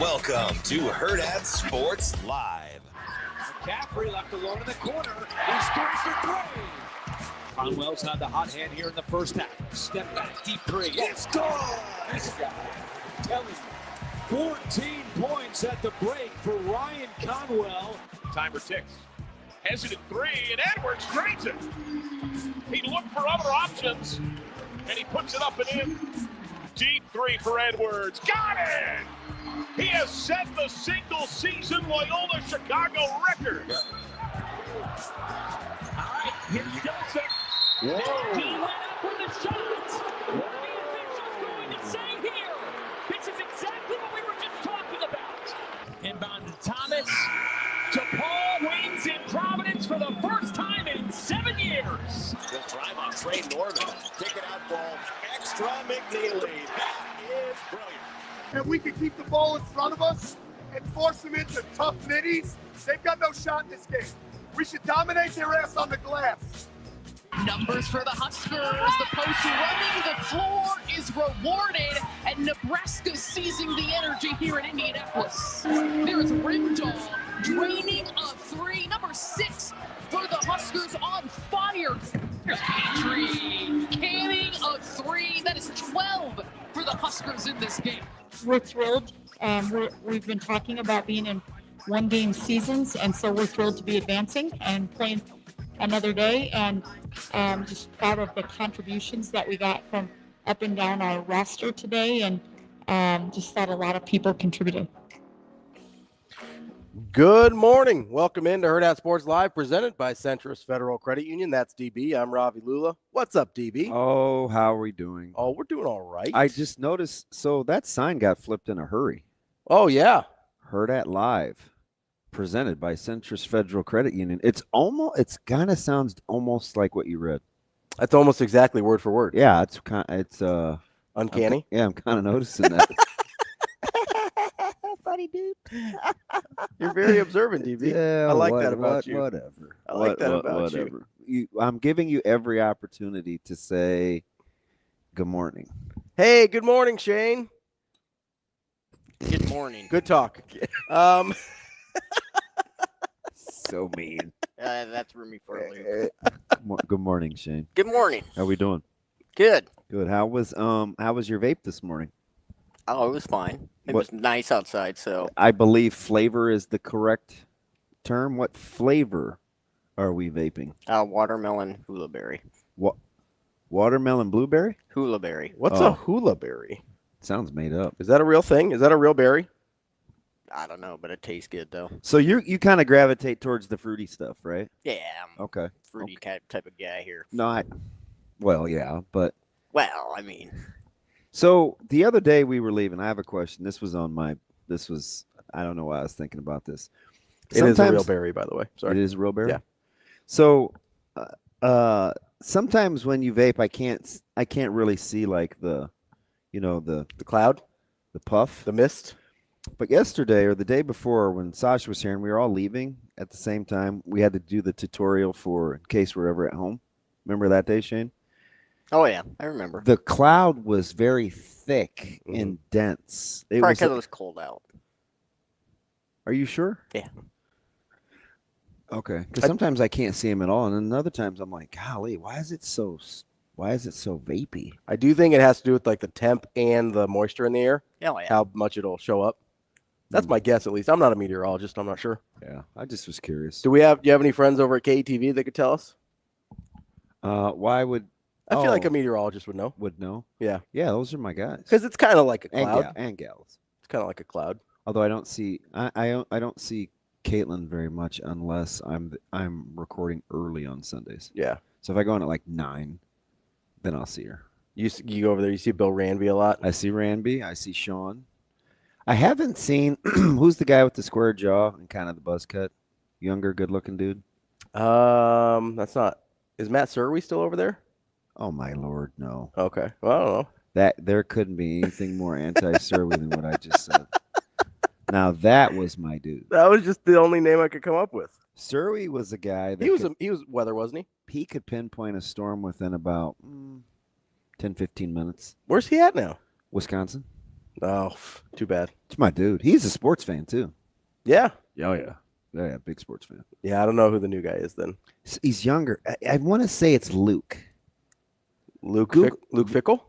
Welcome to Hurrdat Sports Live. McCaffrey left alone in the corner. He's 3 for 3. Conwell's had the hot hand here in the first half. Step back, deep three. It's gone! This guy, telling you, 14 points at the break for Ryan Conwell. Timer ticks. Hesitant three, and Edwards drains it. He looked for other options, and he puts it up and in. Deep three for Edwards. Got it! He has set the single-season Loyola Chicago record. All right, here you go, sir. Whoa. He went up with a shot. What are the officials going to say here? This is exactly what we were just talking about. Inbound to Thomas. To Paul, wins in Providence for the first time in 7 years. Good drive on Trey Norman. Take it out ball. Extra McNeely. That is brilliant. And we can keep the ball in front of us and force them into tough middies, they've got no shot in this game. We should dominate their ass on the glass. Numbers for the Huskers. The post running the floor is rewarded, and Nebraska seizing the energy here in Indianapolis. There is Rimdahl draining a three. Number 6 for the Huskers on fire. There's Petrie canning a three. That is 12 for the Huskers in this game. We're thrilled. We've been talking about being in one-game seasons, and so we're thrilled to be advancing and playing another day, and just proud of the contributions that we got from up and down our roster today, and just thought a lot of people contributed. Good morning. Welcome into Hurrdat Sports Live, presented by Centris Federal Credit Union. That's DB. I'm Ravi Lulla. What's up, DB? Oh, how are we doing? Oh, we're doing all right. I just noticed, so that sign got flipped in a hurry. Oh, yeah. Hurrdat Live, presented by Centris Federal Credit Union. It's kind of sounds almost like what you read. That's almost exactly word for word. Yeah, it's uncanny. I'm kind of noticing that. Funny dude. You're very observant, DB. Yeah, I like that about you. Whatever. I like that about whatever. You. I'm giving you every opportunity to say good morning. Hey, good morning, Shane. Good morning. Good talk. So mean. That's Rumi for earlier. Good morning, Shane. Good morning. How we doing? Good. Good. How was your vape this morning? Oh, it was fine. It was nice outside, so. I believe flavor is the correct term. What flavor are we vaping? Watermelon hula berry. What? Watermelon blueberry? Hula berry. What's a hula berry? Sounds made up. Is that a real thing? Is that a real berry? I don't know, but it tastes good though. So you kind of gravitate towards the fruity stuff, right? Yeah. I'm Okay. fruity type of guy here. No, well, yeah, but. Well, I mean. So the other day we were leaving. I have a question. I don't know why I was thinking about this. It is a real berry, by the way. Sorry. It is a real berry? Yeah. So sometimes when you vape, I can't really see like the cloud, the puff, the mist. But yesterday or the day before when Sasha was here and we were all leaving at the same time, we had to do the tutorial for in case we're ever at home. Remember that day, Shane? Oh, yeah, I remember. The cloud was very thick and dense. Probably because it was cold out. Are you sure? Yeah. Okay. Because sometimes I can't see him at all, and then other times I'm like, golly, why is it so vapey? I do think it has to do with like the temp and the moisture in the air. Oh, yeah. How much it'll show up. That's my guess, at least. I'm not a meteorologist. I'm not sure. Yeah, I just was curious. Do you have any friends over at KTV that could tell us? Why would I feel like a meteorologist would know. Would know? Yeah. Yeah, those are my guys. Because it's kind of like a cloud. And gals. It's kind of like a cloud. Although I don't see I don't see Caitlin very much unless I'm recording early on Sundays. Yeah. So if I go in at like 9, then I'll see her. You go over there, you see Bill Ranby a lot? I see Ranby. I see Sean. I haven't seen who's the guy with the square jaw and kind of the buzz cut? Younger, good-looking dude? That's not. Is Matt Serwe still over there? Oh my Lord, no. Okay. Well, I don't know. That there couldn't be anything more anti-Serwe than what I just said. Now that was my dude. That was just the only name I could come up with. Serwe was a guy that he was weather, wasn't he? He could pinpoint a storm within about 10, 15 minutes. Where's he at now? Wisconsin. Oh, too bad. It's my dude. He's a sports fan too. Yeah. Oh yeah. Yeah, big sports fan. Yeah, I don't know who the new guy is then. He's younger. I want to say it's Luke. Luke Fickle?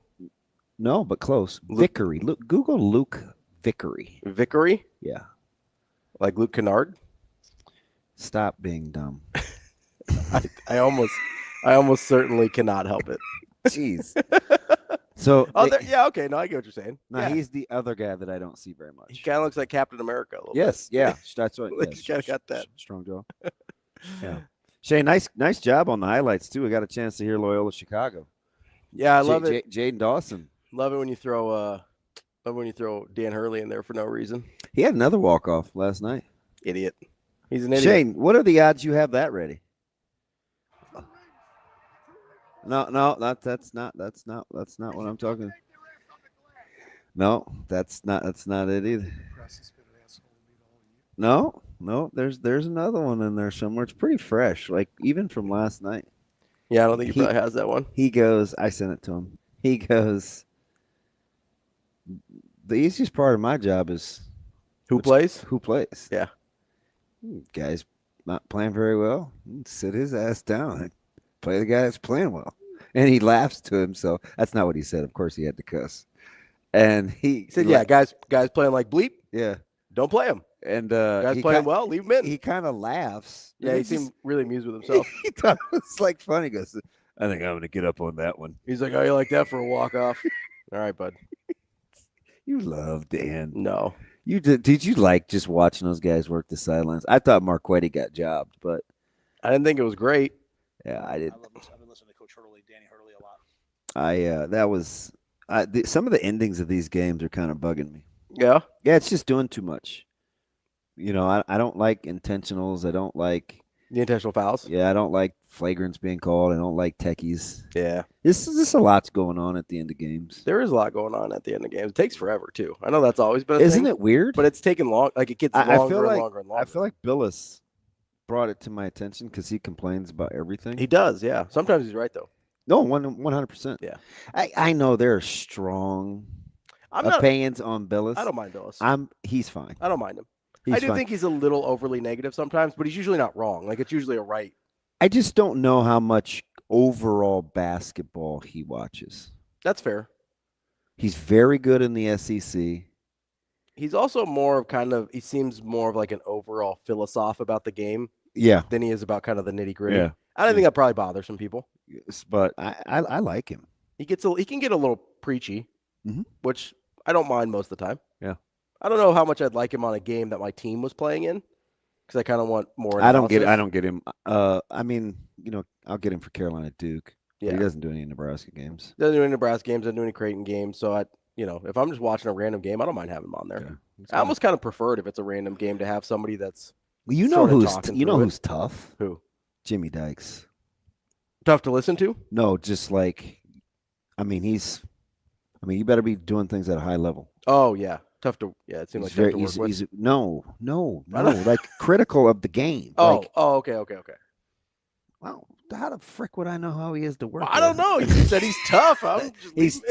No, but close. Vickery. Google Luke Vickery. Vickery? Yeah. Like Luke Kennard? Stop being dumb. I almost certainly cannot help it. Jeez. So yeah, okay. No, I get what you're saying. No, yeah. He's the other guy that I don't see very much. He kind of looks like Captain America a little Yes, bit. yeah. That's right. Like he's kind of got that. Strong jaw. Yeah. Shane, nice job on the highlights too. We got a chance to hear Loyola Chicago. Yeah, I love it. Jaden Dawson. Love it when you throw Dan Hurley in there for no reason. He had another walk-off last night. Idiot. He's an idiot. Shane, what are the odds you have that ready? No, that's not what I'm talking. No, that's not it either. No, there's another one in there somewhere. It's pretty fresh, like even from last night. Yeah, I don't think he probably has that one. He goes, I sent it to him. He goes, the easiest part of my job is who plays? Who plays? Yeah. Guy's not playing very well. Sit his ass down. Play the guy that's playing well. And he laughs to himself. That's not what he said. Of course, he had to cuss. And he said, "Yeah, guys playing like bleep. Yeah, don't play him. And guys playing well, leave him in." He kind of laughs. Yeah, he seemed really amused with himself. He thought it was like funny. He goes, "I think I'm going to get up on that one." He's like, "Oh, you like that for a walk off?" All right, bud. You love Dan. No. You did you like just watching those guys work the sidelines? I thought Marquetti got jobbed, but I didn't think it was great. Yeah, I did. I've been listening to Coach Hurley, Danny Hurley a lot. That was some of the endings of these games are kind of bugging me. Yeah. Yeah, it's just doing too much. You know, I don't like intentionals. I don't like the intentional fouls. Yeah, I don't like flagrants being called. I don't like techies. Yeah. This is a lot's going on at the end of games. There is a lot going on at the end of games. It takes forever too. I know that's always been a Isn't thing, it weird? But it's taken long. Like it gets longer and longer and longer. I feel like Billis brought it to my attention because he complains about everything. He does, yeah. Sometimes he's right though. No, 100%. Yeah. I know there are strong opinions on Billis. I don't mind Billis. He's fine. I don't mind him. I do think he's a little overly negative sometimes, but he's usually not wrong. Like it's usually a right. I just don't know how much overall basketball he watches. That's fair. He's very good in the SEC. He's also more of he seems more of like an overall philosopher about the game. Yeah. Than he is about kind of the nitty gritty. Yeah. I don't think that probably bothers some people. Yes, but I like him. He can get a little preachy, which I don't mind most of the time. Yeah. I don't know how much I'd like him on a game that my team was playing in, because I kind of want more. I don't get him. I mean, I'll get him for Carolina Duke. Yeah. He doesn't do any Nebraska games. Doesn't do any Nebraska games. Doesn't do any Creighton games. So if I'm just watching a random game, I don't mind having him on there. Yeah. I almost kind of prefer it if it's a random game to have somebody that's. Well, who's tough? Who? Jimmy Dykes. Tough to listen to? No, just like, you better be doing things at a high level. Oh yeah, tough to. Yeah, it seems like tough to work with. No, like critical of the game. Oh, okay. Wow, how the frick would I know how he is to work? I don't know. You said he's tough. He's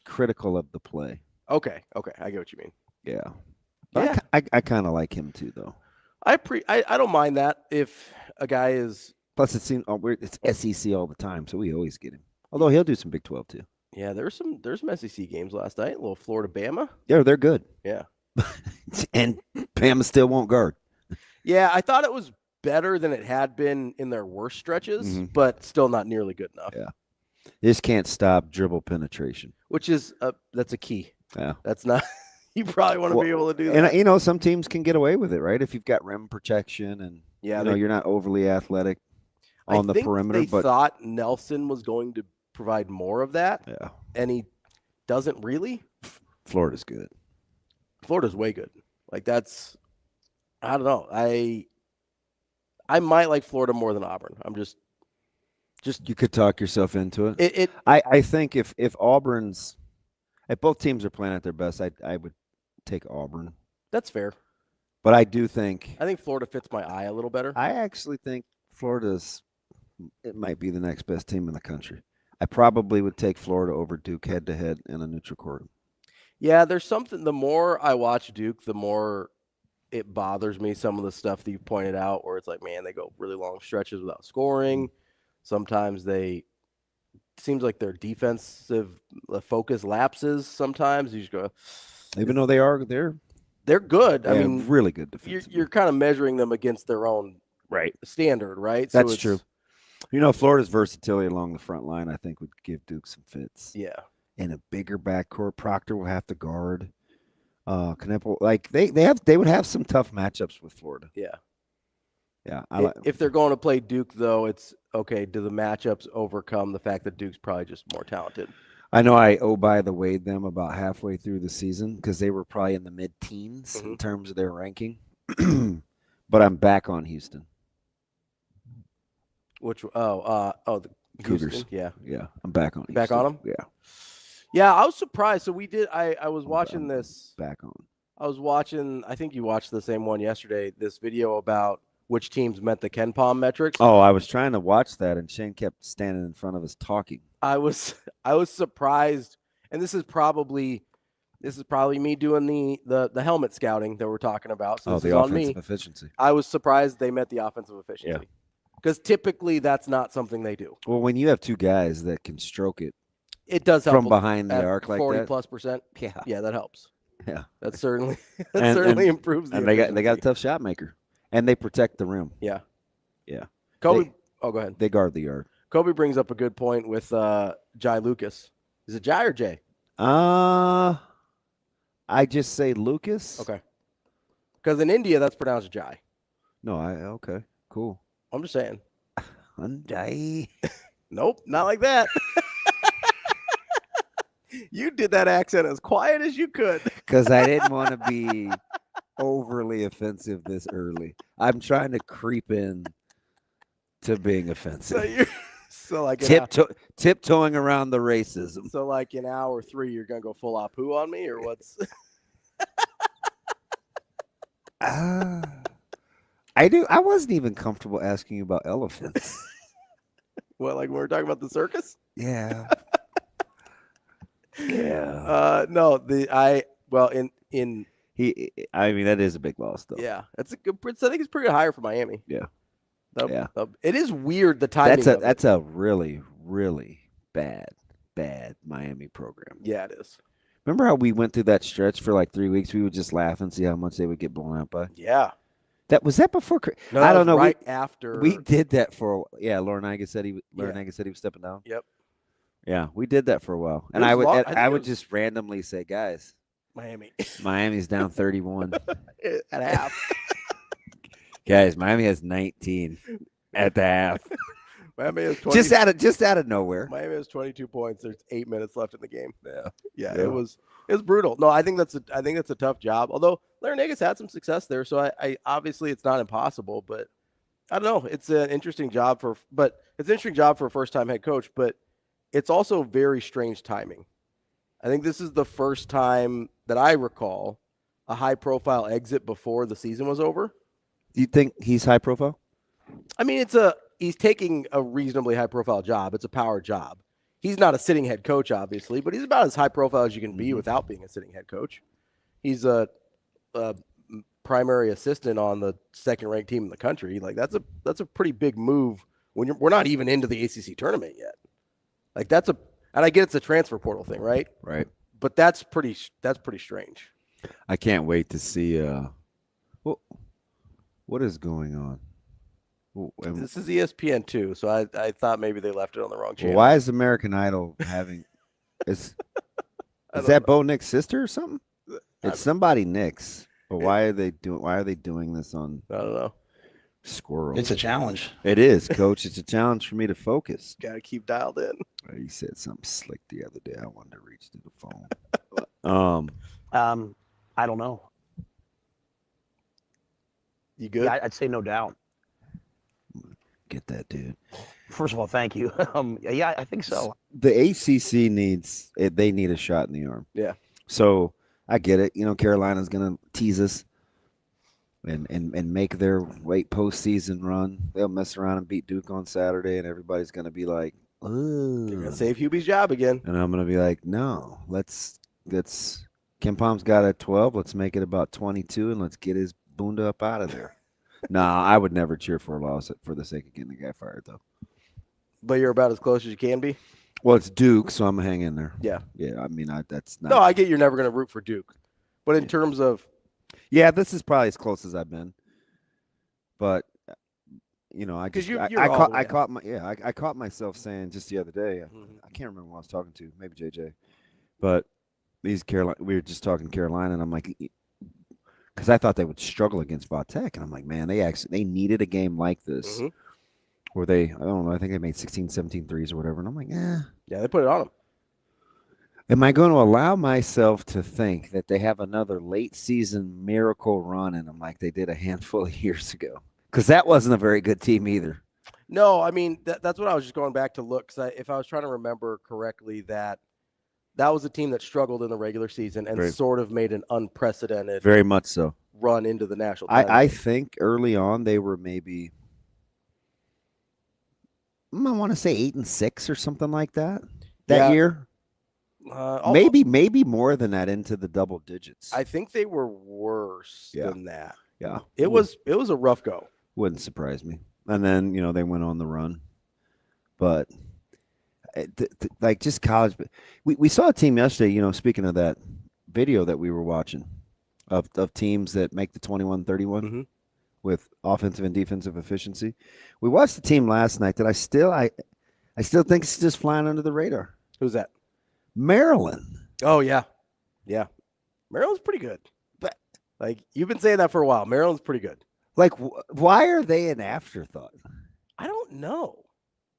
critical of the play. Okay, I get what you mean. Yeah. Yeah. I kind of like him too, though. I don't mind that if a guy is. Plus, it's SEC all the time, so we always get him. Although he'll do some Big 12 too. Yeah, there's some SEC games last night. A little Florida Bama. Yeah, they're good. Yeah. And Bama still won't guard. Yeah, I thought it was better than it had been in their worst stretches, but still not nearly good enough. Yeah. You just can't stop dribble penetration. Which is that's a key. Yeah. That's not. You probably want to be able to do that. And some teams can get away with it, right? If you've got rim protection and you're not overly athletic on the perimeter. They thought Nelson was going to provide more of that. Yeah. And he doesn't really. Florida's good. Florida's way good. Like that's I don't know. I might like Florida more than Auburn. I'm just you could talk yourself into it. I think if Auburn's if both teams are playing at their best, I would take Auburn. That's fair. But I think Florida fits my eye a little better. I actually think it might be the next best team in the country. I probably would take Florida over Duke head-to-head in a neutral court. Yeah, there's something. The more I watch Duke, the more it bothers me. Some of the stuff that you pointed out, where it's like, man, they go really long stretches without scoring. Sometimes seems like their defensive focus lapses. Sometimes you just go, even though they're good. I mean, really good defensively. You're kind of measuring them against their own standard, right? That's true. Florida's versatility along the front line, I think, would give Duke some fits. Yeah. In a bigger backcourt, Proctor will have to guard. Kneppel, like they would have some tough matchups with Florida. Yeah. Yeah. If they're going to play Duke, though, it's okay. Do the matchups overcome the fact that Duke's probably just more talented? I know I by the way them about halfway through the season because they were probably in the mid-teens in terms of their ranking. But I'm back on Houston. Which the Cougars. Yeah, I'm back on. Back on them. Yeah. I was surprised. So we did. I was watching this. Back on. I was watching. I think you watched the same one yesterday. This video about which teams met the Ken Palm metrics. Oh, I was trying to watch that, and Shane kept standing in front of us talking. I was surprised, and this is probably me doing the helmet scouting that we're talking about. So this is on me. Efficiency. I was surprised they met the offensive efficiency. Yeah. Because typically that's not something they do. Well, when you have two guys that can stroke it, it does help from behind the arc like 40+%. Yeah, that helps. Yeah, that certainly improves. And they got a tough shot maker, and they protect the rim. Yeah. Kobe. Go ahead. They guard the yard. Kobe brings up a good point with Jai Lucas. Is it Jai or Jay? I just say Lucas. Okay. Because in India that's pronounced Jai. No, okay, cool. I'm just saying. Hyundai. Nope, not like that. You did that accent as quiet as you could. Because I didn't want to be overly offensive this early. I'm trying to creep in to being offensive. So like tiptoeing around the racism. So like in hour 3, you're gonna go full Apu on me, or what's? I wasn't even comfortable asking you about elephants. What, like when we're talking about the circus? Yeah. Yeah. No, I mean that is a big loss though. Yeah, that's a good. I think it's pretty higher for Miami. Yeah. It is weird the timing. That's a really, really bad Miami program. Yeah, it is. Remember how we went through that stretch for like 3 weeks? We would just laugh and see how much they would get blown out by. Yeah. Was that before? No, I don't know. Right after we did that for Laurinaitis said he was stepping down. Yep. Yeah, we did that for a while, and I would just randomly say, guys, Miami's down 31 at half. Guys, Miami has 19 at the half. Miami has 20, just out of nowhere. Miami has 22 points. There's 8 minutes left in the game. Yeah. It was brutal. No, I think that's a tough job. Although Laurinaitis had some success there, so I obviously it's not impossible. But I don't know. It's an interesting job for a first-time head coach. But it's also very strange timing. I think this is the first time that I recall a high-profile exit before the season was over. Do you think he's high profile? I mean, he's taking a reasonably high-profile job. It's a power job. He's not a sitting head coach, obviously, but he's about as high-profile as you can be without being a sitting head coach. He's a primary assistant on the second-ranked team in the country. Like that's a pretty big move when we're not even into the ACC tournament yet. Like and I get it's a transfer portal thing, right? Right. But that's pretty strange. I can't wait to see what is going on. This is ESPN too, so I thought maybe they left it on the wrong channel. Well, why is American Idol having is that Bo Nick's sister or something? It's somebody Nick's. But why are they doing this on I don't know. Squirrel? It's a challenge. It is, Coach. It's a challenge for me to focus. Got to keep dialed in. He said something slick the other day. I wanted to reach to the phone. I don't know. You good? Yeah, I'd say no doubt. Get that, dude. First of all, thank you. Yeah, I think so. The ACC they need a shot in the arm. Yeah. So I get it. Carolina's gonna tease us and make their late postseason run. They'll mess around and beat Duke on Saturday, and everybody's gonna be like, ooh. They're gonna save Hubie's job again. And I'm gonna be like, no, let's Ken Palm's got it 12. Let's make it about 22, and let's get his bunda up out of there. Nah, I would never cheer for a loss for the sake of getting the guy fired, though. But you're about as close as you can be. Well, it's Duke, so I'm gonna hang in there. Yeah. Yeah. I mean, that's not. No, I get you're never gonna root for Duke, but in terms of, yeah, this is probably as close as I've been. But I caught myself saying just the other day. I can't remember who I was talking to, maybe JJ, but we were just talking Carolina, and I'm like, because I thought they would struggle against Vatech, and I'm like, man, they needed a game like this. Where I don't know, I think they made 16, 17 threes or whatever. And I'm like, yeah, they put it on them. Am I going to allow myself to think that they have another late season miracle run in them like they did a handful of years ago? Because that wasn't a very good team either. No, I mean, that's what I was just going back to look. Because if I was trying to remember correctly, that was a team that struggled in the regular season and sort of made an unprecedented very much so run into the national title. I think early on they were maybe, I want to say 8-6 or something like that year. Maybe more than that, into the double digits. I think they were worse than that. Yeah, it was a rough go. Wouldn't surprise me. And then they went on the run, but like just college. We saw a team yesterday. Speaking of that video that we were watching of teams that make the 21-31. With offensive and defensive efficiency. We watched the team last night that I still think it's just flying under the radar. Who's that? Maryland. Oh, yeah. Yeah. Maryland's pretty good. But you've been saying that for a while. Maryland's pretty good. Like, why are they an afterthought? I don't know.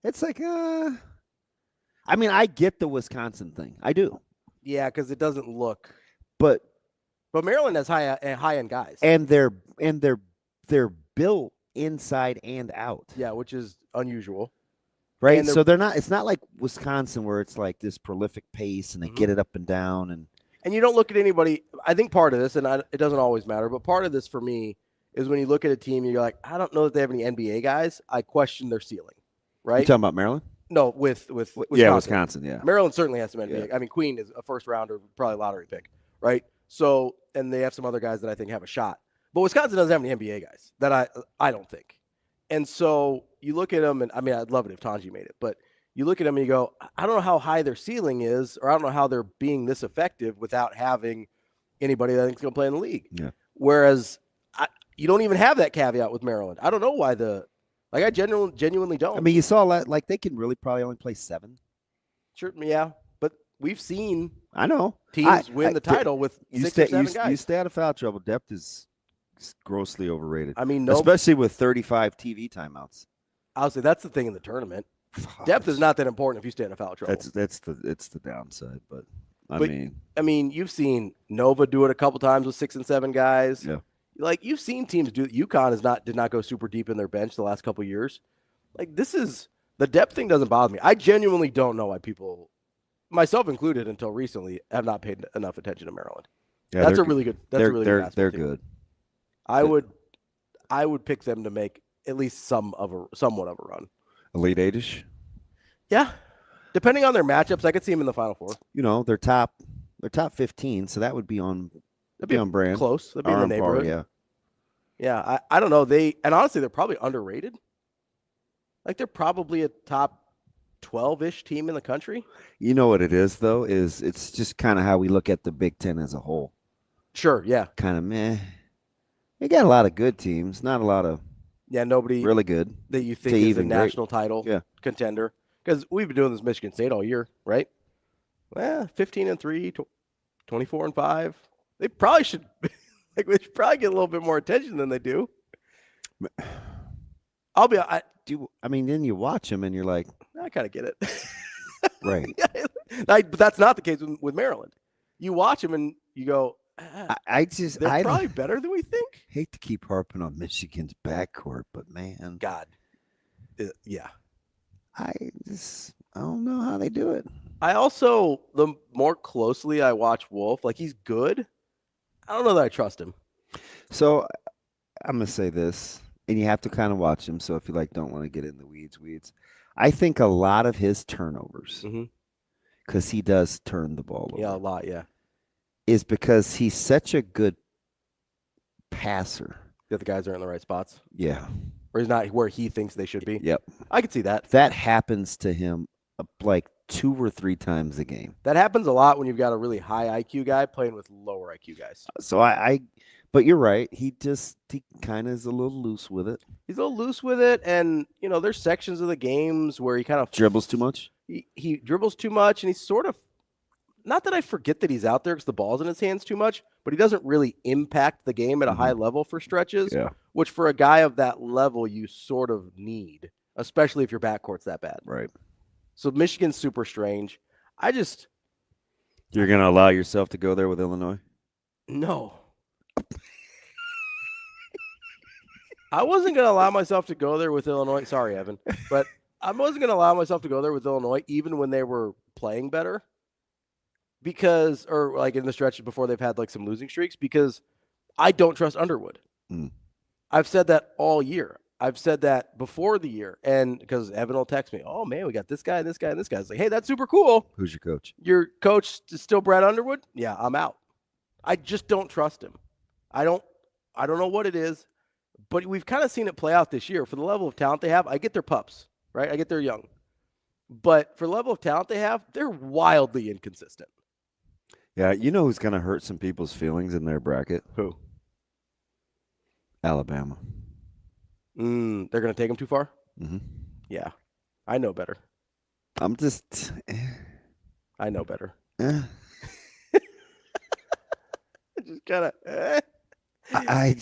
It's like, I mean, I get the Wisconsin thing. I do. Yeah, because it doesn't look. But Maryland has high-end guys. And they're built inside and out. Yeah, which is unusual. Right? So it's not like Wisconsin where it's like this prolific pace and they get it up and down. And you don't look at anybody. I think part of this, and it doesn't always matter, but part of this for me is when you look at a team, you're like, I don't know that they have any NBA guys. I question their ceiling. Right? You talking about Maryland? No, with Wisconsin. Yeah, Wisconsin, yeah. Maryland certainly has some NBA. Yeah. I mean, Queen is a first-rounder, probably lottery pick, right? So, and they have some other guys that I think have a shot. But Wisconsin doesn't have any NBA guys that I don't think. And so you look at them, and I mean, I'd love it if Tanji made it, but you look at them and you go, I don't know how high their ceiling is, or I don't know how they're being this effective without having anybody that I think is going to play in the league. Yeah. Whereas you don't even have that caveat with Maryland. I don't know why I genuinely don't. I mean, you saw that, like, they can really probably only play 7. Sure, yeah. But we've seen teams win the title with 6 or 7 guys. You stay out of foul trouble. Depth is grossly overrated. I mean, especially with 35 TV timeouts. I'll say that's the thing in the tournament. Depth is not that important if you stay in a foul trouble. It's the downside, but I mean, you've seen Nova do it a couple times with 6 and 7 guys. Yeah. Like, you've seen teams do it. UConn did not go super deep in their bench the last couple of years. Like, the depth thing doesn't bother me. I genuinely don't know why people, myself included until recently, have not paid enough attention to Maryland. Yeah, that's a really good. That's a really good basketball They're team. good. I would pick them to make at least somewhat of a run. Elite 8-ish? Yeah. Depending on their matchups, I could see them in the Final Four. They're top 15, so that would be on brand. Close. That'd be in the neighborhood. Yeah. Yeah, I don't know. And honestly, they're probably underrated. Like, they're probably a top 12-ish team in the country. You know what it is, though, it's just kind of how we look at the Big Ten as a whole. Sure, yeah. Kind of meh. They got a lot of good teams, not a lot of nobody really good that you think is a national title contender. Because we've been doing this Michigan State all year, right? Well, 15-3, 24-5. They probably should they should probably get a little bit more attention than they do. I mean, then you watch them and you're like, I kind of get it. Right. But that's not the case with Maryland. You watch them and you go, they're probably better than we think. Hate to keep harping on Michigan's backcourt, but man, God, yeah. I don't know how they do it. I also, the more closely I watch Wolf, like, he's good. I don't know that I trust him. So I'm gonna say this: and you have to kind of watch him. So if you don't want to get in the weeds, I think a lot of his turnovers, because he does turn the ball over. Yeah, a lot. Yeah, is because he's such a good passer that the guys are in the right spots. Yeah, or he's not where he thinks they should be. Yep, I could see that. That happens to him like 2 or 3 times a game. That happens a lot when you've got a really high IQ guy playing with lower IQ guys. So but you're right. He kind of is a little loose with it. He's a little loose with it, and there's sections of the games where he kind of dribbles too much. He dribbles too much, and he's sort of, not that I forget that he's out there because the ball's in his hands too much, but he doesn't really impact the game at a high level for stretches. Yeah. Which for a guy of that level you sort of need, especially if your backcourt's that bad. Right. So Michigan's super strange. You're gonna allow yourself to go there with Illinois? No. I wasn't going to allow myself to go there with Illinois. Sorry, Evan. But I wasn't going to allow myself to go there with Illinois even when they were playing better. Or like in the stretch before they've had like some losing streaks, because I don't trust Underwood. I've said that all year. I've said that before the year. And because Evan will text me, oh, man, we got this guy and this guy and this guy. It's like, hey, that's super cool. Who's your coach? Your coach is still Brad Underwood? Yeah, I'm out. I just don't trust him. I don't know what it is, but we've kind of seen it play out this year. For the level of talent they have, I get they're pups, right? I get they're young. But for the level of talent they have, they're wildly inconsistent. Yeah, you know who's going to hurt some people's feelings in their bracket? Who? Alabama. They're going to take them too far? Mm-hmm. Yeah. I know better. I know better. Just kind of I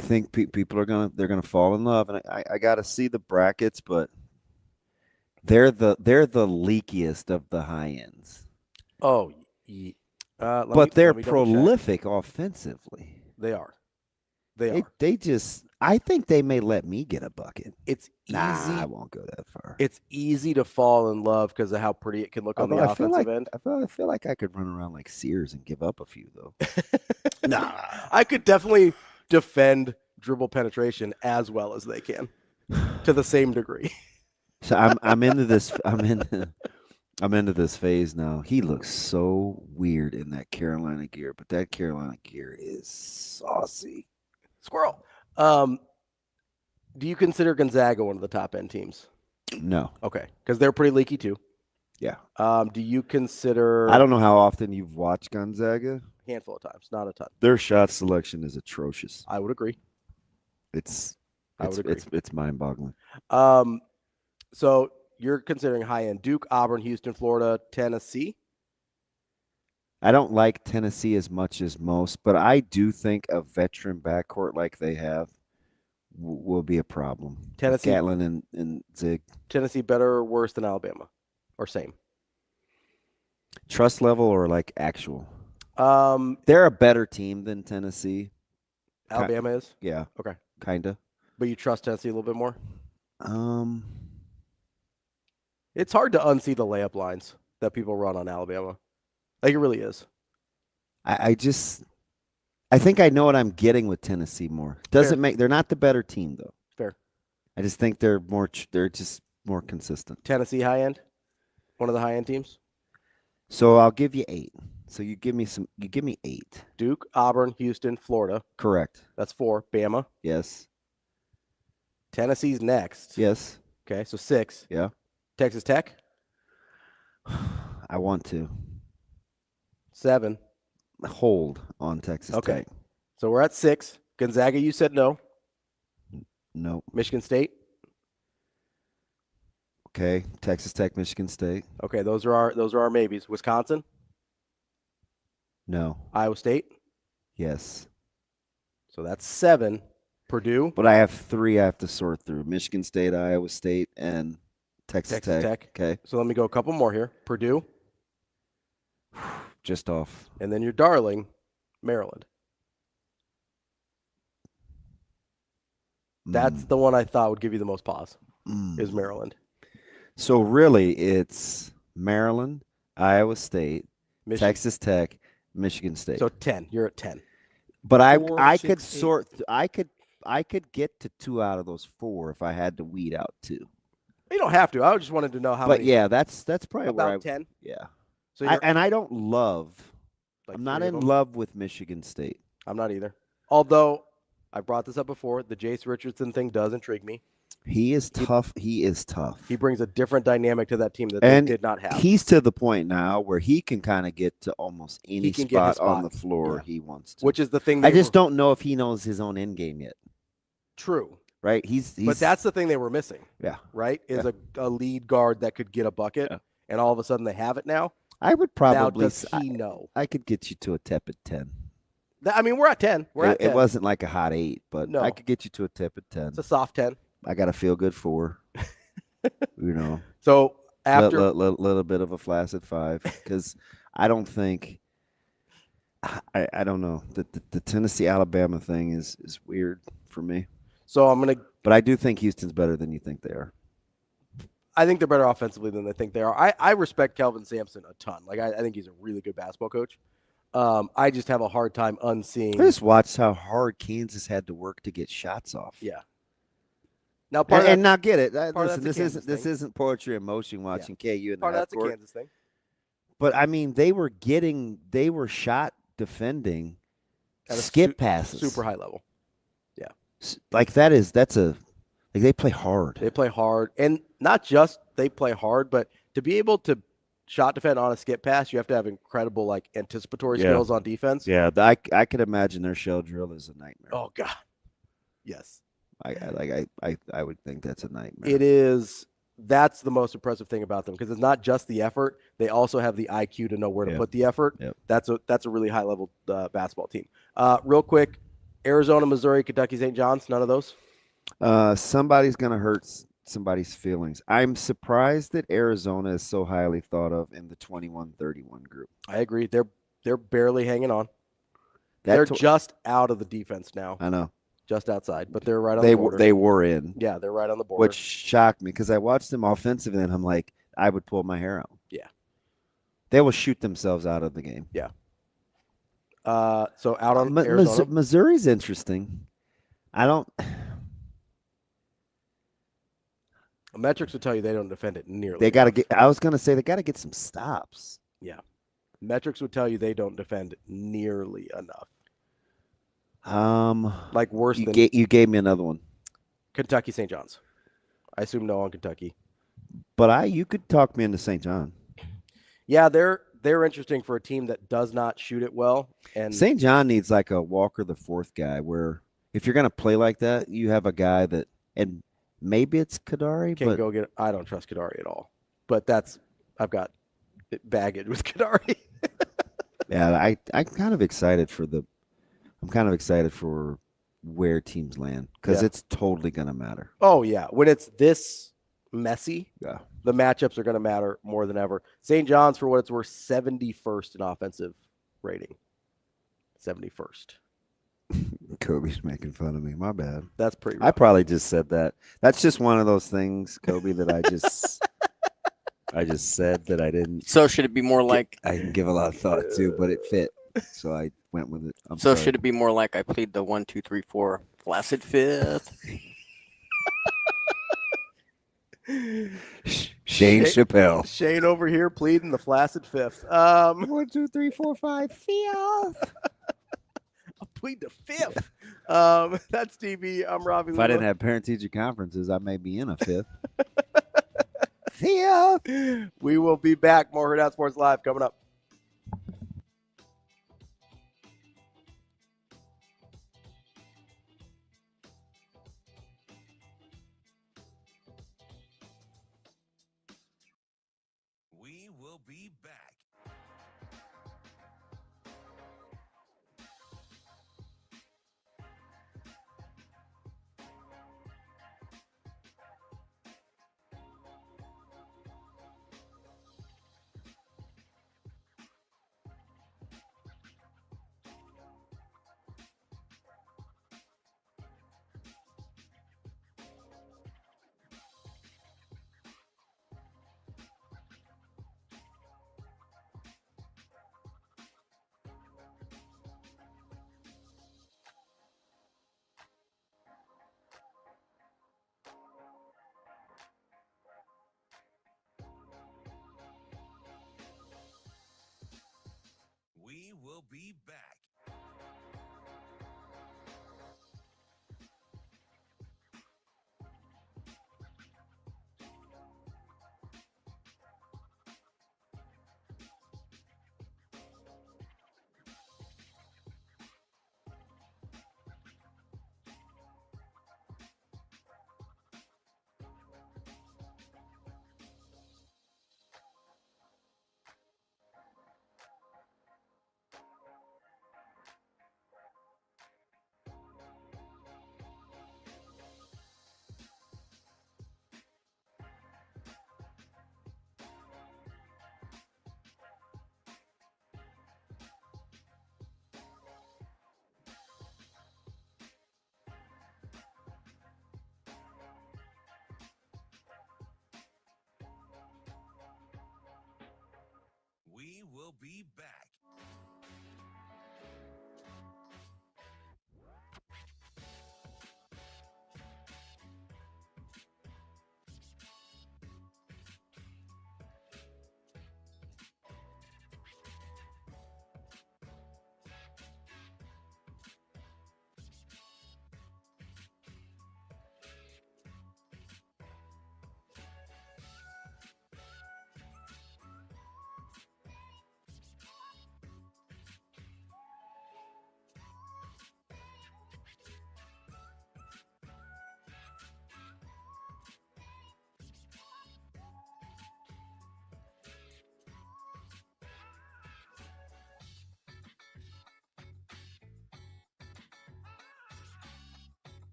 think people they're gonna fall in love, and I got to see the brackets, but they're the leakiest of the high ends. Oh, but they're prolific offensively. They are. They just. I think they may let me get a bucket. It's easy. I won't go that far. It's easy to fall in love because of how pretty it can look on the offensive end. I feel like I could run around like Sears and give up a few, though. Nah. I could definitely defend dribble penetration as well as they can to the same degree. So I'm into this. I'm into this phase now. He looks so weird in that Carolina gear, but that Carolina gear is saucy. Squirrel. Do you consider Gonzaga one of the top end teams? No. Okay, because they're pretty leaky too. Yeah. Do you consider? I don't know how often you've watched Gonzaga. Handful of times, not a ton. Their shot selection is atrocious. I would agree. It's mind-boggling. So you're considering high end: Duke, Auburn, Houston, Florida, Tennessee. I don't like Tennessee as much as most, but I do think a veteran backcourt like they have will be a problem. Tennessee, Gatlin and Zig. Tennessee better or worse than Alabama, or same? Trust level or like actual? They're a better team than Tennessee. Alabama is? Yeah. Okay. Kinda. But you trust Tennessee a little bit more? It's hard to unsee the layup lines that people run on Alabama. Like, it really is. I think I know what I'm getting with Tennessee more. They're not the better team though. Fair. I just think they're just more consistent. Tennessee high end? One of the high end teams? So I'll give you 8. So you give me 8. Duke, Auburn, Houston, Florida. Correct. That's 4. Bama. Yes. Tennessee's next. Yes. Okay, so 6. Yeah. Texas Tech? I want to. 7. Hold on Texas Tech. So we're at 6. Gonzaga, you said no. No. Michigan State? Okay. Texas Tech, Michigan State. Okay, those are our maybes. Wisconsin? No. Iowa State? Yes. So that's 7. Purdue? But I have 3 I have to sort through. Michigan State, Iowa State, and Texas Tech. Okay. So let me go a couple more here. Purdue? Just off. And then your darling, Maryland. That's the one I thought would give you the most pause, is Maryland. So really, it's Maryland, Iowa State, Texas Tech, Michigan State. So 10. You're at 10. But I 4, could 6, 8. I could get to 2 out of those 4 if I had to weed out 2. You don't have to. I just wanted to know how But many. yeah, that's probably about 10. Yeah. So And I don't love. like I'm not 3 of in them? love with Michigan State. I'm not either. Although I brought this up before, the Jace Richardson thing does intrigue me. He is tough. He is tough. He brings a different dynamic to that team that And they did not have. He's to the point now where he can kind of get to almost any can get his spot on spot. the floor Yeah. he wants to. Which is the thing. I just don't know if he knows his own end game yet. True. Right? He's But that's the thing they were missing. Yeah. Right? Is a lead guard that could get a bucket, and all of a sudden they have it now. I would probably. Now, does he know? I could get you to a tepid 10. I mean, we're at 10. We're at 10. It wasn't like a hot 8, but No. I could get you to a tepid 10. It's a soft 10. I got a feel good 4. So after little bit of a flaccid 5, because I don't think. I don't know. The Tennessee Alabama thing is weird for me. So I'm gonna. But I do think Houston's better than you think they are. I think they're better offensively than they think they are. I respect Kelvin Sampson a ton. Like I think he's a really good basketball coach. I just have a hard time unseeing. I just watched how hard Kansas had to work to get shots off. Yeah. Now now get it. Listen, this isn't poetry in motion watching KU in the that's a half-court. Kansas thing. But I mean, they were shot defending At a skip passes, super high level. Yeah. Like they play hard. They play hard, and not just they play hard, but to be able to shot defend on a skip pass, you have to have incredible like anticipatory skills on defense. Yeah, I could imagine their shell drill is a nightmare. Oh God. Yes. I would think that's a nightmare. It is. That's the most impressive thing about them because it's not just the effort; they also have the IQ to know where to put the effort. Yep. That's a really high level basketball team. Real quick, Arizona, Missouri, Kentucky, St. John's. None of those. Somebody's gonna hurt somebody's feelings. I'm surprised that Arizona is so highly thought of in the 21-31 group. I agree. They're barely hanging on. They're just out of the defense now. I know. Just outside, but they're right on the border. They were in. Yeah, they're right on the border. Which shocked me because I watched them offensively and I'm like, I would pull my hair out. Yeah. They will shoot themselves out of the game. Yeah. So out on Arizona. Missouri's interesting. Metrics would tell you they don't defend it nearly. They got to get. I was going to say they got to get some stops. Yeah. Metrics would tell you they don't defend nearly enough. Like worse than you gave me another one. Kentucky, St. John's. I assume no on Kentucky. But you could talk me into St. John. Yeah, they're interesting for a team that does not shoot it well. And St. John needs like a Walker the fourth guy, where if you're going to play like that, you have a guy that, and maybe it's Kadari, can but go get. I don't trust Kadari at all. But I've got baggage with Kadari. Yeah, I'm kind of excited for where teams land because it's totally going to matter. Oh, yeah. When it's this messy, yeah, the matchups are going to matter more than ever. St. John's, for what it's worth, 71st in offensive rating. 71st. Kobe's making fun of me. My bad. That's pretty rough. I probably just said that. That's just one of those things, Kobe, that I just said that I didn't. So should it be more like I didn't give a lot of thought to, but it fit. So I went with it. So should it be more like I plead the 1, 2, 3, 4 flaccid fifth? Shane Chappelle. Shane over here pleading the flaccid fifth. 1, 2, 3, 4, 5 fifth. I'll plead the fifth. That's TV. I'm Ravi. If I didn't have parent-teacher conferences, I may be in a fifth. Fifth. We will be back. More Hurrdat Sports Live coming up. We will be back. will be back. We will be back.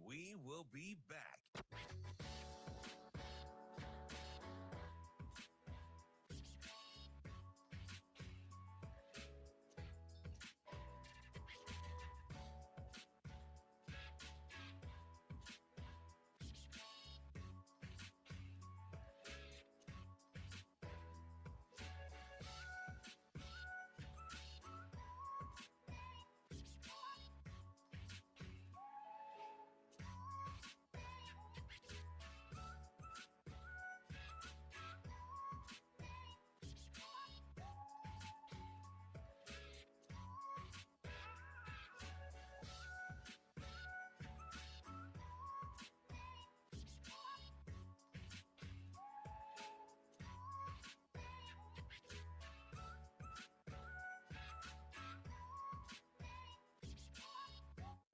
We will be back.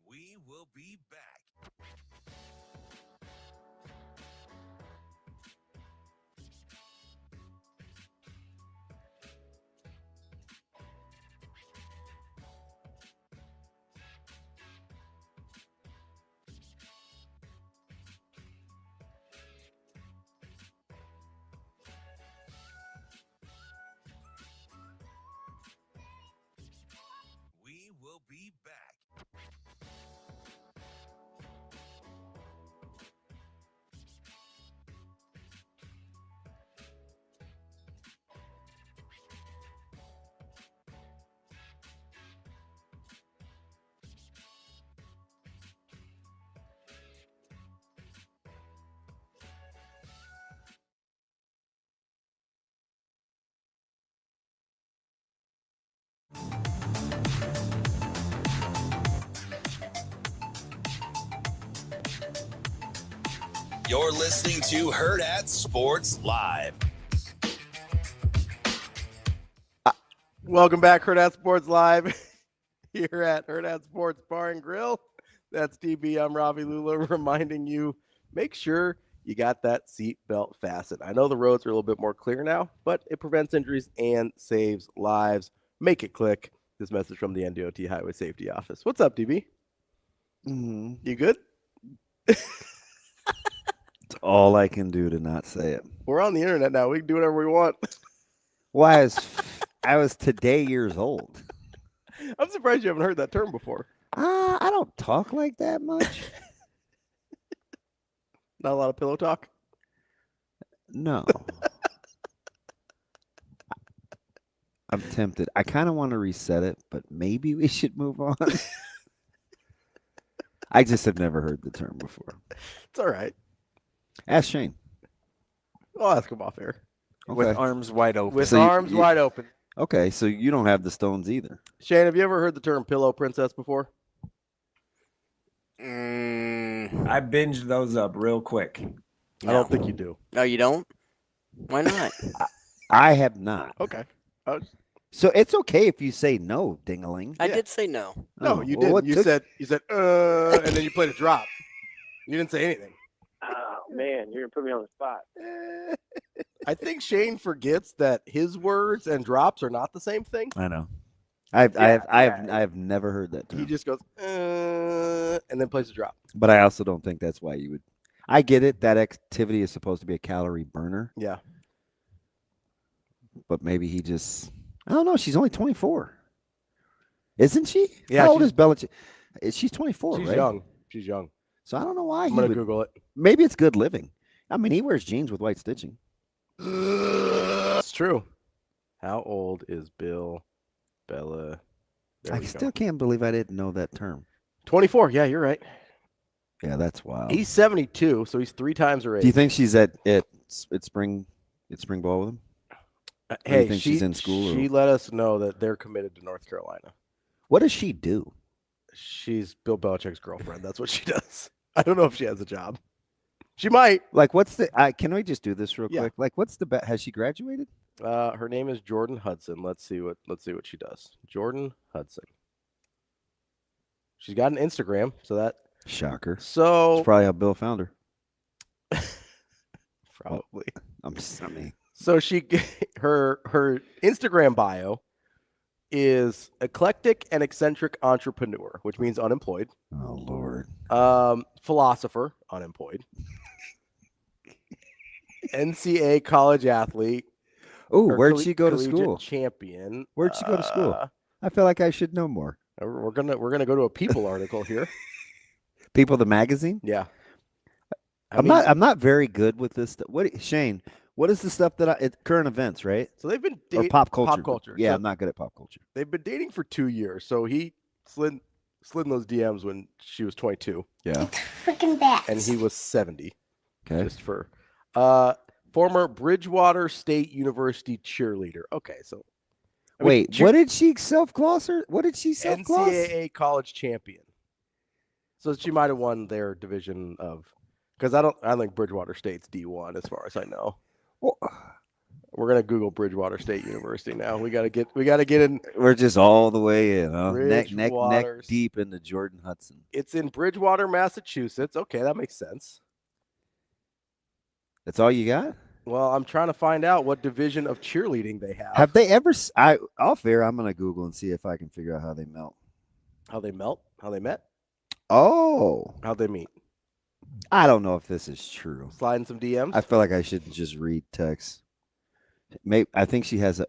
We will be back. We will be back. You're listening to Hurrdat Sports Live. Welcome back, Hurrdat Sports Live, here at Hurrdat Sports Bar and Grill. That's DB. I'm Ravi Lulla, reminding you, make sure you got that seat belt fastened. I know the roads are a little bit more clear now, but it prevents injuries and saves lives. Make it click. This message from the NDOT Highway Safety Office. What's up, DB? You good? It's all I can do to not say it. We're on the internet now. We can do whatever we want. Well, I was today years old. I'm surprised you haven't heard that term before. I don't talk like that much. Not a lot of pillow talk? No. I'm tempted. I kind of want to reset it, but maybe we should move on. I just have never heard the term before. It's all right. Ask Shane. I'll ask him off air. Okay. With arms wide open. With arms wide open. Okay, so you don't have the stones either. Shane, have you ever heard the term pillow princess before? I binged those up real quick. I don't think you do. No, you don't? Why not? I have not. Okay. So it's okay if you say no, Dingaling. I did say no. No, you didn't. You said, and then you played a drop. You didn't say anything. Oh, man, you're going to put me on the spot. I think Shane forgets that his words and drops are not the same thing. I know. I've never heard that term. He just goes, and then plays a drop. But I also don't think that's why you would. I get it. That activity is supposed to be a calorie burner. Yeah. But maybe he just. I don't know. She's only 24. Isn't she? Yeah. How old is Belichick? She's 24, She's right? young. She's young. So I don't know why. I'm going to Google it. Maybe it's good living. I mean, he wears jeans with white stitching. It's true. How old is Bill Bella? I still can't believe I didn't know that term. 24. Yeah, you're right. Yeah, that's wild. He's 72, so he's 3 times her age. Do you think she's at spring ball with him? Hey, you think she's in school? She let us know that they're committed to North Carolina. What does she do? She's Bill Belichick's girlfriend. That's what she does. I don't know if she has a job. She might. Like, what's the? Can we just do this real Yeah. quick? Like, what's the? Has she graduated? Her name is Jordan Hudson. Let's see what she does. Jordan Hudson. She's got an Instagram, so that shocker. So it's probably how Bill found her. Probably. I mean. So her Instagram bio is eclectic and eccentric entrepreneur, which means unemployed. Oh Lord. Philosopher, unemployed. NCAA college athlete. Oh, where'd she go to school? Champion. Where'd she go to school? I feel like I should know more. We're gonna go to a People article here. People, the magazine. Yeah. I'm not very good with this stuff. Shane? What is the stuff it's current events, right? So they've been or pop culture. Pop culture. Yeah, so I'm not good at pop culture. They've been dating for 2 years. So he slid in those DMs when she was 22. Yeah. Freaking bats. And he was 70. Okay. Just for former Bridgewater State University cheerleader. Okay, so wait, what did she self-gloss her? What did she self-gloss? NCAA college champion. So she might have won their division of, because I think Bridgewater State's D1 as far as I know. Well, we're gonna Google Bridgewater State University now. We gotta get in. We're just all the way in, huh? Neck deep into Jordan Hudson. It's in Bridgewater, Massachusetts. Okay, that makes sense. That's all you got? Well, I'm trying to find out what division of cheerleading they have. Have they ever? Off air, I'm gonna Google and see if I can figure out how they melt. How they melt? How they met? Oh, how'd they meet? I don't know if this is true. Sliding some DMs. I feel like I shouldn't just read text. Maybe I think she has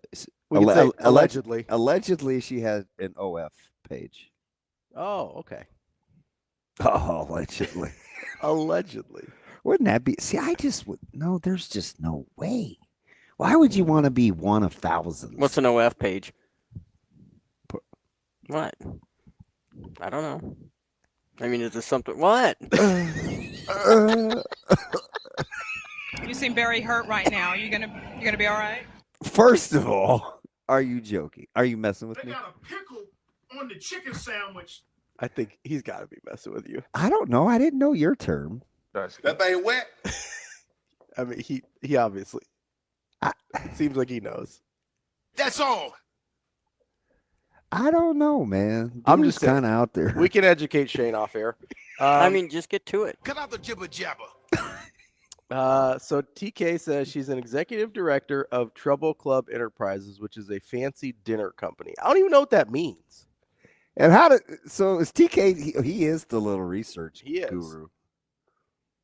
allegedly. Allegedly, she has an OF page. Oh, okay. Oh, allegedly. Allegedly. Wouldn't that be? See, I just would. No, there's just no way. Why would you want to be one of thousands? What's an OF page? What? I don't know. I mean, is there something? What? You seem very hurt right now. You gonna be all right? First of all, are you joking? Are you messing with me? They got a pickle on the chicken sandwich. I think he's got to be messing with you. I don't know. I didn't know your term. That thing wet. I mean, he obviously. It seems like he knows. That's all. I don't know, man. I'm just kind of out there. We can educate Shane off air. I mean, just get to it. Cut out the jibber jabber. So TK says she's an executive director of Trouble Club Enterprises, which is a fancy dinner company. I don't even know what that means. And so is TK? He is the little research guru.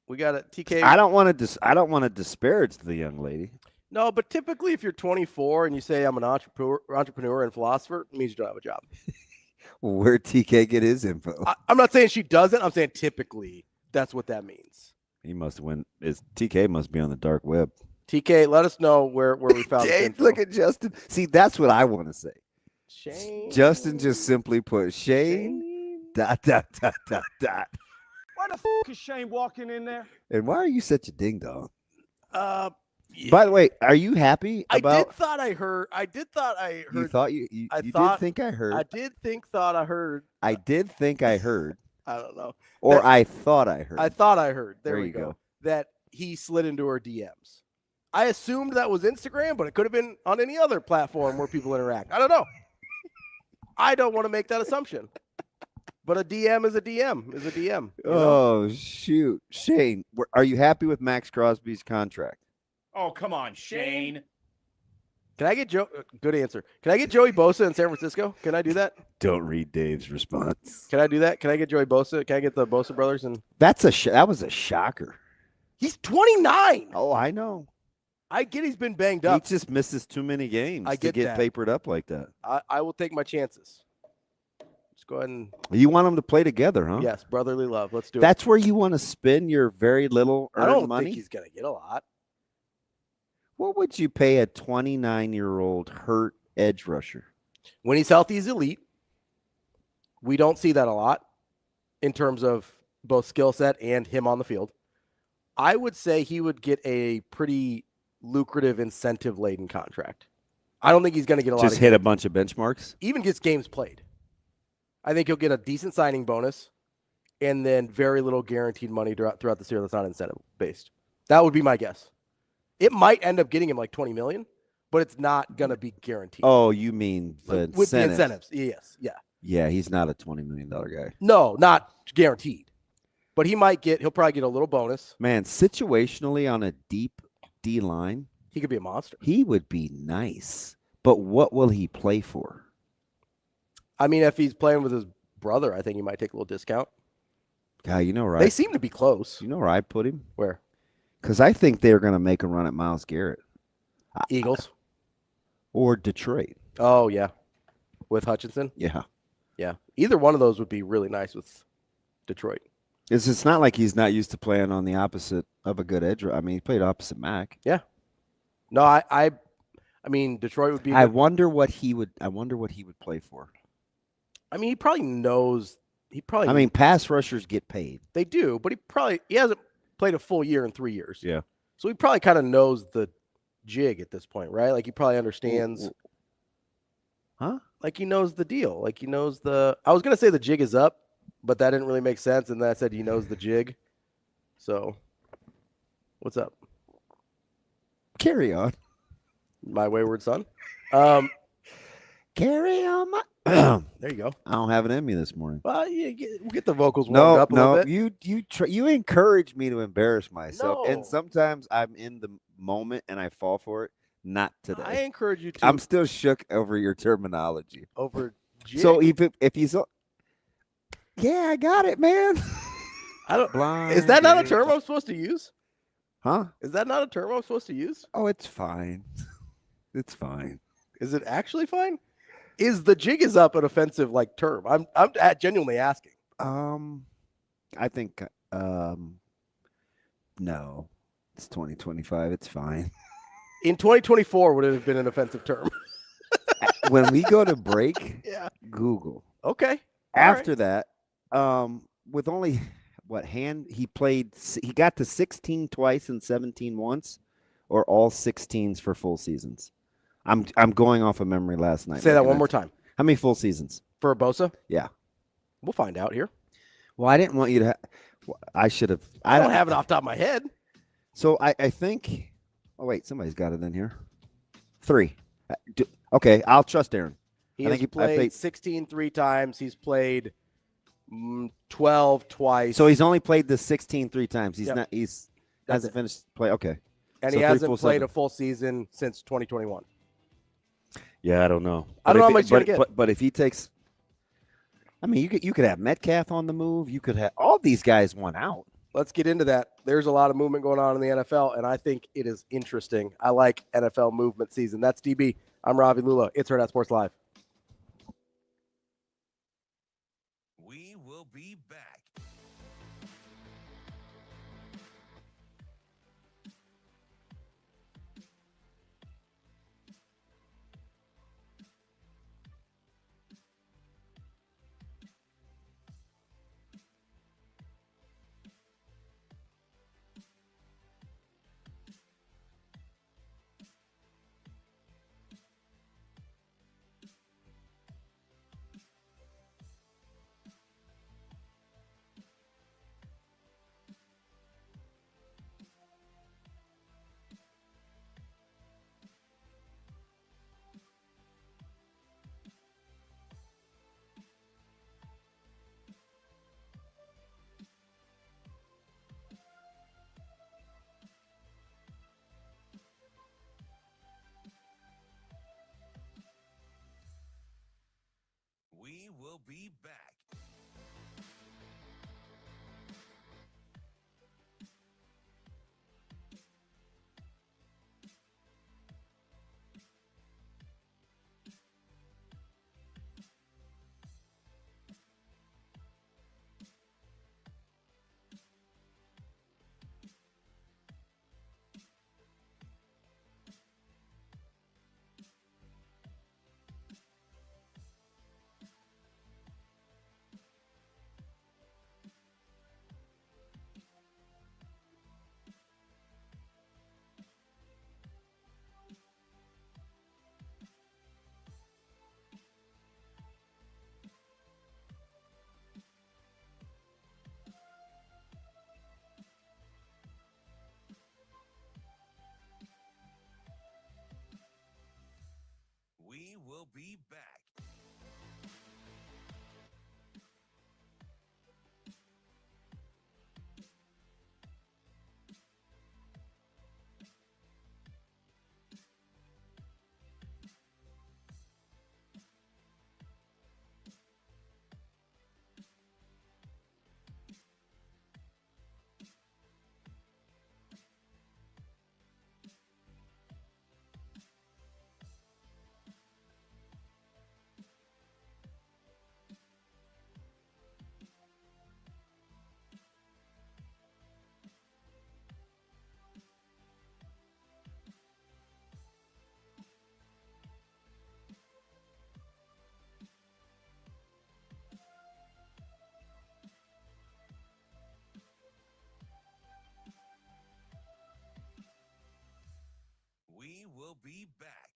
We got a TK. I don't want to disparage the young lady. No, but typically, if you're 24 and you say I'm an entrepreneur and philosopher, it means you don't have a job. Well, where'd TK get his info? I'm not saying she doesn't. I'm saying typically that's what that means. He must win. TK must be on the dark web. TK, let us know where we found this info. Look at Justin. See, that's what I want to say. Shane. Justin just simply put Shane. Dot. Why the f is Shane walking in there? And why are you such a ding dong? By the way, are you happy I about? did thought I heard. You thought you thought, did think I heard. I did think thought I heard. I did think I heard. I don't know. Or I thought I heard. I thought I heard. There you we go. That he slid into her DMs. I assumed that was Instagram, but it could have been on any other platform where people interact. I don't know. I don't want to make that assumption. But a DM is a DM is a DM. Oh, shoot. Shane, are you happy with Max Crosby's contract? Oh, come on, Shane. Can I get Joe? Good answer. Can I get Joey Bosa in San Francisco? Can I do that? Don't read Dave's response. Can I do that? Can I get Joey Bosa? Can I get the Bosa brothers? And that was a shocker. He's 29. Oh, I know. I get he's been banged up. He just misses too many games to get papered up like that. I will take my chances. Let's go ahead and. You want them to play together, huh? Yes, brotherly love. Let's do it. That's where you want to spend your very little earned money? I don't think he's going to get a lot. What would you pay a 29-year-old hurt edge rusher? When he's healthy, he's elite. We don't see that a lot in terms of both skill set and him on the field. I would say he would get a pretty lucrative incentive-laden contract. I don't think he's going to get a lot. Just hit a bunch of benchmarks? Even gets games played. I think he'll get a decent signing bonus and then very little guaranteed money throughout the year that's not incentive-based. That would be my guess. It might end up getting him like $20 million, but it's not going to be guaranteed. Oh, you mean with the incentives? Yes, yeah. Yeah, he's not a $20 million guy. No, not guaranteed. But he'll probably get a little bonus. Man, situationally on a deep D line, he could be a monster. He would be nice. But what will he play for? I mean, if he's playing with his brother, I think he might take a little discount. God, you know, right? They seem to be close. You know where I'd put him? Where? Because I think they're going to make a run at Myles Garrett. Eagles. Or Detroit. Oh, yeah. With Hutchinson? Yeah. Yeah. Either one of those would be really nice with Detroit. It's not like he's not used to playing on the opposite of a good edge. I mean, he played opposite Mac. Yeah. No, I mean, Detroit would be. I wonder what he would play for. I mean, he probably knows. I mean, pass rushers get paid. They do, but he hasn't played a full year in 3 years. Yeah. So he probably kind of knows the jig at this point, right? Like he probably understands. Huh? Like he knows the deal. Like he knows the. I was gonna say the jig is up, but that didn't really make sense, and then I said he knows the jig. So, what's up? Carry on, my wayward son. Carry on, my. There you go. I don't have it in me this morning. Well, we'll get the vocals warmed up a little bit. You encourage me to embarrass myself, No. and sometimes I'm in the moment and I fall for it. Not today. I encourage you to. I'm still shook over your terminology. Over jig. So if he's, yeah, I got it, man. I don't. Blind Is that not a term I'm supposed to use? Huh? Is that not a term I'm supposed to use? Oh, it's fine. It's fine. Is it actually fine? Is the jig is up an offensive like term? I'm genuinely asking. I think no. It's 2025. It's fine. In 2024, would it have been an offensive term? When we go to break, yeah. Google. Okay. After that, with only he got to 16 twice and 17 once, or all 16s for full seasons. I'm going off of memory last night. Say that one more time. How many full seasons? For a Bosa? Yeah. We'll find out here. Well, I didn't want you to I should have. I don't have it off the top of my head. So I think. Oh, wait. Somebody's got it in here. 3. Okay. I'll trust Aaron. He has played 16 3 times. He's played 12 twice. So he's only played the 16 3 times. He's Yep. not. Hasn't finished play. Okay. And So he 3 hasn't full played 7. a full season since 2021. Yeah, I don't know. I don't know how much he's gonna get. But if he takes, I mean, you could have Metcalf on the move. You could have all these guys won out. Let's get into that. There's a lot of movement going on in the NFL, and I think it is interesting. I like NFL movement season. That's DB. I'm Ravi Lulla. It's Hurrdat Sports Live. We will be back. will be back. We will be back. We will be back.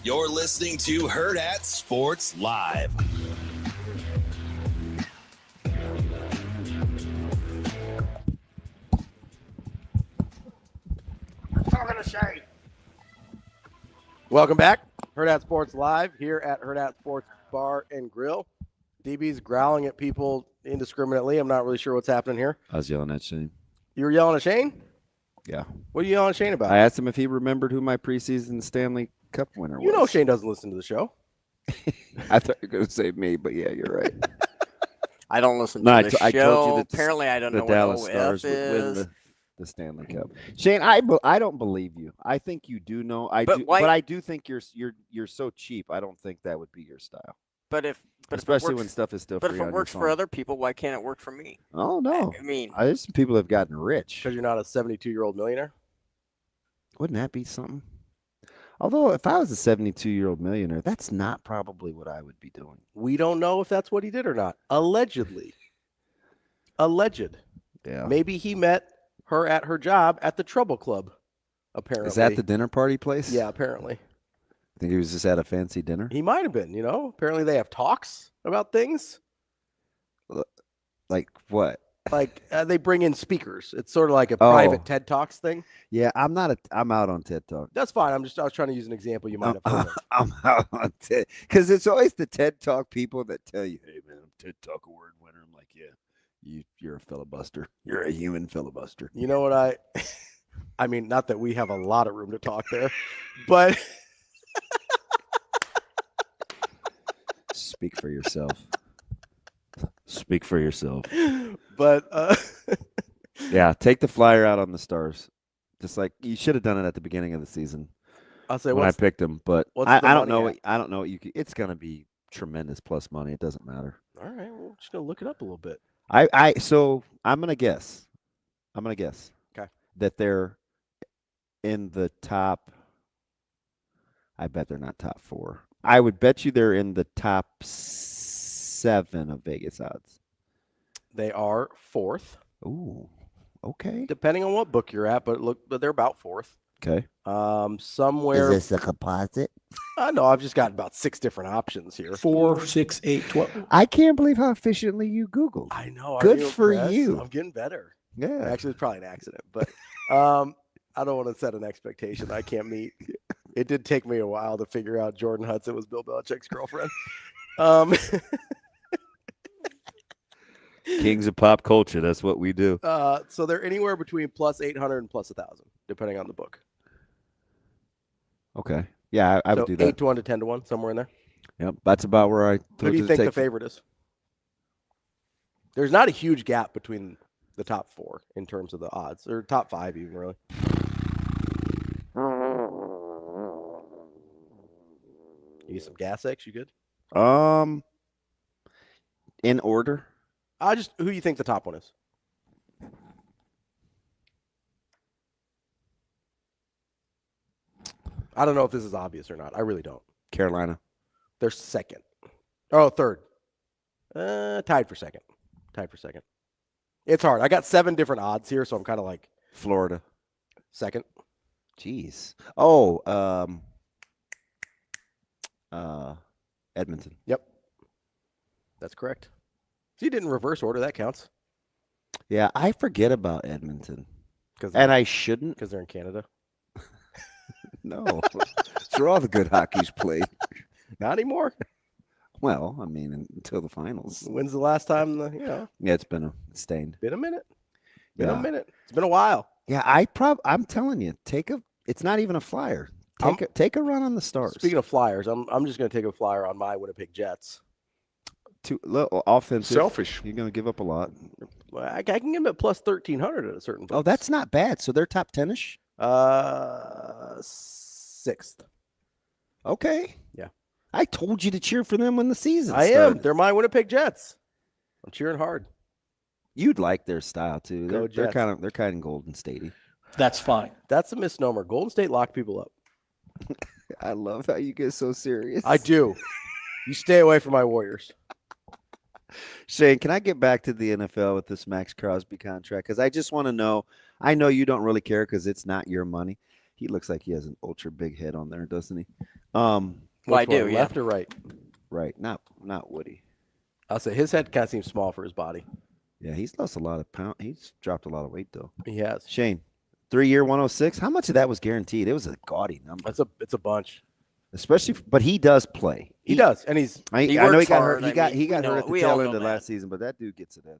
You're listening to Hurrdat Sports Live. Talking to Shane. Welcome back. Hurrdat Sports Live here at Hurrdat Sports Bar and Grill. DB's growling at people indiscriminately. I'm not really sure what's happening here. I was yelling at Shane. You were yelling at Shane? Yeah. What are you yelling at Shane about? I asked him if he remembered who my preseason Stanley Cup winner was. You know Shane doesn't listen to the show. I thought you were going to say me, but yeah, you're right. I don't listen to the show. I told you that Apparently, I don't the know Dallas what Stars OF would is. win the Stanley Cup. Shane, I don't believe you. I think you do know. But I do think you're so cheap. I don't think that would be your style. Especially when stuff is still free on your phone. But if it works for other people, why can't it work for me? Oh no. I mean, there's some people that have gotten rich. Because you're not a 72-year-old millionaire? Wouldn't that be something? Although, if I was a 72-year-old millionaire, that's not probably what I would be doing. We don't know if that's what he did or not. Allegedly. Alleged. Yeah. Maybe he met her at her job at the Trouble Club, apparently. Is that the dinner party place? Yeah, apparently. I think he was just at a fancy dinner. He might have been, Apparently they have talks about things. Like what? Like they bring in speakers. It's sort of like a private TED Talks thing. Yeah, I'm out on TED Talk. That's fine. I was trying to use an example you might have heard of. I'm out on TED because it's always the TED Talk people that tell you, "Hey man, I'm TED Talk award winner." I'm like, yeah, you're a filibuster. You're a human filibuster. You know what I mean, not that we have a lot of room to talk there, but speak for yourself. Speak for yourself. But yeah, take the flyer out on the Stars. Just like you should have done it at the beginning of the season. I'll say when I picked them, but I don't know. I don't know what you could. It's gonna be tremendous plus money. It doesn't matter. All right, we're just gonna look it up a little bit. So I'm gonna guess. Okay. That they're in the top. I bet they're not top 4. I would bet you they're in the top 7 of Vegas odds. They are 4th. Ooh. okay. Depending on what book you're at, but they're about fourth. Okay. Somewhere. Is this a composite? No, I've just got about 6 different options here. 4, 6, 8, 12. I can't believe how efficiently you Googled. I know. Good for you. I'm getting better. Yeah. Actually, it's probably an accident, but I don't want to set an expectation I can't meet. It did take me a while to figure out Jordan Hudson was Bill Belichick's girlfriend. Kings of pop culture. That's what we do. So they're anywhere between plus 800 and plus 1,000, depending on the book. Okay. Yeah, I would do that. 8 to 1 to 10 to 1, somewhere in there. Yep, that's about where I. Who do you think the favorite is? There's not a huge gap between the top 4 in terms of the odds, or top 5 even, really. You get some gas X, you good? In order. Who you think the top one is? I don't know if this is obvious or not. I really don't. Carolina. They're second. Oh, third. Tied for second. It's hard. I got 7 different odds here, so I'm kind of like Florida. Second. Jeez. Oh, Edmonton. Yep. That's correct. So you did in reverse order. That counts. Yeah, I forget about Edmonton. And I shouldn't. Because they're in Canada. No. It's where all the good hockey's played. Not anymore. Well, I mean, until the finals. When's the last time? Yeah, it's been stained. Been a minute. A minute. It's been a while. Yeah, I'm telling you, it's not even a flyer. Take a run on the Stars. Speaking of flyers, I'm just going to take a flyer on my Winnipeg Jets. Too little offensive. Selfish. You're going to give up a lot. Well, I can give them at plus 1,300 at a certain place. Oh, that's not bad. So they're top 10-ish? 6th. Okay. Yeah. I told you to cheer for them when the season started. I am. They're my Winnipeg Jets. I'm cheering hard. You'd like their style too. They're kind of Golden State-y. That's fine. That's a misnomer. Golden State locked people up. I love how you get so serious. I do. You stay away from my Warriors. Shane, can I get back to the NFL with this Max Crosby contract? Because I just want to know. I know you don't really care because it's not your money. He looks like he has an ultra big head on there, doesn't he? Well, I do. Yeah. Left or right? Right. Not Woody. I'll say his head kind of seems small for his body. Yeah, he's lost a lot of pounds. He's dropped a lot of weight though. He has. Shane, 3-year 106. How much of that was guaranteed? It was a gaudy number. It's a bunch. Especially, but he does play. He does, and I know he got hurt. He got hurt at the tail end of last season, but that dude gets it in.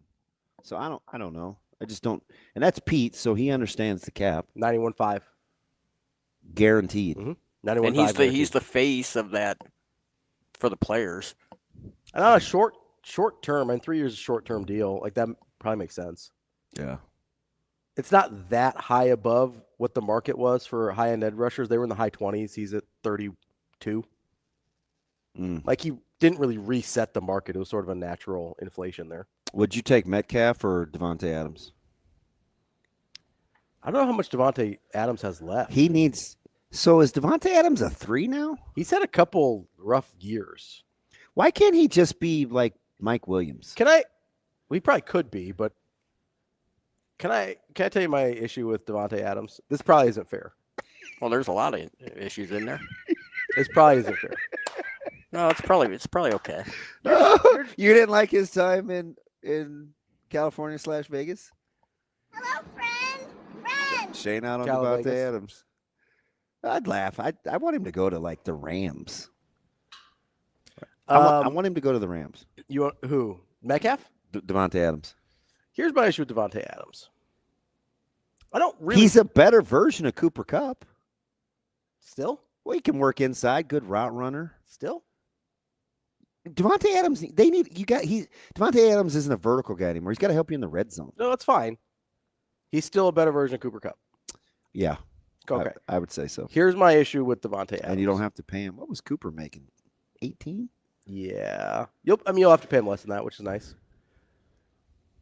So I don't know. I just don't. And that's Pete, so he understands the cap. 91.5. Guaranteed. Mm-hmm. And he's the face of that for the players. And on a short term, and 3 years is a short term deal, like that probably makes sense. Yeah. It's not that high above what the market was for high end edge rushers. They were in the high 20s. He's at 32. Like he didn't really reset the market. It was sort of a natural inflation there. Would you take Metcalf or Devontae Adams? I don't know how much Devontae Adams has left. So is Devontae Adams a 3 now? He's had a couple rough years. Why can't he just be like Mike Williams? We probably could be, but can I tell you my issue with Devontae Adams? This probably isn't fair. Well, there's a lot of issues in there. This probably isn't fair. No, it's probably okay. You didn't like his time in California / Vegas? Hello, friend. Shane out on Cal Devontae Vegas. Adams. I'd laugh. I want him to go to like the Rams. I want him to go to the Rams. You want who? Metcalf? Devontae Adams. Here's my issue with Devontae Adams. I don't really. He's a better version of Cooper Kupp. Still? Well, he can work inside. Good route runner. Still? Devontae Adams. Devontae Adams isn't a vertical guy anymore. He's got to help you in the red zone. No, that's fine. He's still a better version of Cooper Kupp. Yeah. Okay. I would say so. Here's my issue with Devontae Adams. And you don't have to pay him. What was Cooper making? 18? Yeah. You'll have to pay him less than that, which is nice.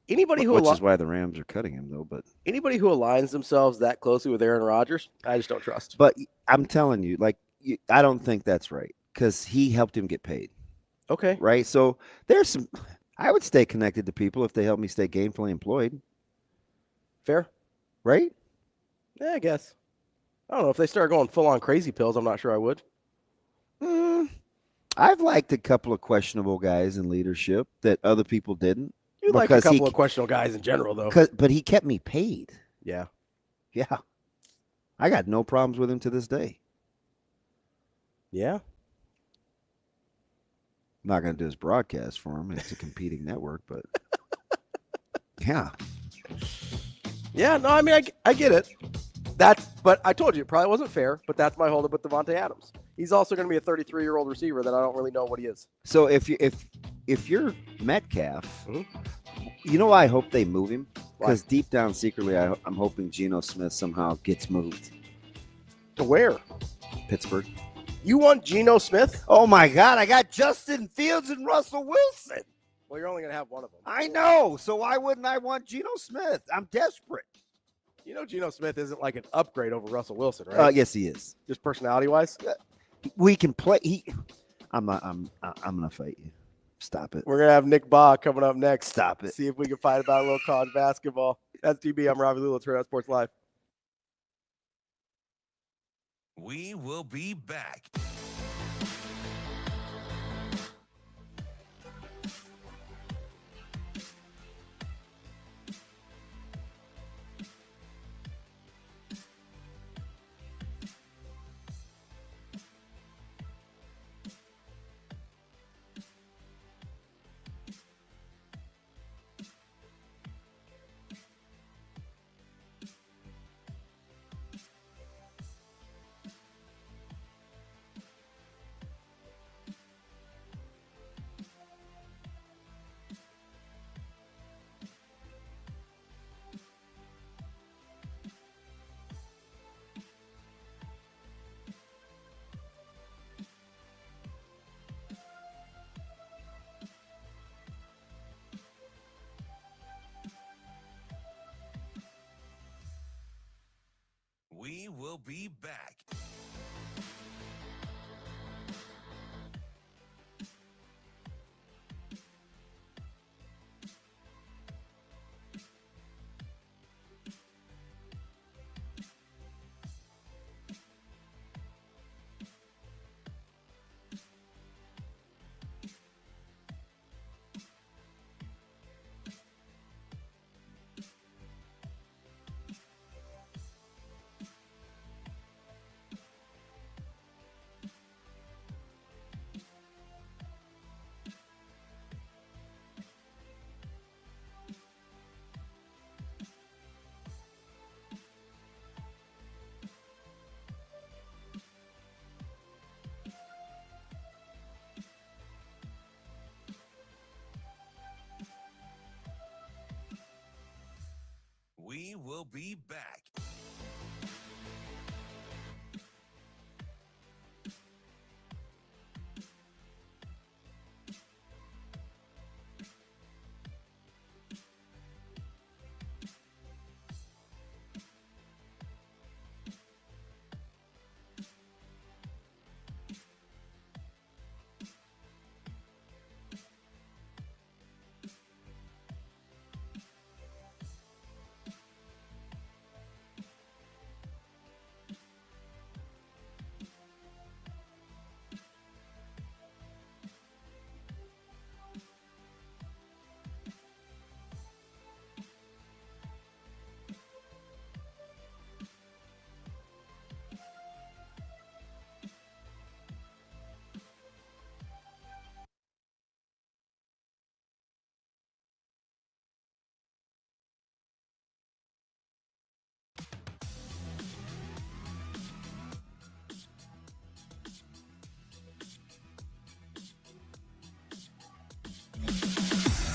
Which is why the Rams are cutting him, though. But anybody who aligns themselves that closely with Aaron Rodgers, I just don't trust. But I'm telling you, I don't think that's right because he helped him get paid. Okay. Right? So I would stay connected to people if they help me stay gainfully employed. Fair. Right? Yeah, I guess. I don't know. If they start going full-on crazy pills, I'm not sure I would. I've liked a couple of questionable guys in leadership that other people didn't. You like a couple of questionable guys in general, though. But he kept me paid. Yeah. Yeah. I got no problems with him to this day. Yeah. I'm not going to do his broadcast for him. It's a competing network, but yeah. Yeah, no, I mean, I get it. But I told you, it probably wasn't fair, but that's my holdup with Devontae Adams. He's also going to be a 33-year-old receiver that I don't really know what he is. So if you're Metcalf, you know why I hope they move him? Because deep down secretly, I'm hoping Geno Smith somehow gets moved. To where? Pittsburgh. You want Geno Smith? Oh, my God. I got Justin Fields and Russell Wilson. Well, you're only going to have one of them. I know. So why wouldn't I want Geno Smith? I'm desperate. You know Geno Smith isn't like an upgrade over Russell Wilson, right? Yes, he is. Just personality-wise? We can play. I'm going to fight you. Stop it. We're going to have Nick Bahe coming up next. Stop it. See if we can fight about a little college basketball. That's DB. I'm Ravi. Lulla. It's Hurrdat Sports Live. We will be back. We will be back. We will be back.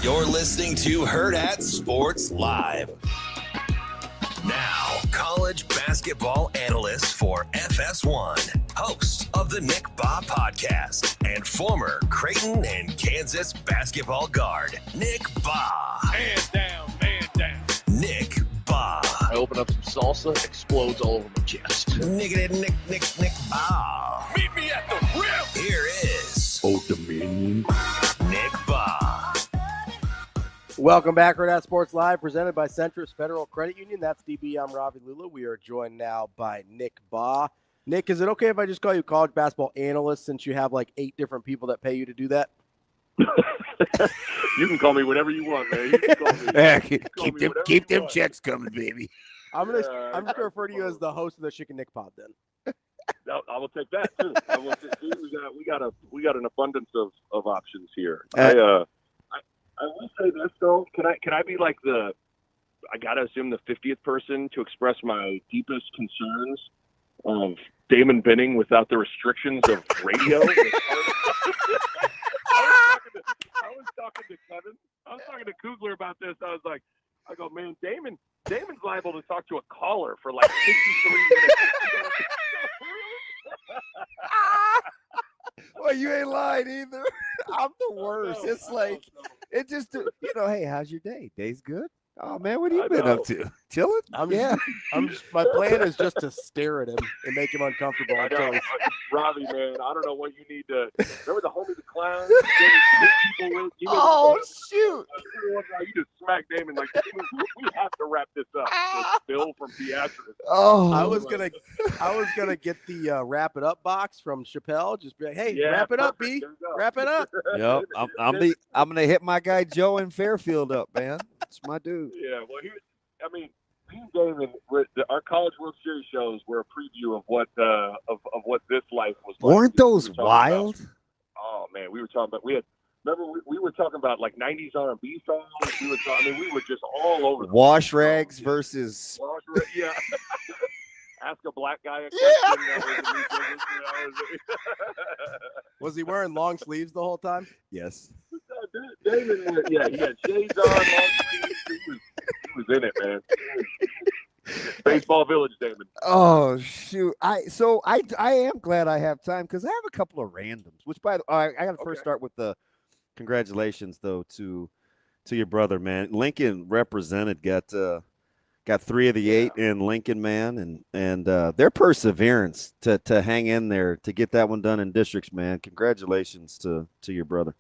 You're listening to Hurrdat Sports Live. Now, college basketball analyst for FS1, host of the Nick Bahe podcast, and former Creighton and Kansas basketball guard, Nick Bahe. Man down, man down. Nick Bahe. I open up some salsa, explodes all over my chest. Nick Bahe. Meet me at the rim. Here is Old Dominion. Nick Bahe. Welcome back, Hurrdat Sports Live, presented by Centris Federal Credit Union. That's DB. I'm Ravi Lulla. We are joined now by Nick Bahe. Nick, is it okay if I just call you college basketball analyst since you have like 8 different people that pay you to do that? You can call me whatever you want, man. You can call me, keep them checks coming, baby. I'm just gonna refer to you as the host of the Chicken Nick Pod then. I will take that too. We got an abundance of options here. I will say this though. Can I be like I gotta assume the 50th person to express my deepest concerns of Damon Benning without the restrictions of radio? I was talking to Kevin. I was talking to Kugler about this. I go, man, Damon's liable to talk to a caller for like 63 minutes. Well, you ain't lying either. I'm the worst. It's like, it just, hey, how's your day? Day's good? Oh, man, what have you been up to? Chilling? My plan is just to stare at him and make him uncomfortable. Robbie, man, I don't know what you need to. Remember the homie the clown? Shoot. You just smack Damon like, we have to wrap this up. Bill from Beatrice. Oh, I was gonna get the wrap it up box from Chappelle. Just be like, hey, wrap it up, B. Wrap it up. Yep. I'm gonna hit my guy Joe in Fairfield up, man. That's my dude. Yeah. Well, me and Damon, our College World Series shows were a preview of what this life was like. Weren't those wild? Oh man, we were talking about we were talking about like 90s R&B songs. We were just all over. Wash rags versus. Yeah. Ask a black guy a question. Was he wearing long sleeves the whole time? Yes. Damon, he had shades on, long sleeves. He was in it, man. Baseball Village, Damon. Oh shoot! I am glad I have time because I have a couple of randoms. Which I got to first start with the congratulations though to your brother, man. Lincoln represented, got 3 of the 8 in Lincoln, man, and their perseverance to hang in there to get that one done in districts, man. Congratulations to your brother.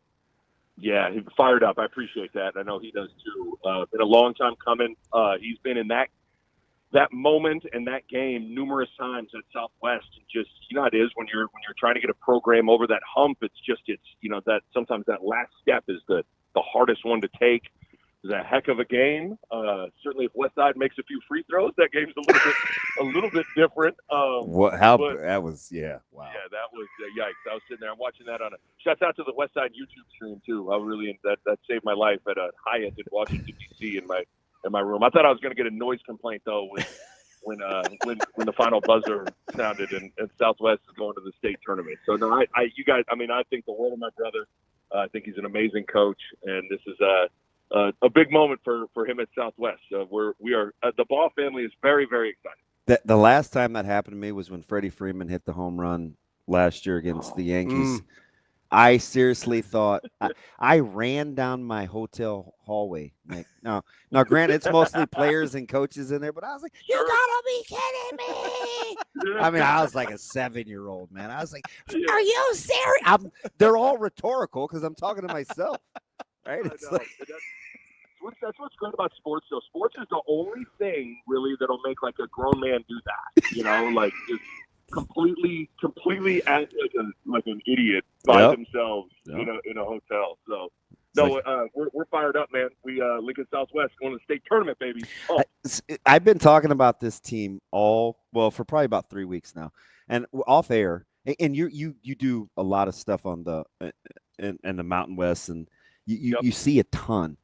Yeah, he's fired up. I appreciate that. I know he does too. Been a long time coming. He's been in that moment and that game numerous times at Southwest. And just, how it is when you're trying to get a program over that hump. It's that sometimes that last step is the hardest one to take. It's a heck of a game. Certainly, if Westside makes a few free throws, that game's a little bit different. Wow. Yeah, that was yikes. I was sitting there. I'm watching that on shouts out to the Westside YouTube stream too. That saved my life at a Hyatt in Washington D.C. in my room. I thought I was going to get a noise complaint though when the final buzzer sounded and Southwest is going to the state tournament. So no, you guys. I think the world of my brother. I think he's an amazing coach, and this is a big moment for him at Southwest. We are the Bahe family is very, very excited. The last time that happened to me was when Freddie Freeman hit the home run last year against the Yankees. I seriously thought I ran down my hotel hallway. Like, now, granted, it's mostly players and coaches in there, but I was like, "You gotta be kidding me!" I was like a 7-year-old, man. I was like, "Are you serious?" They're all rhetorical because I'm talking to myself, right? It's that's what's great about sports, though. Sports is the only thing really that'll make like a grown man do that. Like just completely act like an idiot by themselves in a hotel. So we're fired up, man. We Lincoln Southwest going to the state tournament, baby. Oh. I've been talking about this team for probably about 3 weeks now, and off air. And you do a lot of stuff on the in the Mountain West, and you see a ton.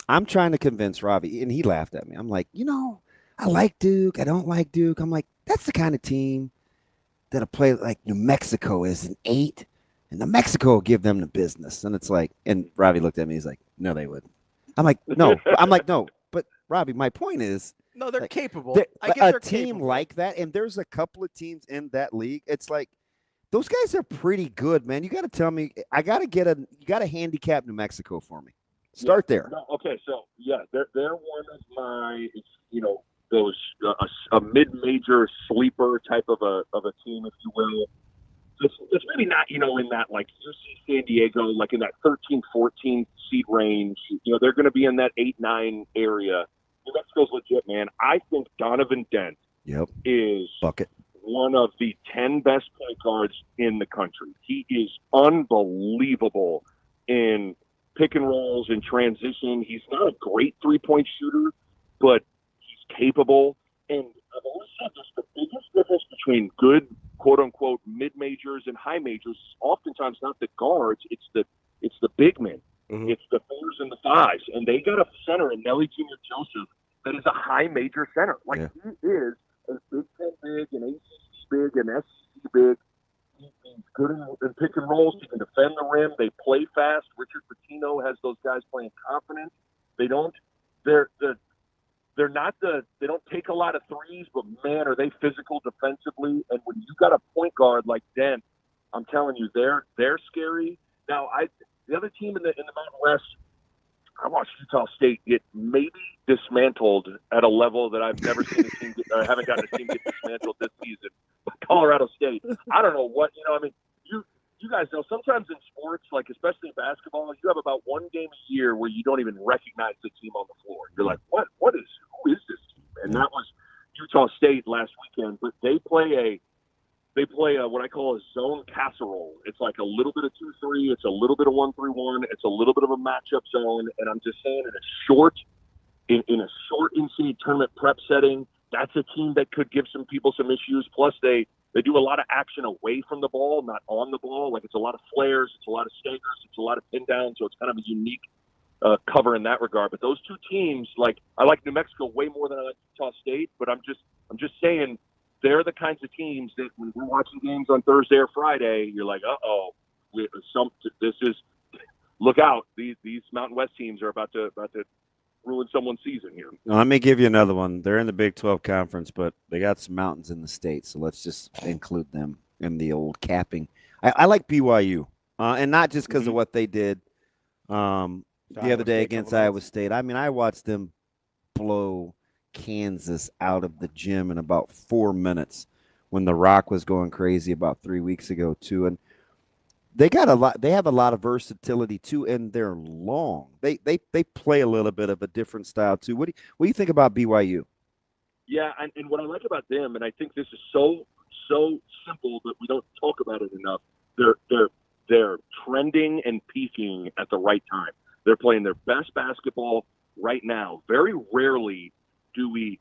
I'm trying to convince Ravi, and he laughed at me. I'm like, I like Duke. I don't like Duke. I'm like, that's the kind of team that'll play like New Mexico is an 8, and New Mexico will give them the business. And it's like, and Ravi looked at me. He's like, no, they wouldn't. I'm like, no. No. But Ravi, my point is, no, they're capable. A team like that, and there's a couple of teams in that league. It's like those guys are pretty good, man. You got to tell me. You got to handicap New Mexico for me. Start there. No, okay, so they're one of my, those a mid-major sleeper type of a team, if you will. it's maybe not, in that, like, UC San Diego, like in that 13, 14 seed range. They're going to be in that 8-9 area. New Mexico's legit, man. I think Donovan Dent is one of the 10 best point guards in the country. He is unbelievable in pick and rolls and transition. He's not a great three-point shooter, but he's capable. And I've always said this, the biggest difference between good, quote-unquote, mid-majors and high majors is oftentimes not the guards, it's the big men. Mm-hmm. It's the 4s and the 5s. And they got a center in Nelly Jr. Joseph that is a high major center. Like, he is a Big Ten big, an ACC big, an SEC big. He's good in pick and rolls. He can defend the rim. They play fast. Richard Pitino has those guys playing confident. They don't take a lot of threes, but man, are they physical defensively. And when you got a point guard like Dent, I'm telling you, they're scary. Now, the other team in the Mountain West, I watched Utah State get maybe dismantled at a level that I've never seen a team I haven't gotten a team get dismantled this season. Colorado State. I don't know what, you guys know, sometimes in sports, like especially in basketball, you have about one game a year where you don't even recognize the team on the floor. You're like, who is this team? And that was Utah State last weekend. But they play a what I call a zone casserole. It's like a little bit of 2-3, it's a little bit of 1-3-1, it's a little bit of a matchup zone. And I'm just saying, in a short NCAA tournament prep setting, that's a team that could give some people some issues. Plus, they do a lot of action away from the ball, not on the ball. Like, it's a lot of flares, it's a lot of staggers, it's a lot of pin downs. So it's kind of a unique cover in that regard. But those two teams, like, I like New Mexico way more than I like Utah State. But I'm just saying, they're the kinds of teams that when we're watching games on Thursday or Friday, you're like, look out. These Mountain West teams are about to ruin someone's season here. Let me give you another one. They're in the Big 12 conference, but they got some mountains in the state, so let's just include them in the old capping. I like BYU, and not just because of what they did the other day against Iowa State. I mean, I watched them blow Kansas out of the gym in about 4 minutes when the Rock was going crazy about 3 weeks ago too. And they have a lot of versatility too, and they're long. They play a little bit of a different style too. What do you think about BYU? Yeah, and what I like about them, and I think this is so simple that we don't talk about it enough. They're trending and peaking at the right time. They're playing their best basketball right now. Very rarely do we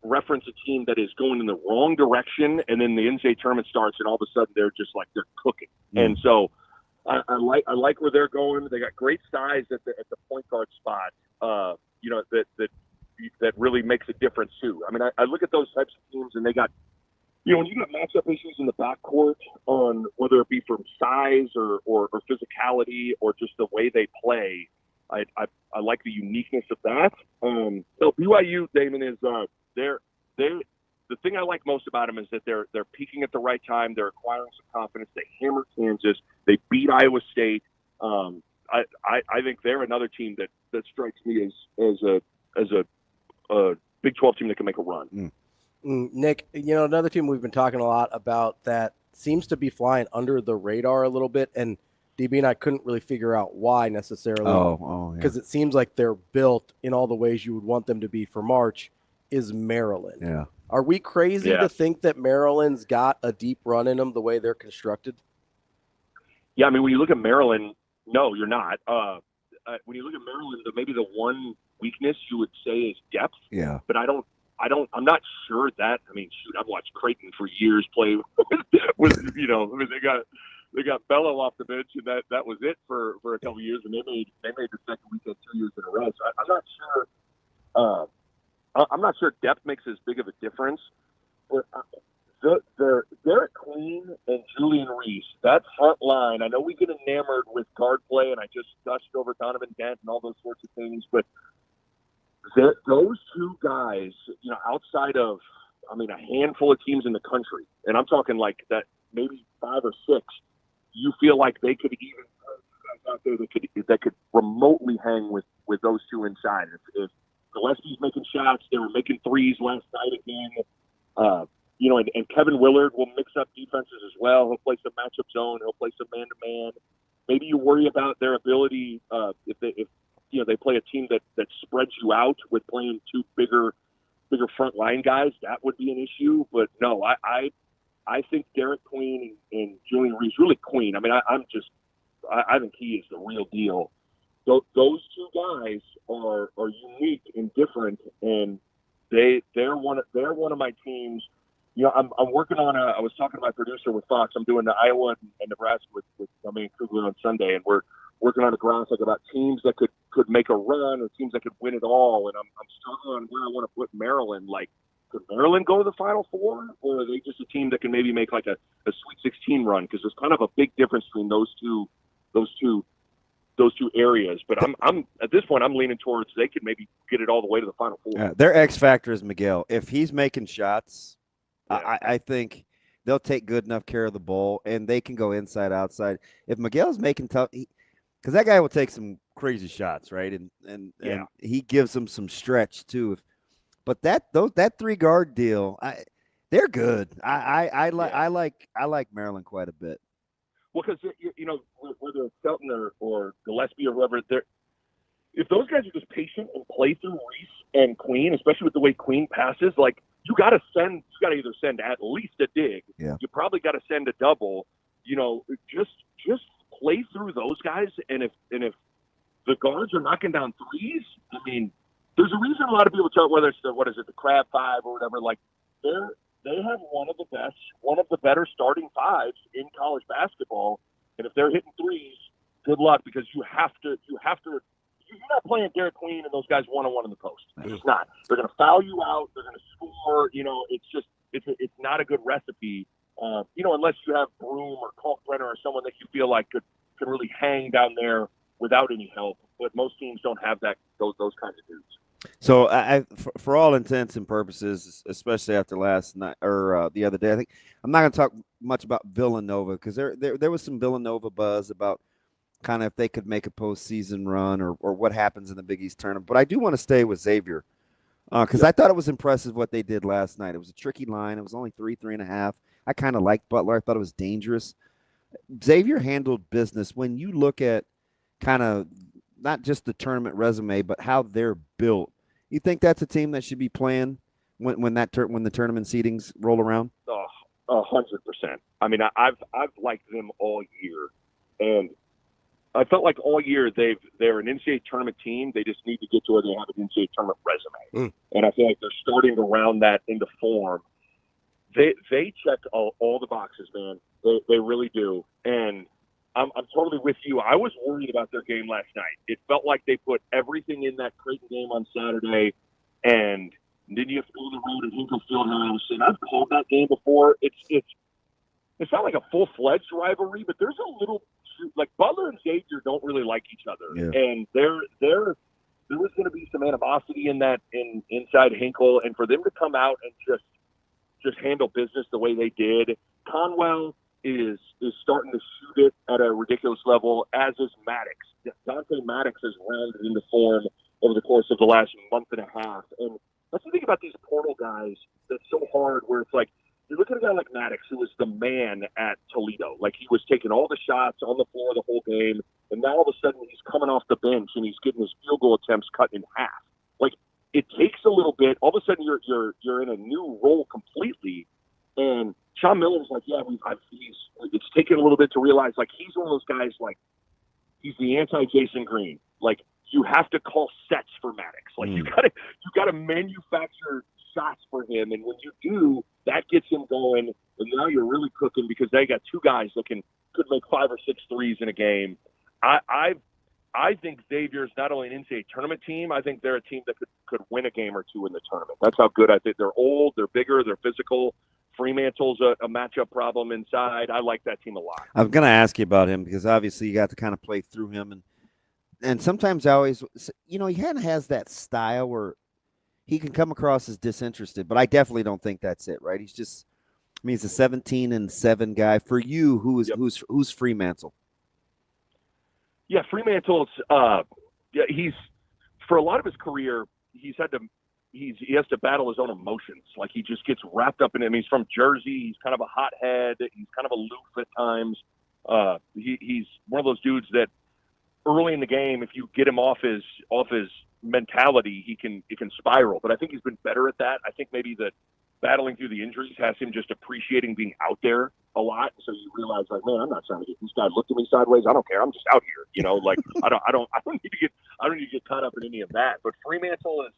reference a team that is going in the wrong direction, and then the NCAA tournament starts, and all of a sudden they're just like they're cooking. And so I like where they're going. They got great size at the point guard spot. That really makes a difference too. I mean, I look at those types of teams, and they got, when you got matchup issues in the backcourt on whether it be from size or physicality or just the way they play. I like the uniqueness of that. So BYU, Damon, is the thing I like most about them is that they're peaking at the right time. They're acquiring some confidence. They hammered Kansas. They beat Iowa State. I think they're another team that strikes me as a Big 12 team that can make a run. Nick, another team we've been talking a lot about that seems to be flying under the radar a little bit, and DB and I couldn't really figure out why necessarily. Because it seems like they're built in all the ways you would want them to be for March, is Maryland. Yeah. Are we crazy to think that Maryland's got a deep run in them the way they're constructed? Yeah, I mean, when you look at Maryland, no, you're not. When you look at Maryland, maybe the one weakness you would say is depth. Yeah. But I'm not sure that. I mean, shoot, I've watched Creighton for years play with they got Bello off the bench, and that was it for a couple of years, and they made the second weekend 2 years in a row. So I'm not sure. I'm not sure depth makes as big of a difference. But Derek Queen and Julian Reese, that front line. I know we get enamored with guard play, and I just gushed over Donovan Dent and all those sorts of things, but those two guys, outside of, a handful of teams in the country, and I'm talking like that, maybe 5 or 6, you feel like they could even out there that could remotely hang with those two inside. If Gillespie's making shots, they were making threes last night again. and Kevin Willard will mix up defenses as well. He'll play some matchup zone. He'll play some man-to-man. Maybe you worry about their ability if they play a team that spreads you out with playing two bigger front line guys. That would be an issue. But no, I think Derek Queen and Julian Reese, really Queen. I mean, I think he is the real deal. Those two guys are unique and different, and they're one of my teams. I'm working on I was talking to my producer with Fox. I'm doing the Iowa and Nebraska with Kugler on Sunday, and we're working on a graphic about teams that could make a run or teams that could win it all. And I'm struggling on where I want to put Maryland. Like, could Maryland go to the Final Four, or are they just a team that can maybe make like a Sweet 16 run? Because there's kind of a big difference between those two areas. But I'm at this point, I'm leaning towards they could maybe get it all the way to the Final Four. Yeah, their X factor is Miguel. If he's making shots, I think they'll take good enough care of the ball, and they can go inside, outside. If Miguel's making tough, because that guy will take some crazy shots, right? And he gives them some stretch too. But that 3-guard deal, they're good. I like Maryland quite a bit. Well, because whether it's Felton or Gillespie or whoever, if those guys are just patient and play through Reese and Queen, especially with the way Queen passes, like you got to either send at least a dig. Yeah. You probably got to send a double. Just play through those guys, and if the guards are knocking down threes, I mean, there's a reason a lot of people talk whether it's the Crab Five or whatever. Like they have one of the better starting fives in college basketball, and if they're hitting threes, good luck, because you have to. You're not playing Derek Queen and those guys one-on-one in the post. It's not. They're going to foul you out. They're going to score. It's not a good recipe. Unless you have Broom or Colt Brenner or someone that you feel like could really hang down there without any help. But most teams don't have those kinds of dudes. So for all intents and purposes, especially after last night or the other day, I think I'm not going to talk much about Villanova, because there was some Villanova buzz about kind of if they could make a postseason run or what happens in the Big East tournament. But I do want to stay with Xavier because I thought it was impressive what they did last night. It was a tricky line. It was only 3.5. I kind of liked Butler. I thought it was dangerous. Xavier handled business. When you look at kind of not just the tournament resume, but how they're built, you think that's a team that should be playing when the tournament seedings roll around? 100%. I mean, I've liked them all year, and I felt like all year they're an NCAA tournament team. They just need to get to where they have an NCAA tournament resume, and I feel like they're starting to round that into form. They check all the boxes, man. They really do, and I'm totally with you. I was worried about their game last night. It felt like they put everything in that Creighton game on Saturday, and then you have to go the road at Hinkle Fieldhouse. And I've called that game before. It's not like a full-fledged rivalry, but there's a little like Butler and Xavier don't really like each other, and there was going to be some animosity inside Hinkle, and for them to come out and just handle business the way they did. Conwell is starting to shoot it at a ridiculous level, as is Maddox. Dante Maddox has rounded into form over the course of the last month and a half. And that's the thing about these portal guys that's so hard, where it's like, you look at a guy like Maddox, who was the man at Toledo. Like, he was taking all the shots on the floor the whole game, and now all of a sudden he's coming off the bench and he's getting his field goal attempts cut in half. Like, it takes a little bit. All of a sudden you're in a new role completely. And Sean Miller's like, it's taken a little bit to realize, like, he's one of those guys, like, he's the anti-Jason Green. Like, you have to call sets for Maddox. Like, you gotta manufacture shots for him, and when you do, that gets him going. And now you're really cooking, because they got two guys that could make 5 or 6 threes in a game. I think Xavier's not only an NCAA tournament team, I think they're a team that could win a game or two in the tournament. That's how good I think. They're old, they're bigger, they're physical. Fremantle's a matchup problem inside. I like that team a lot. I'm going to ask you about him, because obviously you got to kind of play through him. And sometimes I always, he kind of has that style where he can come across as disinterested, but I definitely don't think that's it, right? He's just, he's a 17-7 guy. For you, who's Fremantle? Yeah, Fremantle's he's, for a lot of his career, he's had to he has to battle his own emotions. Like, he just gets wrapped up in it. I mean, he's from Jersey. He's kind of a hothead. He's kind of aloof at times. He's one of those dudes that early in the game, if you get him off his mentality, he can spiral. But I think he's been better at that. I think maybe that battling through the injuries has him just appreciating being out there a lot. So you realize, like, man, I'm not trying to get this guy look at me sideways. I don't care. I'm just out here. You know, like I don't need to get caught up in any of that. But Fremantle is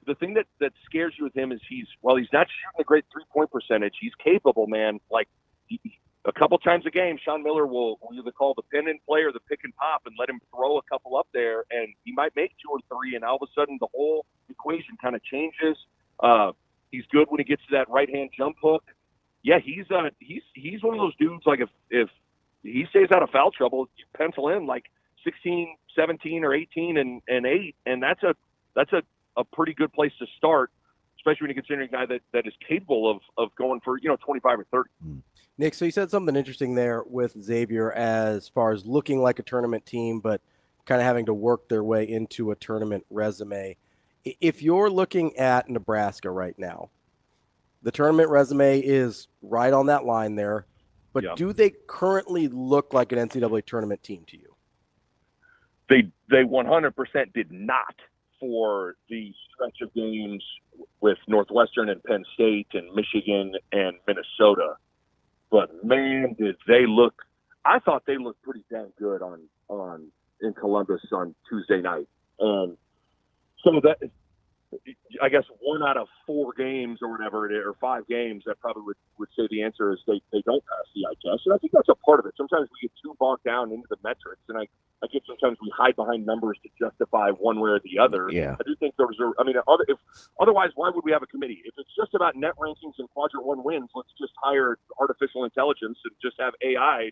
the thing that scares you with him is he's not shooting a great 3-point percentage. He's capable, man. Like a couple times a game, Sean Miller will either call the pin and play or the pick and pop and let him throw a couple up there, and he might make 2 or 3, and all of a sudden the whole equation kind of changes. He's good when he gets to that right hand jump hook. Yeah, he's one of those dudes. Like if he stays out of foul trouble, you pencil in like 16, 17, or 18 and 8, and that's a pretty good place to start, especially when you consider a guy that is capable of going for 25 or 30. Nick, so you said something interesting there with Xavier as far as looking like a tournament team, but kind of having to work their way into a tournament resume. If you're looking at Nebraska right now, the tournament resume is right on that line there, but do they currently look like an NCAA tournament team to you? They 100% did not for the stretch of games with Northwestern and Penn State and Michigan and Minnesota. But man, did they look! I thought they looked pretty damn good in Columbus on Tuesday night. So that, I guess, 1 out of 4 games or whatever it is, or 5 games, that probably would say the answer is they don't pass the eye test. And I think that's a part of it. Sometimes we get too bogged down into the metrics, and I get sometimes we hide behind numbers to justify one way or the other. Yeah. I do think otherwise, why would we have a committee? If it's just about net rankings and quadrant 1 wins, let's just hire artificial intelligence and just have AI,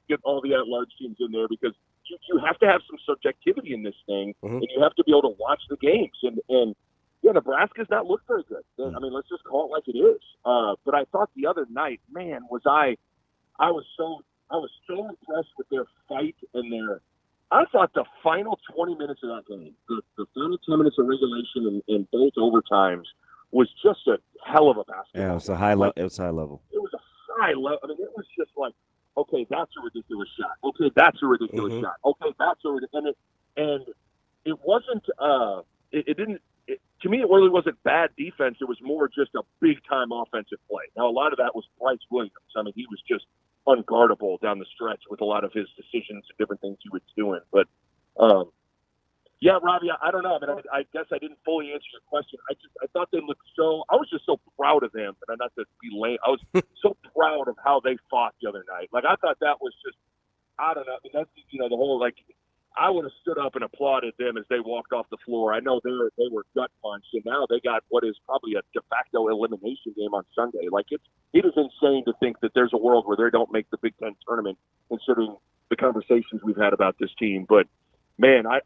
get all the at-large teams in there, because you have to have some subjectivity in this thing, and you have to be able to watch the games. And Nebraska's not looked very good. I mean, let's just call it like it is. But I thought the other night, man, I was so impressed with their fight and I thought the final 20 minutes of that game, the final 10 minutes of regulation and both overtimes, was just a hell of a basketball. Yeah, it was a high level. It was high level. It was a high level. I mean, it was just like, okay, that's a ridiculous shot. Okay, that's a ridiculous shot. Okay, that's a ridiculous. And it wasn't. It didn't. To me, it really wasn't bad defense. It was more just a big-time offensive play. Now, a lot of that was Bryce Williams. I mean, he was just unguardable down the stretch with a lot of his decisions and different things he was doing. But, yeah, Ravi, I don't know. I mean, I guess I didn't fully answer your question. I thought they looked I was just so proud of them, and not to be lame. I was so proud of how they fought the other night. Like, I thought that was just, I don't know. I mean, that's, the whole, like, I would have stood up and applauded them as they walked off the floor. I know they were gut punched, and now they got what is probably a de facto elimination game on Sunday. Like, it is insane to think that there's a world where they don't make the Big Ten tournament, considering the conversations we've had about this team. But man, I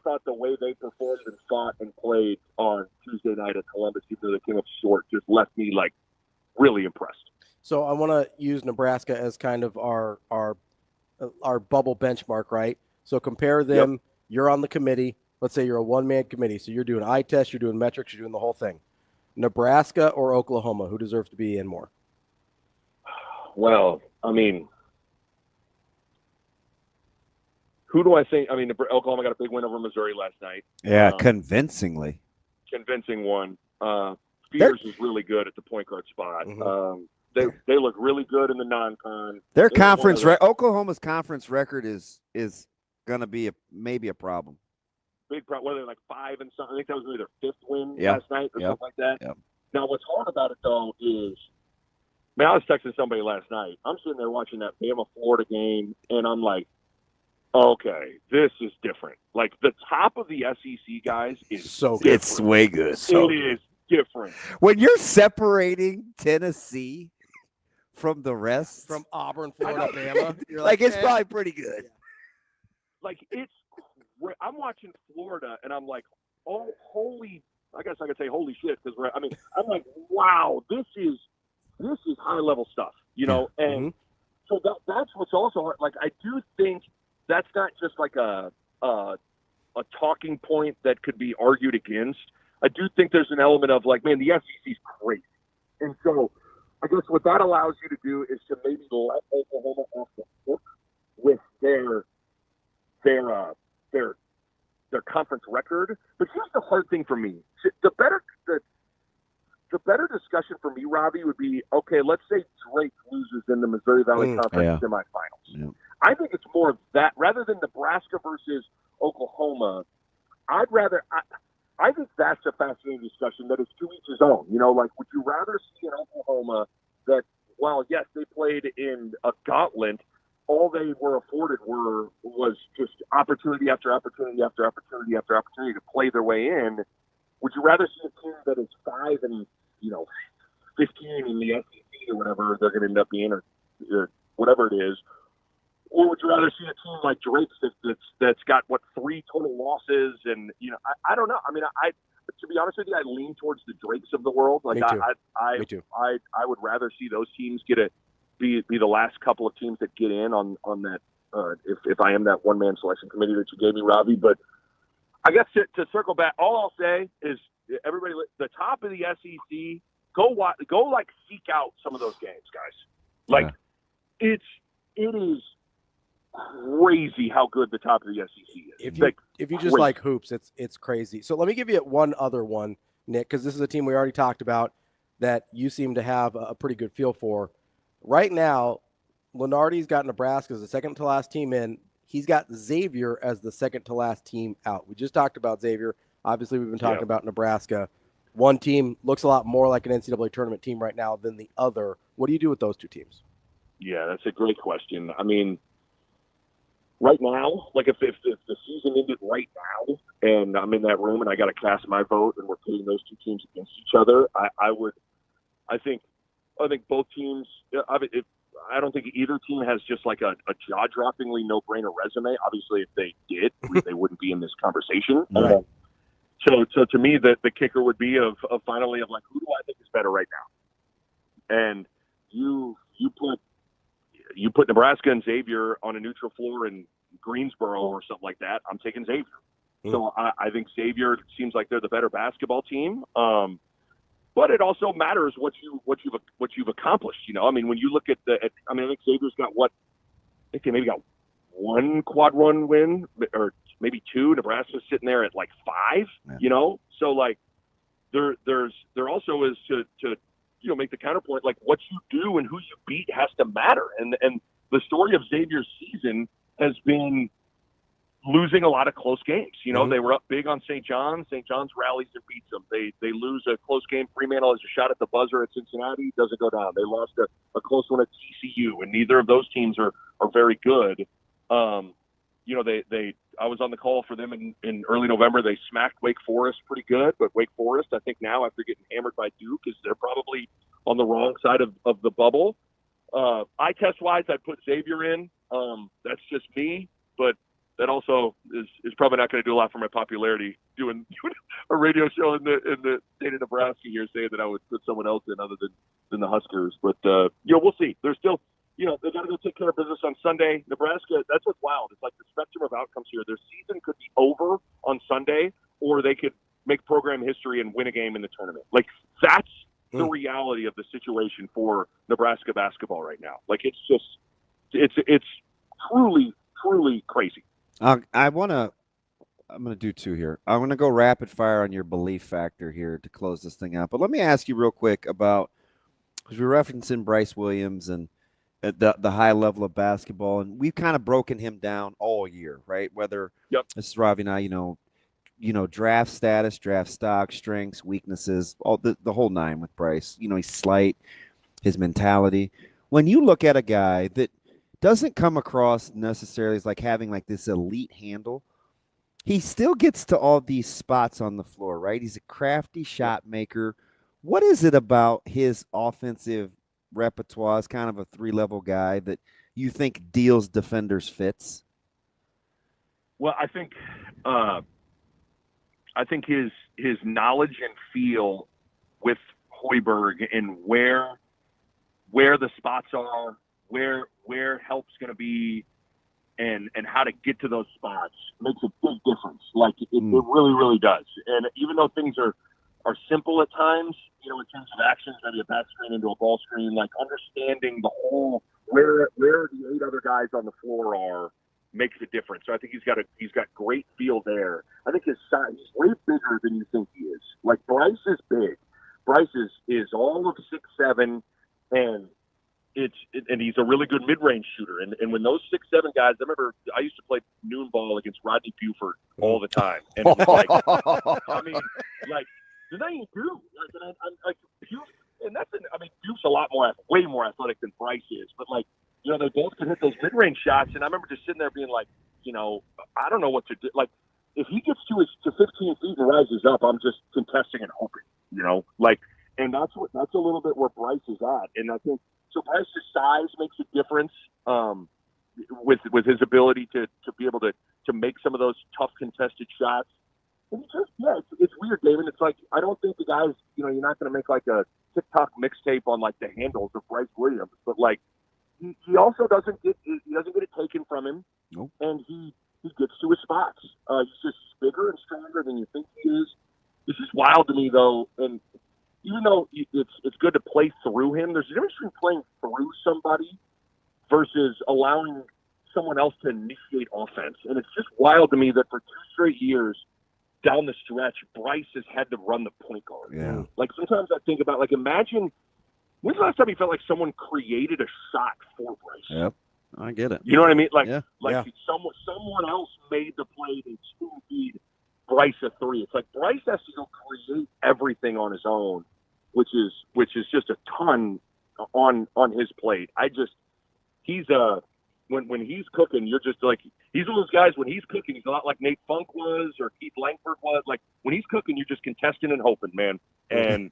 thought the way they performed and fought and played on Tuesday night at Columbus, even though they came up short, just left me like really impressed. So I want to use Nebraska as kind of our bubble benchmark, right? So compare them. Yep. You're on the committee. Let's say you're a one-man committee. So you're doing eye tests, you're doing metrics, you're doing the whole thing. Nebraska or Oklahoma, who deserves to be in more? Well, I mean, who do I think? I mean, Oklahoma got a big win over Missouri last night. Yeah, convincingly. Convincing one. Spears is really good at the point guard spot. Mm-hmm. They look really good in the non-con. Their conference, Oklahoma's conference record is going to be maybe a problem. Big problem. Whether like 5 and something. I think that was maybe their 5th win last night or something like that. Yep. Now, what's hard about it though is, man, I was texting somebody last night. I'm sitting there watching that Bama-Florida game, and I'm like, okay, this is different. Like, the top of the SEC guys is so good. It's way good. It is different. When you're separating Tennessee from the rest, from Auburn, Florida, Bama, you're like, it's probably pretty good. Like, I'm watching Florida, and I'm like, oh, holy! I guess I could say holy shit, because I'm like, wow, this is high level stuff, and so that's what's also hard. Like, I do think that's not just like a a talking point that could be argued against, I do think there's an element of like, man, the SEC's crazy. And so I guess what that allows you to do is to maybe let Oklahoma off the hook with their conference record. But here's the hard thing for me. The better discussion for me, Ravi, would be, okay, let's say Drake loses in the Missouri Valley Conference semifinals. Yeah. I think it's more of that rather than Nebraska versus Oklahoma. I think that's a fascinating discussion that is to each his own. You know, like, would you rather see an Oklahoma that, while yes, they played in a gauntlet, all they were afforded was just opportunity after opportunity after opportunity after opportunity to play their way in? Would you rather see a team that is 5 and 15 in the SEC or whatever they're going to end up being, or whatever it is, or would you rather see a team like Drake's that's got 3 total losses? And I don't know. I mean, to be honest with you, I lean towards the Drakes of the world. Like, Me too. I would rather see those teams be the last couple of teams that get in on that. If I am that one-man selection committee that you gave me, Ravi. But I guess to circle back, all I'll say is everybody, the top of the SEC, go seek out some of those games, guys. Like, it is crazy how good the top of the SEC is. If you just like hoops, it's crazy. So let me give you one other one, Nick, because this is a team we already talked about that you seem to have a pretty good feel for. Right now, Lenardi's got Nebraska as the second to last team in. He's got Xavier as the second to last team out. We just talked about Xavier. Obviously, we've been talking about Nebraska. One team looks a lot more like an NCAA tournament team right now than the other. What do you do with those two teams? Yeah, that's a great question. I mean, right now, like if the season ended right now and I'm in that room and I got to cast my vote and we're putting those two teams against each other, I think both teams. I don't think either team has just like a jaw-droppingly no-brainer resume. Obviously, if they did, they wouldn't be in this conversation. Right. So to me, the kicker would be of finally of like, who do I think is better right now? And you put Nebraska and Xavier on a neutral floor in Greensboro or something like that. I'm taking Xavier. So I think Xavier seems like they're the better basketball team. But it also matters what you've accomplished. I mean, when you look at I think Xavier's got I think they maybe got 1 quad run win or maybe 2. Nebraska's sitting there at like 5. Yeah. So like there also is to make the counterpoint, like what you do and who you beat has to matter. And the story of Xavier's season has been losing a lot of close games. They were up big on St. John's. St. John's rallies and beats them. They lose a close game. Fremantle has a shot at the buzzer at Cincinnati. Doesn't go down. They lost a close one at TCU, and neither of those teams are very good. I was on the call for them in early November. They smacked Wake Forest pretty good, but Wake Forest, I think now after getting hammered by Duke, they're probably on the wrong side of the bubble. Eye test wise, I'd put Xavier in. That's just me, but that also is probably not going to do a lot for my popularity doing a radio show in the state of Nebraska here, saying that I would put someone else in other than the Huskers. But we'll see. There's still they got to go take care of business on Sunday. Nebraska, that's what's wild. It's like the spectrum of outcomes here. Their season could be over on Sunday, or they could make program history and win a game in the tournament. Like, that's the reality of the situation for Nebraska basketball right now. Like, it's truly, truly crazy. I'm going to do 2 here. I'm going to go rapid fire on your belief factor here to close this thing out. But let me ask you real quick about, because we're referencing Bryce Williams and the high level of basketball, and we've kind of broken him down all year, right? Whether this is Ravi and I, draft status, draft stock, strengths, weaknesses, all the whole 9 with Bryce. He's slight, his mentality. When you look at a guy that doesn't come across necessarily as like having like this elite handle, he still gets to all these spots on the floor, right? He's a crafty shot maker. What is it about his offensive repertoire as kind of a 3-level guy that you think deals defenders fits? Well, I think his knowledge and feel with Hoiberg and where the spots are, where help's going to be, and how to get to those spots makes a big difference. Like it really, really does. And even though things are simple at times, in terms of actions, maybe a back screen into a ball screen, like understanding the whole where the 8 other guys on the floor are makes a difference. So I think he's got great feel there. I think his size, he's way bigger than you think he is. Like Bryce is big. Bryce is all of 6'7", and he's a really good mid-range shooter. And when those 6'7" guys, I remember I used to play noon ball against Rodney Buford all the time, and it was like, I mean, like. There's nothing you do. Duke's a lot way more athletic than Bryce is. But, they both can hit those mid-range shots. And I remember just sitting there being like, I don't know what to do. Like, if he gets to 15 feet and rises up, I'm just contesting and hoping, and that's a little bit where Bryce is at. And I think, so Bryce's size makes a difference with his ability to be able to make some of those tough contested shots. And it's weird, Damon. It's like, I don't think the guys, you're not going to make like a TikTok mixtape on like the handles of Bryce Williams, but like he also doesn't get it taken from him. Nope. And he gets to his spots. He's just bigger and stronger than you think he is. It's just wild to me though. And even though it's good to play through him, there's a difference between playing through somebody versus allowing someone else to initiate offense. And it's just wild to me that for 2 straight years, down the stretch, Bryce has had to run the point guard. Yeah. Like sometimes I think about imagine when's the last time you felt like someone created a shot for Bryce? Yep, I get it. You know what I mean? Someone else made the play to spoon-feed Bryce a 3. It's like Bryce has to go create everything on his own, which is just a ton on his plate. He's when he's cooking, you're just like, he's one of those guys, when he's cooking, he's a lot like Nate Funk was or Keith Langford was. Like, when he's cooking, you're just contesting and hoping, man. And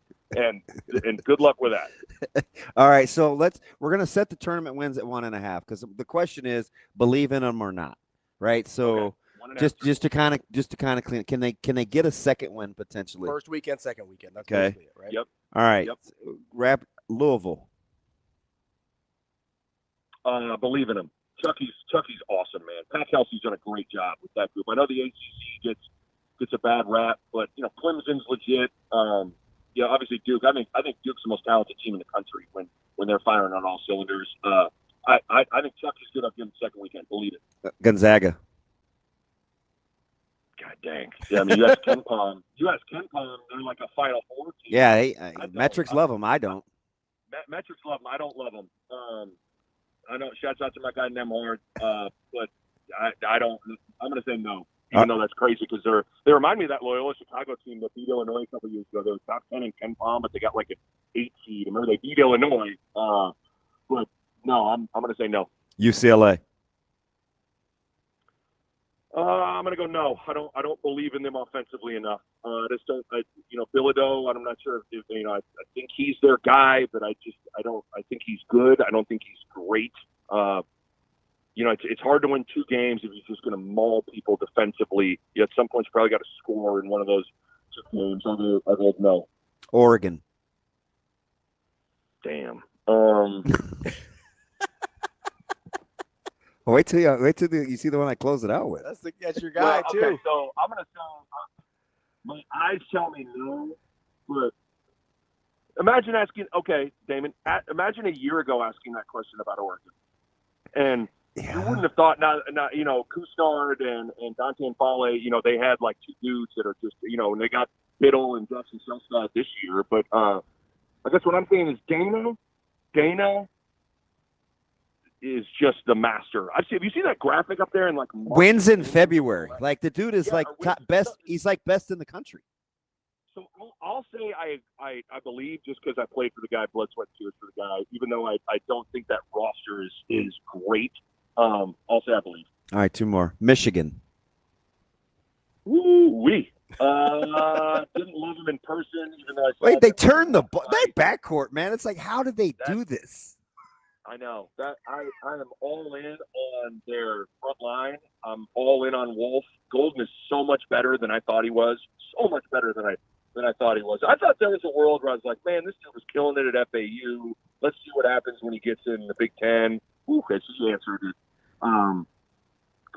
good luck with that. All right, so we're going to set the tournament wins at 1.5, because the question is, believe in them or not, right? So okay. just to kind of clean, can they get a second win potentially? First weekend, second weekend. That's okay. basically it, right? Yep. All right. Yep. Wrap Louisville. Believe in him. Chucky's awesome, man. Pat Kelsey's done a great job with that group. I know the ACC gets a bad rap, but Clemson's legit. Obviously Duke. I think Duke's the most talented team in the country when they're firing on all cylinders. I think Chucky's good. I'll give him second weekend. Believe it. Gonzaga. God dang. Yeah, I mean, you ask Ken Palm. They're like a Final Four team. Yeah, metrics love them. I don't. Metrics love them. I don't love them. I know. Shouts out to my guy Nemhard, but I don't. I'm going to say no, even though that's crazy because they remind me of that Loyola Chicago team that beat Illinois a couple years ago. They were top 10 in Ken Palm, but they got like an 8 seed. Remember they beat Illinois, but no, I'm going to say no. UCLA. I'm going to go no. I don't believe in them offensively enough. I just don't. Bilodeau. I'm not sure if I think he's their guy, but I think he's good. I don't think he's great. It's hard to win 2 games if you're just going to maul people defensively. At some point, you probably got to score in one of those 2 games. I vote no. Oregon. Damn. Wait till you see the one I close it out with. That's your guy too. Okay, so I'm gonna say my eyes tell me no, but imagine asking. Okay, Damon, imagine a year ago asking that question about Oregon, and you wouldn't have thought. Not Cousteau and Dante and Fale. They had like 2 dudes that are just and they got Biddle and Justin Selstad this year. But I guess what I'm saying is Dana is just the master. Have you seen that graphic up there in like March? Wins in February? Like the dude is best. He's like best in the country. So I'll say I believe just because I played for the guy, blood, sweat, tears for the guy. Even though I don't think that roster is great. I'll say I believe. All right, 2 more. Michigan. Woo-wee. Didn't love him in person, even though Wait, they turned the backcourt, man. It's like, how did they do this? I know that I am all in on their front line. I'm all in on Wolf. Golden is so much better than I thought he was. So much better than I thought he was. I thought there was a world where I was like, man, this dude was killing it at FAU. Let's see what happens when he gets in the Big Ten. Ooh, he answered it.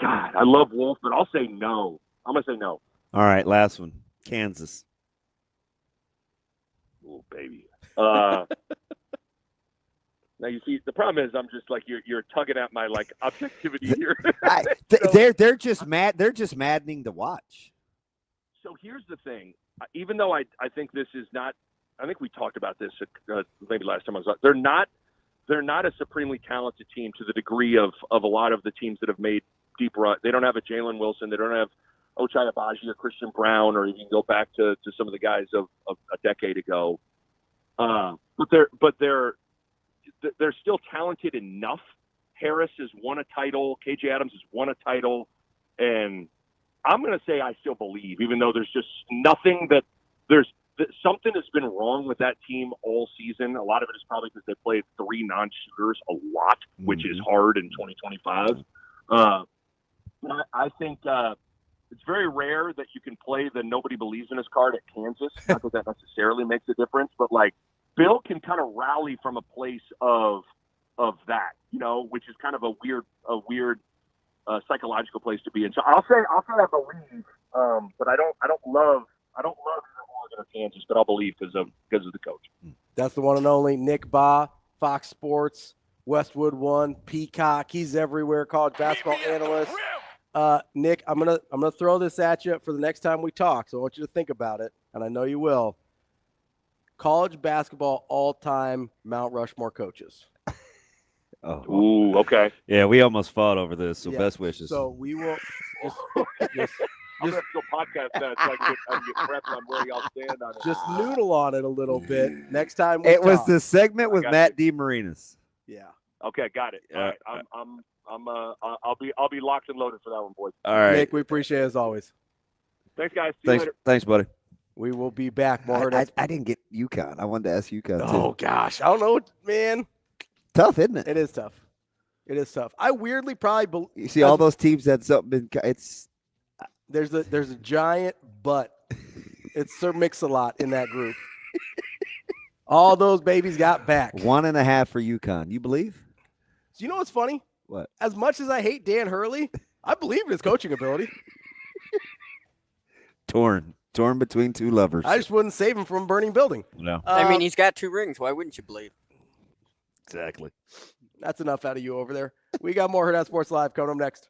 God, I love Wolf, but I'll say no. I'm going to say no. All right, last one. Kansas. Oh, baby. Now you see, the problem is I'm just like you're tugging at my like objectivity here. They're just mad. They're just maddening to watch. So here's the thing. Even though I think this is not, I think we talked about this maybe last time I was on. They're not a supremely talented team to the degree of a lot of the teams that have made deep run. They don't have a Jalen Wilson. They don't have Ochai Agbaji or Christian Brown, or you can go back to some of the guys of a decade ago. But they're still talented enough. Harris has won a title. KJ Adams has won a title. And I'm going to say I still believe, even though there's just nothing that something has been wrong with that team all season. A lot of it is probably because they played 3 non-shooters a lot, which is hard in 2025. I think it's very rare that you can play the nobody believes in his card at Kansas. Not that necessarily makes a difference, but like Bill can kind of rally from a place of that, which is kind of a weird psychological place to be in. So I'll say I believe, but I don't love either Oregon or Kansas, but I'll believe because of the coach. That's the one and only Nick Bahe, Fox Sports, Westwood One, Peacock. He's everywhere. College basketball analyst. Nick, I'm gonna throw this at you for the next time we talk. So I want you to think about it, and I know you will. College basketball all-time Mount Rushmore coaches. Oh, ooh, okay. Yeah, we almost fought over this, so Yeah. best wishes. So we will just I'm gonna have to go podcast that so I can get prepped on where y'all stand on it. just noodle on it a little bit next time we it was talk. the segment with Matt DeMarinis. Yeah. Okay, got it. All right, I'll be locked and loaded for that one, boys. All right, Nick, we appreciate it as always. Thanks, guys. See you later. Thanks, buddy. We will be back. More. I didn't get UConn. I wanted to ask UConn too. Oh gosh, I don't know, man. Tough, isn't it? It is tough. It is tough. I weirdly probably You see all those teams had something. It's there's a giant butt. It's Sir Mix-a-Lot in that group. All those babies got back. 1.5 for UConn. You believe? So you know what's funny? What? As much as I hate Dan Hurley, I believe in his coaching ability. Torn between two lovers. I just wouldn't save him from a burning building. No. I mean, he's got 2 rings. Why wouldn't you believe? Exactly. That's enough out of you over there. We got more Hurrdat Sports Live coming up next.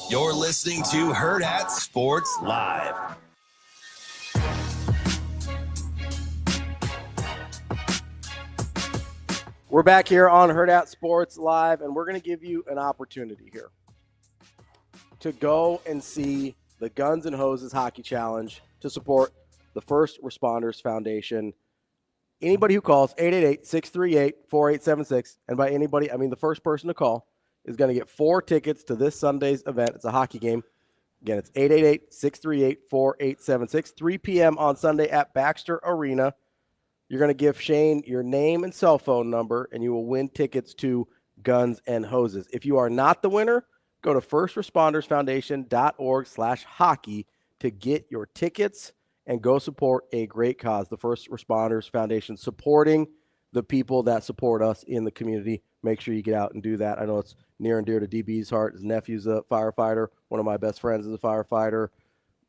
You're listening to Hurrdat Sports Live. We're back here on Hurrdat Sports Live, and we're going to give you an opportunity here to go and see the Guns and Hoses Hockey Challenge to support the First Responders Foundation. Anybody who calls 888-638-4876, and by anybody, I mean the first person to call, is going to get 4 tickets to this Sunday's event. It's a hockey game. Again, it's 888-638-4876, 3 p.m. on Sunday at Baxter Arena. You're going to give Shane your name and cell phone number, and you will win tickets to Guns and Hoses. If you are not the winner, go to firstrespondersfoundation.org/hockey to get your tickets and go support a great cause, the First Responders Foundation, supporting the people that support us in the community. Make sure you get out and do that. I know it's near and dear to DB's heart. His nephew's a firefighter. One of my best friends is a firefighter.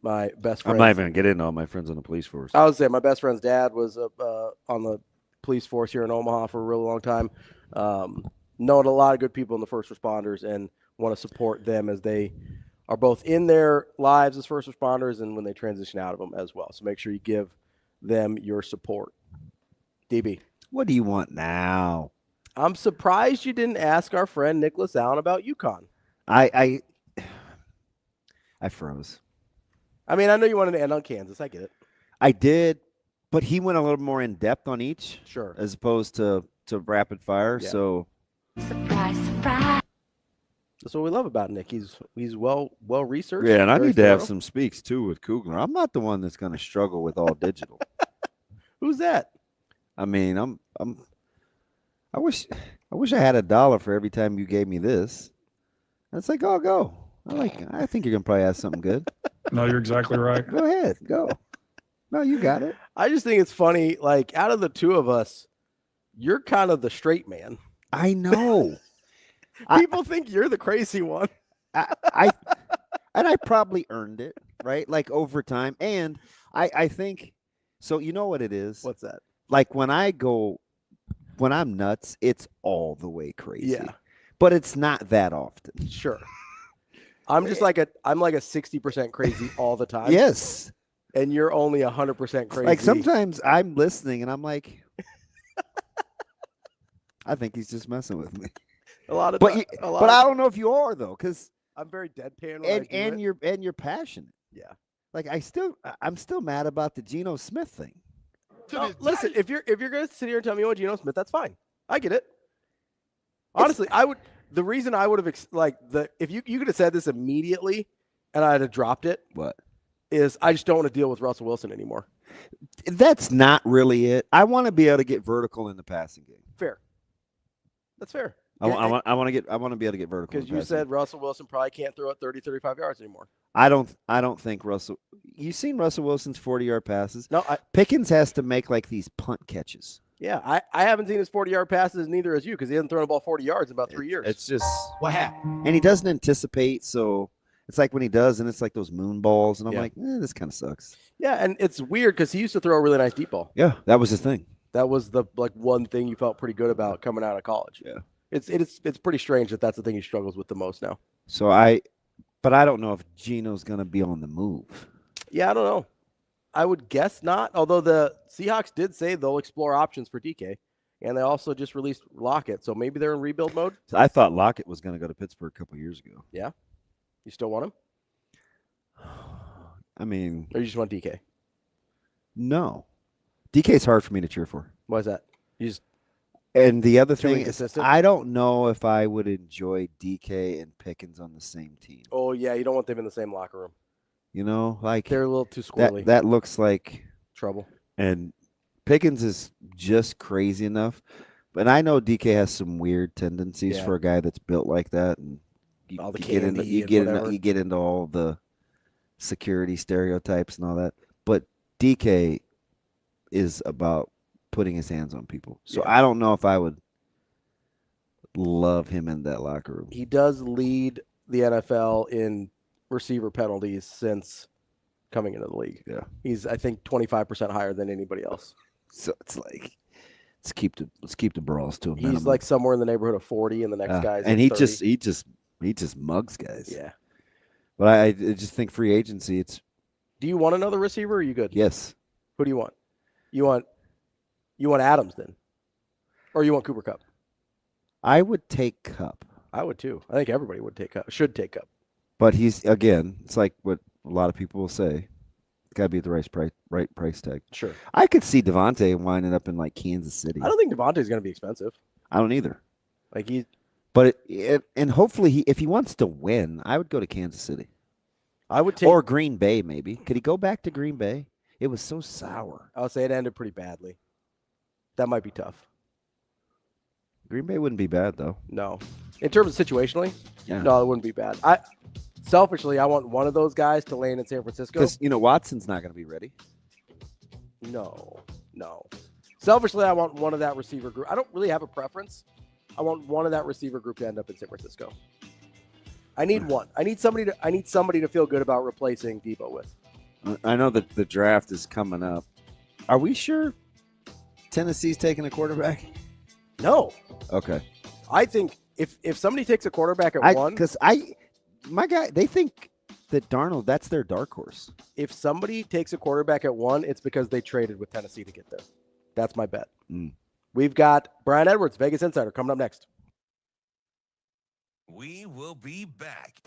My best friend. I'm not even going to get into all my friends on the police force. I would say my best friend's dad was on the police force here in Omaha for a really long time. Known a lot of good people in the first responders and want to support them as they are both in their lives as first responders and when they transition out of them as well. So make sure you give them your support. DB. What do you want now? I'm surprised you didn't ask our friend Nicholas Allen about UConn. I froze. I mean, I know you wanted to end on Kansas. I get it. I did, but he went a little more in depth on each. Sure. As opposed to rapid fire. Yeah. So Surprise, surprise. That's what we love about Nick. He's well researched. Yeah, and I very need to have thorough. some speaks too with Kugler. I'm not the one that's going to struggle with all digital. Who's that? I mean, I wish I had $1 for every time you gave me this. It's like, oh, go. I think you're gonna probably have something good. No, you're exactly right. Go ahead, go. No, you got it. I just think it's funny. Like, out of the two of us, you're kind of the straight man. I know. People think you're the crazy one. I probably earned it, right? Like over time. And I think so. You know what it is? What's that? Like when I'm nuts, it's all the way crazy. Yeah. But it's not that often. Sure. I'm just like I'm like a 60% crazy all the time. Yes. And you're only 100% crazy. Like sometimes I'm listening and I'm like, I think he's just messing with me. But I don't know if you are though, because I'm very deadpan. And you're passionate. Yeah. Like I'm still mad about the Geno Smith thing. No, listen, if you're gonna sit here and tell me you want Geno Smith, that's fine. I get it. Honestly, I would. The reason I would have if you could have said this immediately, and I'd have dropped it. What? Is I just don't want to deal with Russell Wilson anymore. That's not really it. I want to be able to get vertical in the passing game. Fair. That's fair. I want to be able to get vertical. Because you said Russell Wilson probably can't throw it 30, 35 yards anymore. I don't think Russell. You've seen Russell Wilson's 40-yard passes. No, Pickens has to make like these punt catches. Yeah, I haven't seen his 40-yard passes, neither has you, because he hasn't thrown a ball 40 yards in about 3 years. It's just what happened. And he doesn't anticipate, so it's like when he does, and it's like those moon balls, and I'm like, this kind of sucks. Yeah, and it's weird because he used to throw a really nice deep ball. Yeah, that was his thing. That was the one thing you felt pretty good about coming out of college. Yeah, it's pretty strange that's the thing he struggles with the most now. So but I don't know if Geno's going to be on the move. Yeah, I don't know. I would guess not, although the Seahawks did say they'll explore options for DK, and they also just released Lockett, so maybe they're in rebuild mode. I thought Lockett was going to go to Pittsburgh a couple years ago. Yeah? You still want him? I mean... Or you just want DK? No. DK's hard for me to cheer for. Why is that? And the other thing is, inconsistent? I don't know if I would enjoy DK and Pickens on the same team. Oh, yeah, you don't want them in the same locker room. You know, like they're a little too squirrely. That looks like trouble. And Pickens is just crazy enough. But I know DK has some weird tendencies for a guy that's built like that. And all the you get into all the security stereotypes and all that. But DK is about putting his hands on people. So I don't know if I would love him in that locker room. He does lead the NFL in receiver penalties since coming into the league. Yeah. He's, I think, 25% higher than anybody else. So it's like, let's keep the brawls to a minimum. He's like somewhere in the neighborhood of 40, and the next guy's and at 30. he just mugs guys. Yeah. But I just think free agency. Do you want another receiver? Or are you good? Yes. Who do you want? You want Adams then, or you want Cooper Kupp? I would take Kupp. I would too. I think everybody would take Kupp. Should take Kupp. But he's it's like what a lot of people will say. Got to be at the right price tag. Sure. I could see Devontae winding up in like Kansas City. I don't think Devontae's going to be expensive. I don't either. But and hopefully if he wants to win, I would go to Kansas City. I would take or Green Bay maybe. Could he go back to Green Bay? It was so sour. I would say it ended pretty badly. That might be tough. Green Bay wouldn't be bad though. No, in terms of situationally, yeah. No, it wouldn't be bad. Selfishly, I want one of those guys to land in San Francisco. Because Watson's not going to be ready. No. Selfishly, I want one of that receiver group. I don't really have a preference. I want one of that receiver group to end up in San Francisco. I need one. I need somebody to feel good about replacing Debo with. I know that the draft is coming up. Are we sure Tennessee's taking a quarterback? No. Okay. I think if somebody takes a quarterback at one, because my guy, they think that Darnold, that's their dark horse. If somebody takes a quarterback at one, it's because they traded with Tennessee to get there. That's my bet. We've got Brian Edwards, Vegas Insider, coming up next. We will be back.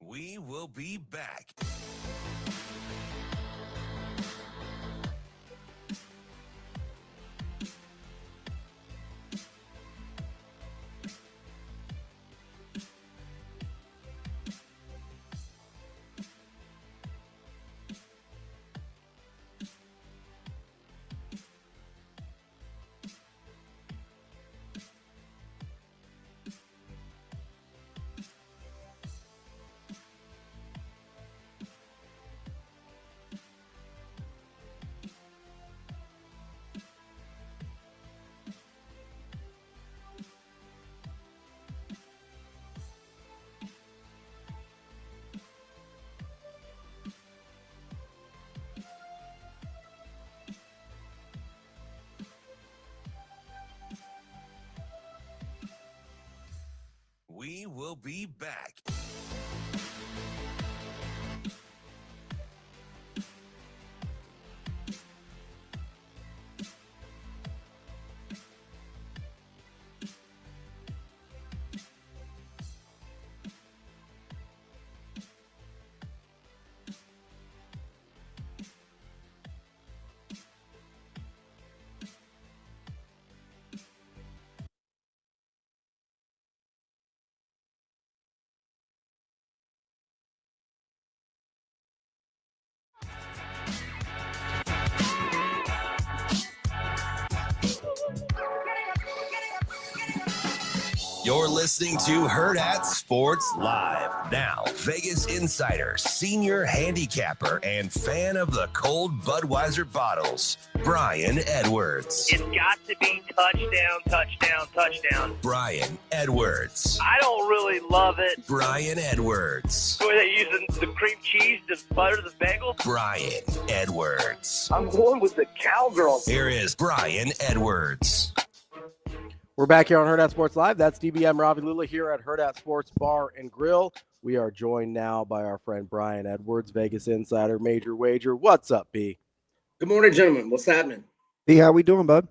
We will be back. We will be back. You're listening to Hurrdat Sports Live. Now, Vegas Insider, senior handicapper, and fan of the cold Budweiser bottles, Brian Edwards. It's got to be touchdown, touchdown, touchdown. Brian Edwards. I don't really love it. Brian Edwards. The way they're using the cream cheese to butter the bagel. Brian Edwards. I'm going with the cowgirl. Here is Brian Edwards. We're back here on Hurrdat Sports Live. That's DBM Ravi Lulla here at Hurrdat Sports Bar and Grill. We are joined now by our friend Brian Edwards, Vegas Insider, Major Wager. What's up, B? Good morning, gentlemen. What's happening? Hey, how we doing, bud?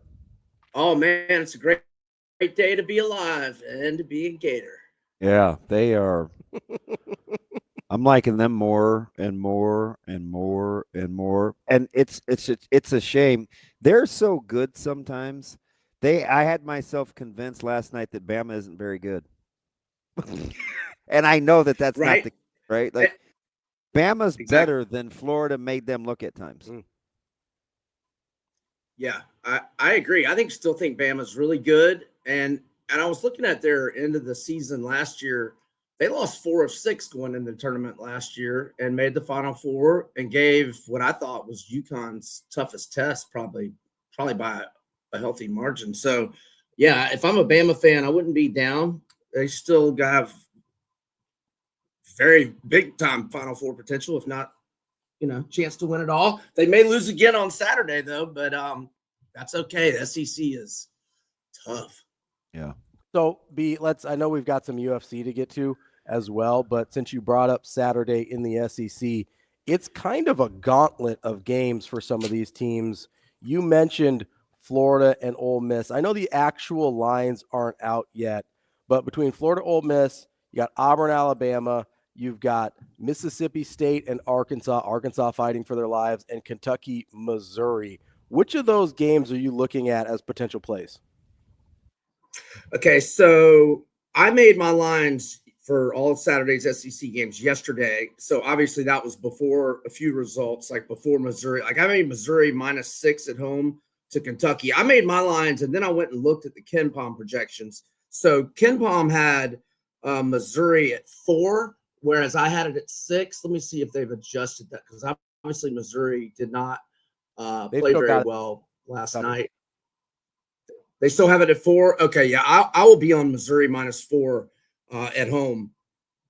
Oh, man, it's a great day to be alive and to be a Gator. Yeah, they are. I'm liking them more and more and more and more. And it's a shame. They're so good sometimes. I had myself convinced last night that Bama isn't very good. And I know that that's not the right. Like Bama's better than Florida made them look at times. Yeah, I agree. Still think Bama's really good. And I was looking at their end of the season last year. They lost 4 of 6 going into the tournament last year and made the Final Four and gave what I thought was UConn's toughest test, probably by a healthy margin. So, yeah, if I'm a Bama fan, I wouldn't be down. They still have very big time Final Four potential, if not, chance to win it all. They may lose again on Saturday though, but that's okay. The SEC is tough. Yeah. So I know we've got some UFC to get to as well, but since you brought up Saturday in the SEC, it's kind of a gauntlet of games for some of these teams. You mentioned Florida and Ole Miss. I know the actual lines aren't out yet, but between Florida, Ole Miss, you got Auburn, Alabama, you've got Mississippi State and Arkansas fighting for their lives, and Kentucky, Missouri. Which of those games are you looking at as potential plays? Okay, so I made my lines for all of Saturday's SEC games yesterday. So obviously that was before a few results, like before Missouri. Like I made Missouri -6 at home to Kentucky. I made my lines, and then I went and looked at the KenPom projections. So KenPom had Missouri at 4, whereas I had it at 6. Let me see if they've adjusted that, because obviously Missouri did not play very well last night. They still have it at 4. Okay, yeah, I will be on Missouri -4 at home,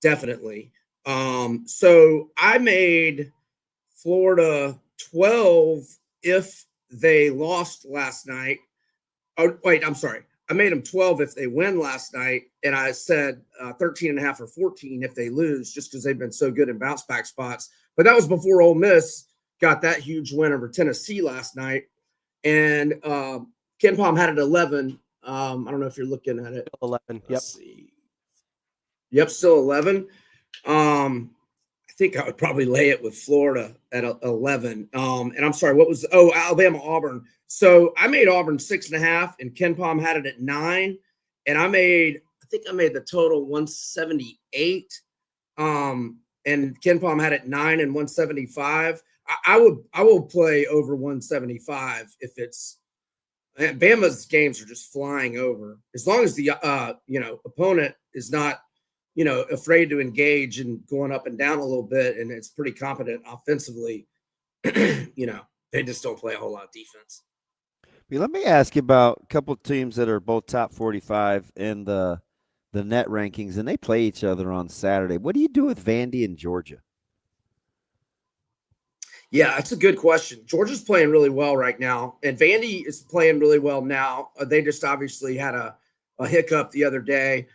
definitely. So I made Florida 12 if they lost last night. Oh, wait, I'm sorry. I made them 12 if they win last night, and I said 13.5 or 14 if they lose, just because they've been so good in bounce back spots. But that was before Ole Miss got that huge win over Tennessee last night. And KenPom had it 11. I don't know if you're looking at it. 11. Yep. Yep, still 11. I think I would probably lay it with Florida at 11. And I'm sorry, Alabama, Auburn. So I made Auburn 6.5, and KenPom had it at 9. And I think I made the total 178. And KenPom had it 9 and 175. I will play over 175 if it's Bama's games are just flying over. As long as the opponent is not afraid to engage and going up and down a little bit, and it's pretty competent offensively, they just don't play a whole lot of defense. Let me ask you about a couple of teams that are both top 45 in the net rankings, and they play each other on Saturday. What do you do with Vandy and Georgia? Yeah, that's a good question. Georgia's playing really well right now, and Vandy is playing really well now. They just obviously had a hiccup the other day,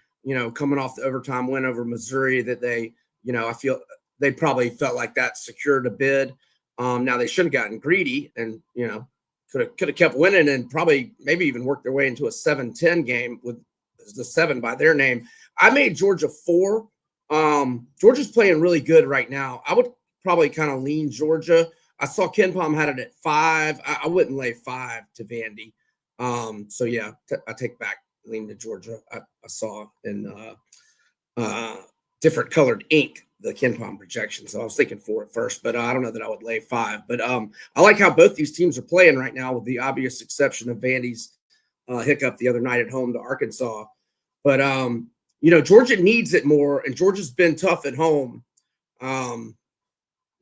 coming off the overtime win over Missouri that I feel they probably felt like that secured a bid. Now they should have gotten greedy and, could have kept winning and maybe even worked their way into a 7-10 game with the 7 by their name. I made Georgia 4. Georgia's playing really good right now. I would probably kind of lean Georgia. I saw KenPom had it at 5. I wouldn't lay 5 to Vandy. So yeah, I take back lean to Georgia. I saw in different colored ink the KenPom projection. So I was thinking 4 at first, but I don't know that I would lay 5. But I like how both these teams are playing right now, with the obvious exception of Vandy's hiccup the other night at home to Arkansas. But Georgia needs it more, and Georgia's been tough at home.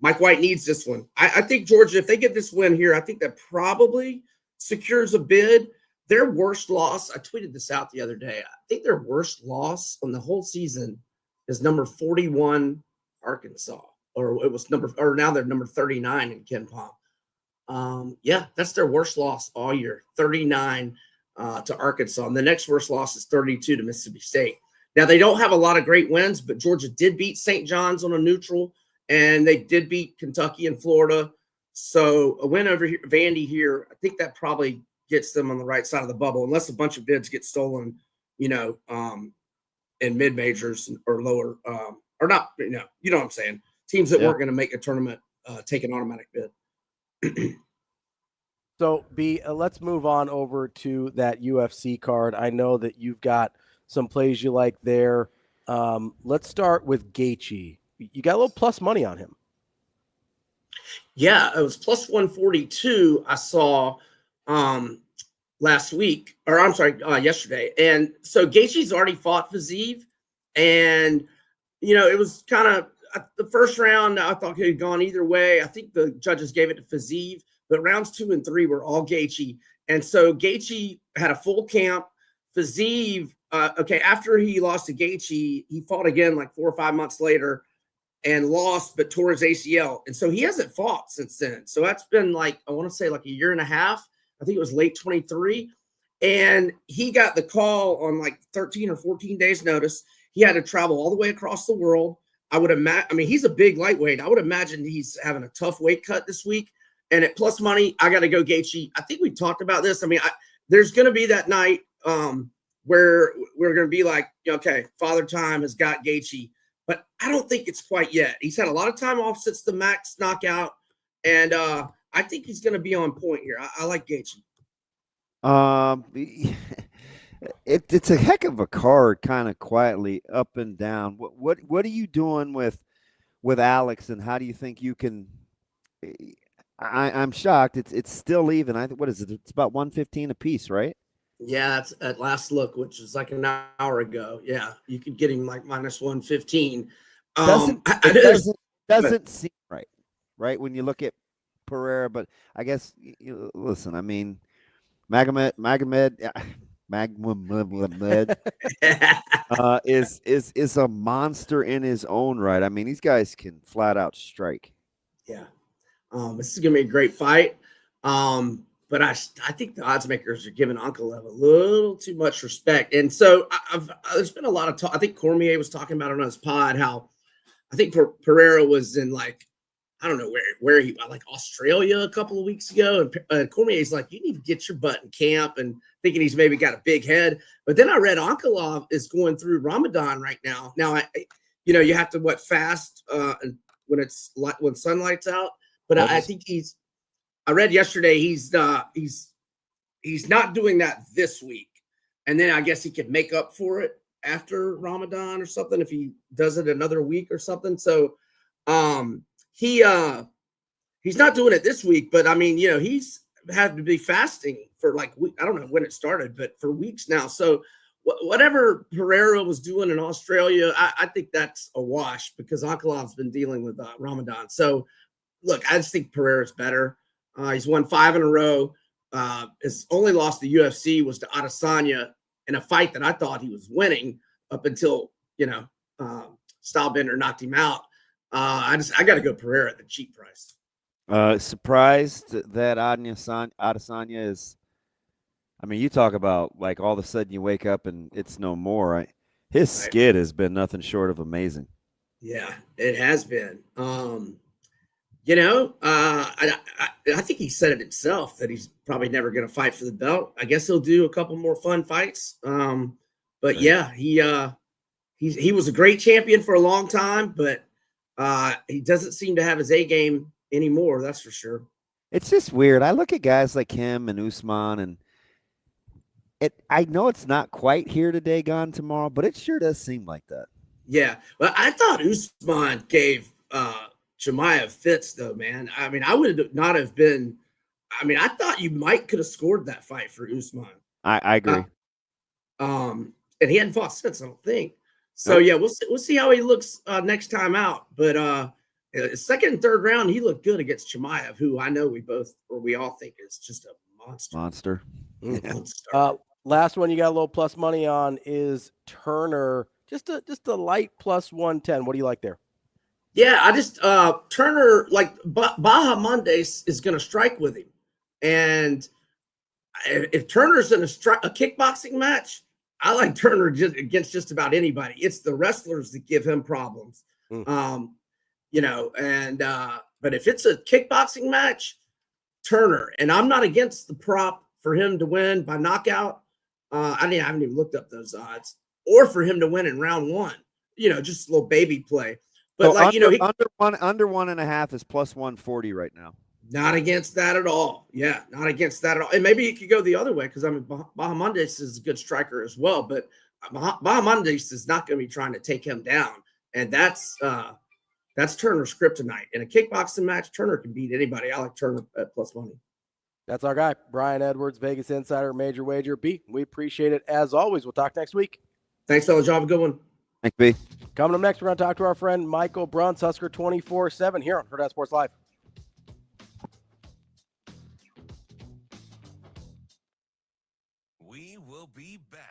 Mike White needs this one. I think Georgia, if they get this win here, I think that probably secures a bid. Their worst loss, I tweeted this out the other day, I think their worst loss on the whole season is number 41 Arkansas, now they're number 39 in KenPom. Yeah, that's their worst loss all year, 39 to Arkansas. And the next worst loss is 32 to Mississippi State. Now, they don't have a lot of great wins, but Georgia did beat St. John's on a neutral, and they did beat Kentucky and Florida. So a win over here, Vandy here, I think that probably gets them on the right side of the bubble, unless a bunch of bids get stolen, in mid-majors or lower, or not, you know what I'm saying? Teams that weren't going to make a tournament take an automatic bid. So, let's move on over to that UFC card. I know that you've got some plays you like there. Let's start with Gaethje. You got a little plus money on him. Yeah, it was plus 142 I saw last week, or I'm sorry, yesterday. And so Gaethje's already fought Fiziev, and you know, it was kind of the first round. I thought it had gone either way. I think the judges gave it to Fiziev, but rounds 2 and 3 were all Gaethje. And so Gaethje had a full camp. Fiziev, after he lost to Gaethje, he fought again like 4 or 5 months later and lost, but tore his ACL. And so he hasn't fought since then. So that's been like, I want to say like a year and a half. I think it was late 23. And he got the call on like 13 or 14 days notice. He had to travel all the way across the world. I would imagine, I mean, he's a big lightweight. I would imagine he's having a tough weight cut this week. And at plus money, I got to go Gaethje. I think we talked about this. I mean, there's going to be that night where we're going to be like, okay, Father Time has got Gaethje. But I don't think it's quite yet. He's had a lot of time off since the Max knockout. And I think he's going to be on point here. I like Gaethje. It's a heck of a card, kind of quietly up and down. What are you doing with Alex, and how do you think you can? I'm shocked. It's still even. I think, what is it? It's about 115 a piece, right? Yeah, that's at last look, which is like an hour ago. Yeah, you could get him like minus 115. Doesn't seem right when you look at Pereira. But I guess listen. I mean, Magomed is a monster in his own right. I mean, these guys can flat out strike. Yeah, this is gonna be a great fight. But I think the odds makers are giving Ankalaev a little too much respect. And so there's been a lot of talk. I think Cormier was talking about it on his pod, how I think Pereira was in like, I don't know where he, like Australia a couple of weeks ago. And Cormier's like, you need to get your butt in camp, and thinking he's maybe got a big head. But then I read Ankalaev is going through Ramadan right now. Now, you have to fast when sunlight's out. But I think I read yesterday he's not doing that this week, and then I guess he could make up for it after Ramadan or something if he does it another week or something. So he's not doing it this week, but I mean, he's had to be fasting for like I don't know when it started, but for weeks now. So whatever Pereira was doing in Australia, I think that's a wash because Ankalaev's been dealing with Ramadan. So look, I just think Pereira's better. He's won 5 in a row. His only loss to UFC was to Adesanya in a fight that I thought he was winning up until, Stylebender knocked him out. I got to go Pereira at the cheap price. Surprised that Adesanya is, I mean, you talk about like all of a sudden you wake up and it's no more, right? His skid has been nothing short of amazing. Yeah, it has been. I think he said it himself that he's probably never going to fight for the belt. I guess he'll do a couple more fun fights. But yeah, he was a great champion for a long time, but he doesn't seem to have his A game anymore. That's for sure. It's just weird. I look at guys like him and Usman, and I know it's not quite here today, gone tomorrow, but it sure does seem like that. Yeah. Well, I thought Usman gave Chimaev fits though, man. I mean, I would not have been. I mean, I thought you could have scored that fight for Usman. I agree. And he hadn't fought since, I don't think. So yeah, we'll see how he looks next time out. But second and third round, he looked good against Chimaev, who I know we all think is just a monster. Monster. Last one you got a little plus money on is Turner. Just a light plus 110. What do you like there? Yeah, I just Turner, like Baha Mondays is going to strike with him, and if Turner's in a kickboxing match, I like Turner against just about anybody. It's the wrestlers that give him problems, but if it's a kickboxing match, Turner, and I'm not against the prop for him to win by knockout. I haven't even looked up those odds, or for him to win in round 1. just a little baby play. But so under 1.5 is plus 140 right now. Not against that at all. Yeah, not against that at all. And maybe it could go the other way because Bahamondes is a good striker as well, but Bahamondes is not going to be trying to take him down, and that's Turner's kryptonite. In a kickboxing match, Turner can beat anybody. I like Turner at plus money. That's our guy, Brian Edwards, Vegas Insider, Major Wager. B, we appreciate it as always. We'll talk next week. Thanks, fellas. Y'all have a good one. Thanks, B. Coming up next, we're going to talk to our friend Michael Bruntz, Husker 24/7 here on Hurrdat Sports Live. We will be back.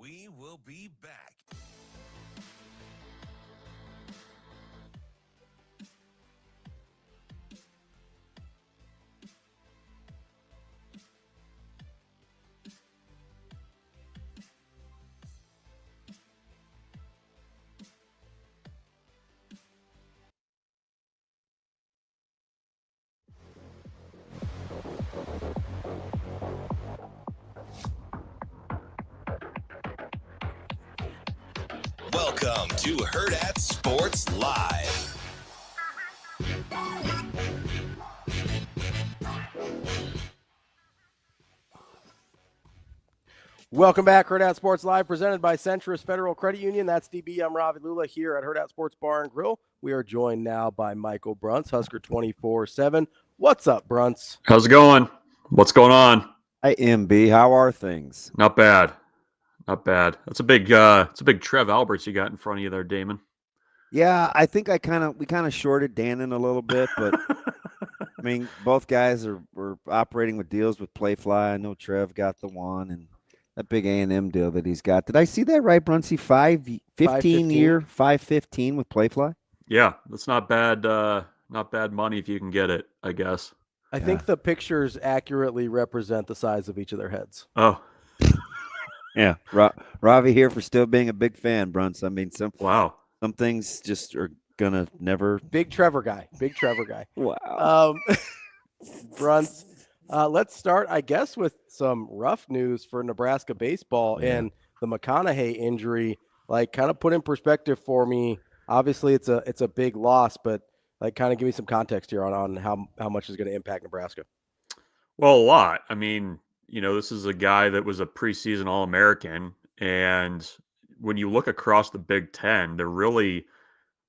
We will be back. Welcome to Hurrdat Sports Live. Welcome back, Hurrdat Sports Live, presented by Centris Federal Credit Union. That's DB. I'm Ravi Lulla here at Hurrdat Sports Bar and Grill. We are joined now by Michael Bruntz, Husker 24/7. What's up, Bruntz? How's it going? What's going on? Hi, MB. How are things? Not bad. Not bad. That's a big Trev Alberts you got in front of you there, Damon. Yeah, I think we kind of shorted Dannon a little bit, but I mean, both guys were operating with deals with Playfly. I know Trev got the one, and that big A&M deal that he's got. Did I see that right, Brunsy? 15-year, 515 with Playfly? Yeah, that's not bad. Not bad money if you can get it, I guess. I think the pictures accurately represent the size of each of their heads. Oh. Yeah, Ravi here for still being a big fan, Bruns. I mean, some things just are gonna never. Big Trevor guy. Wow. Bruns. Let's start, I guess, with some rough news for Nebraska baseball and the McConaughey injury. Like, kind of put in perspective for me. Obviously, it's a big loss, but like, kind of give me some context here on how much is going to impact Nebraska. Well, a lot. I mean, this is a guy that was a preseason All-American, and when you look across the Big Ten, there really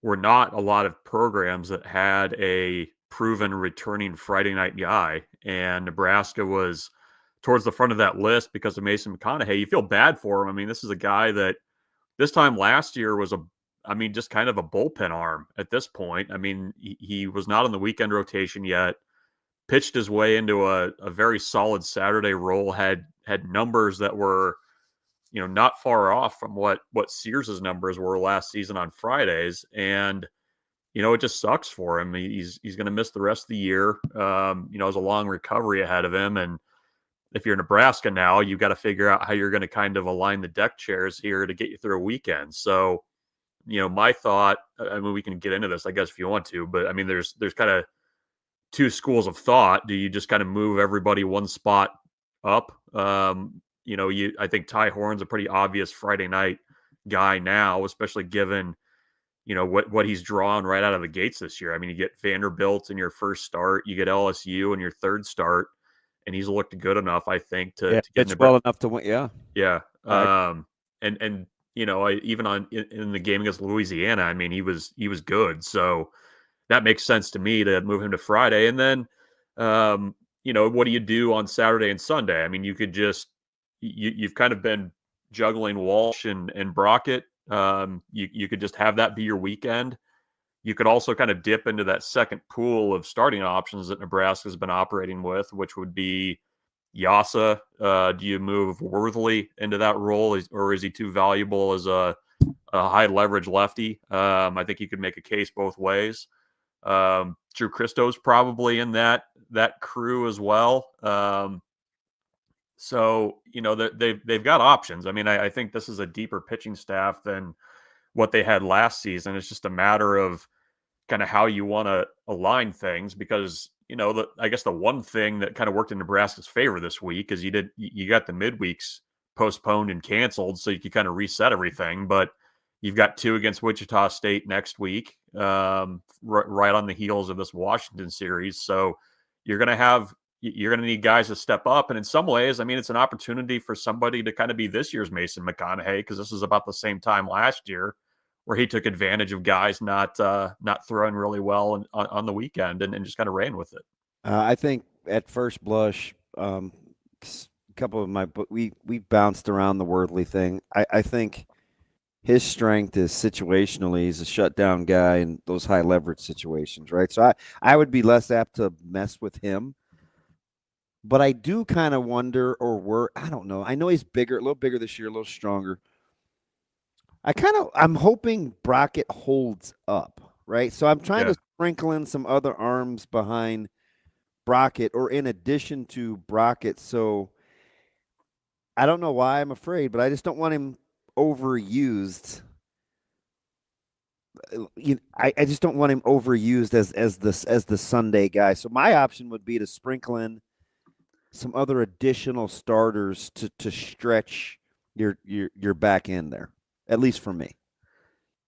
were not a lot of programs that had a proven returning Friday night guy, and Nebraska was towards the front of that list because of Mason McConaughey. You feel bad for him. I mean, this is a guy that this time last year was just kind of a bullpen arm at this point. I mean, he was not on the weekend rotation yet. Pitched his way into a very solid Saturday role, had numbers that were, not far off from what Sears's numbers were last season on Fridays. And, it just sucks for him. He's going to miss the rest of the year. There's a long recovery ahead of him. And if you're Nebraska now, you've got to figure out how you're going to kind of align the deck chairs here to get you through a weekend. So, my thought, I mean, we can get into this, I guess, if you want to, but I mean, there's kind of two schools of thought. Do you just kind of move everybody one spot up? I think Ty Horn's a pretty obvious Friday night guy now, especially given, what he's drawn right out of the gates this year. I mean, you get Vanderbilt in your first start, you get LSU in your third start, and he's looked good enough, I think, to get well enough to win. Yeah. Yeah. And even in the game against Louisiana, I mean, he was good. So that makes sense to me to move him to Friday. And then, what do you do on Saturday and Sunday? I mean, you could just you've kind of been juggling Walsh and Brockett. You could just have that be your weekend. You could also kind of dip into that second pool of starting options that Nebraska's been operating with, which would be Yasa. Do you move Worthley into that role, or is he too valuable as a high leverage lefty? I think you could make a case both ways. Drew Christo's probably in that crew as well. So they've got options. I mean, I think this is a deeper pitching staff than what they had last season. It's just a matter of kind of how you want to align things, because I guess the one thing that kind of worked in Nebraska's favor this week is you got the midweeks postponed and canceled, so you could kind of reset everything. But you've got 2 against Wichita State next week, right on the heels of this Washington series. So you're going to need guys to step up. And in some ways, I mean, it's an opportunity for somebody to kind of be this year's Mason McConaughey, because this is about the same time last year where he took advantage of guys not throwing really well on the weekend and just kind of ran with it. I think at first blush, a couple of we bounced around the Worthley thing. I think his strength is situationally. He's a shutdown guy in those high leverage situations, right? So I would be less apt to mess with him. But I do kind of wonder, I don't know. I know he's bigger, a little bigger this year, a little stronger. I'm hoping Brockett holds up, right? So I'm trying to sprinkle in some other arms behind Brockett or in addition to Brockett. So I don't know why I'm afraid, but I just don't want him overused. I just don't want him overused as the Sunday guy. So my option would be to sprinkle in some other additional starters to stretch your back end there, at least for me.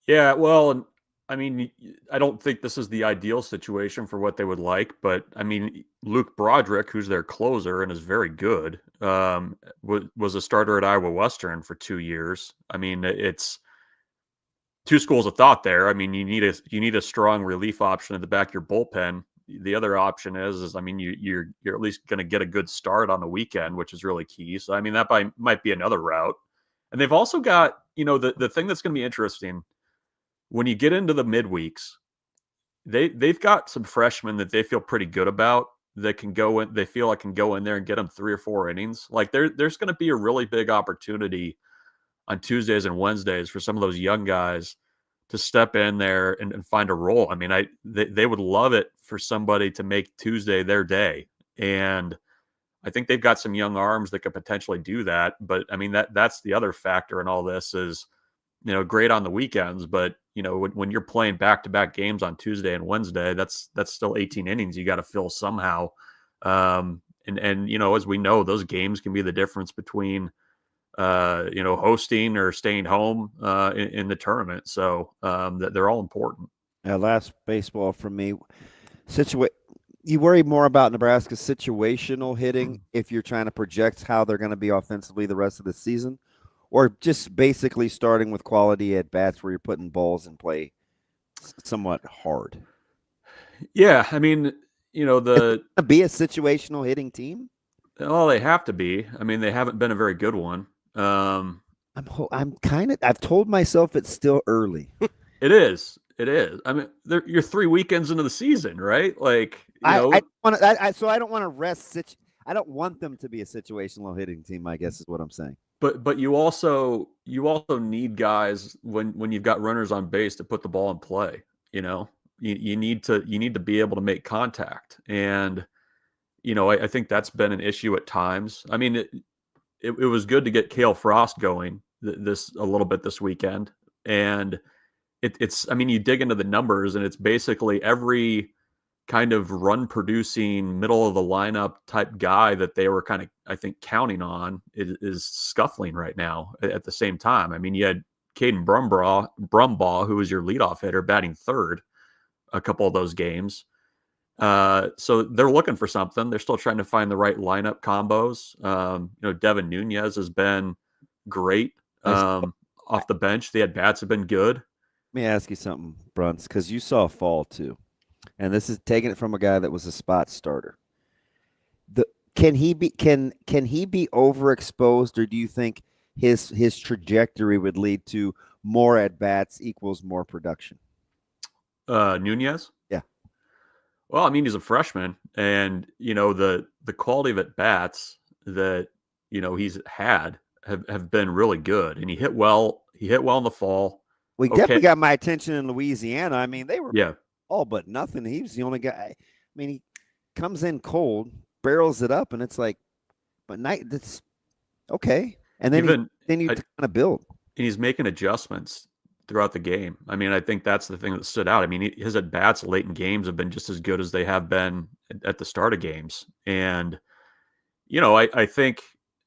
Yeah, well, I mean, I don't think this is the ideal situation for what they would like, but I mean, Luke Broderick, who's their closer and is very good, was a starter at Iowa Western for 2 years. I mean, it's two schools of thought there. I mean, you need a strong relief option at the back of your bullpen. The other option is I mean, you're at least going to get a good start on the weekend, which is really key. So I mean, that might be another route. And they've also got, the thing that's going to be interesting when you get into the midweeks, they've got some freshmen that they feel pretty good about that can go in. They feel like can go in there and get them 3 or 4 innings. Like there's going to be a really big opportunity on Tuesdays and Wednesdays for some of those young guys to step in there and find a role. I mean, they would love it for somebody to make Tuesday their day. And I think they've got some young arms that could potentially do that. But I mean, that's the other factor in all this is, great on the weekends, but when you're playing back-to-back games on Tuesday and Wednesday, that's still 18 innings you got to fill somehow. And as we know, those games can be the difference between hosting or staying home in the tournament. So they're all important. Last baseball from me. You worry more about Nebraska's situational hitting if you're trying to project how they're going to be offensively the rest of the season, or just basically starting with quality at bats where you're putting balls in play somewhat hard. Yeah, I mean, be a situational hitting team. Well, they have to be. I mean, they haven't been a very good one. I've told myself it's still early. It is. I mean, you're 3 weekends into the season, right? Like, I don't want to rest. I don't want them to be a situational hitting team, I guess is what I'm saying. But you also need guys when you've got runners on base to put the ball in play. You need to be able to make contact, and I think that's been an issue at times. I mean, it was good to get Cale Frost going a little bit this weekend, and it's I mean, you dig into the numbers, and it's basically every kind of run producing middle of the lineup type guy that they were kind of, I think, counting on is scuffling right now at the same time. I mean, you had Caden Brumbaugh, who was your leadoff hitter, batting third a couple of those games. So they're looking for something. They're still trying to find the right lineup combos. Devin Nunez has been great off the bench. The at-bats have been good. Let me ask you something, Bruntz, because you saw fall too. and this is taking it from a guy that was a spot starter. Can he be overexposed, or do you think his trajectory would lead to more at bats equals more production? Nunez? Yeah. Well, I mean, he's a freshman, and the quality of at bats that he's had have been really good, and he hit well. He hit well in the fall. We definitely got my attention in Louisiana. I mean, they were all but nothing. He was the only guy. I mean, he comes in cold, barrels it up, and it's like, but that's okay. And then you kind of build. And he's making adjustments throughout the game. I mean, I think that's the thing that stood out. I mean, his at bats late in games have been just as good as they have been at the start of games. And I think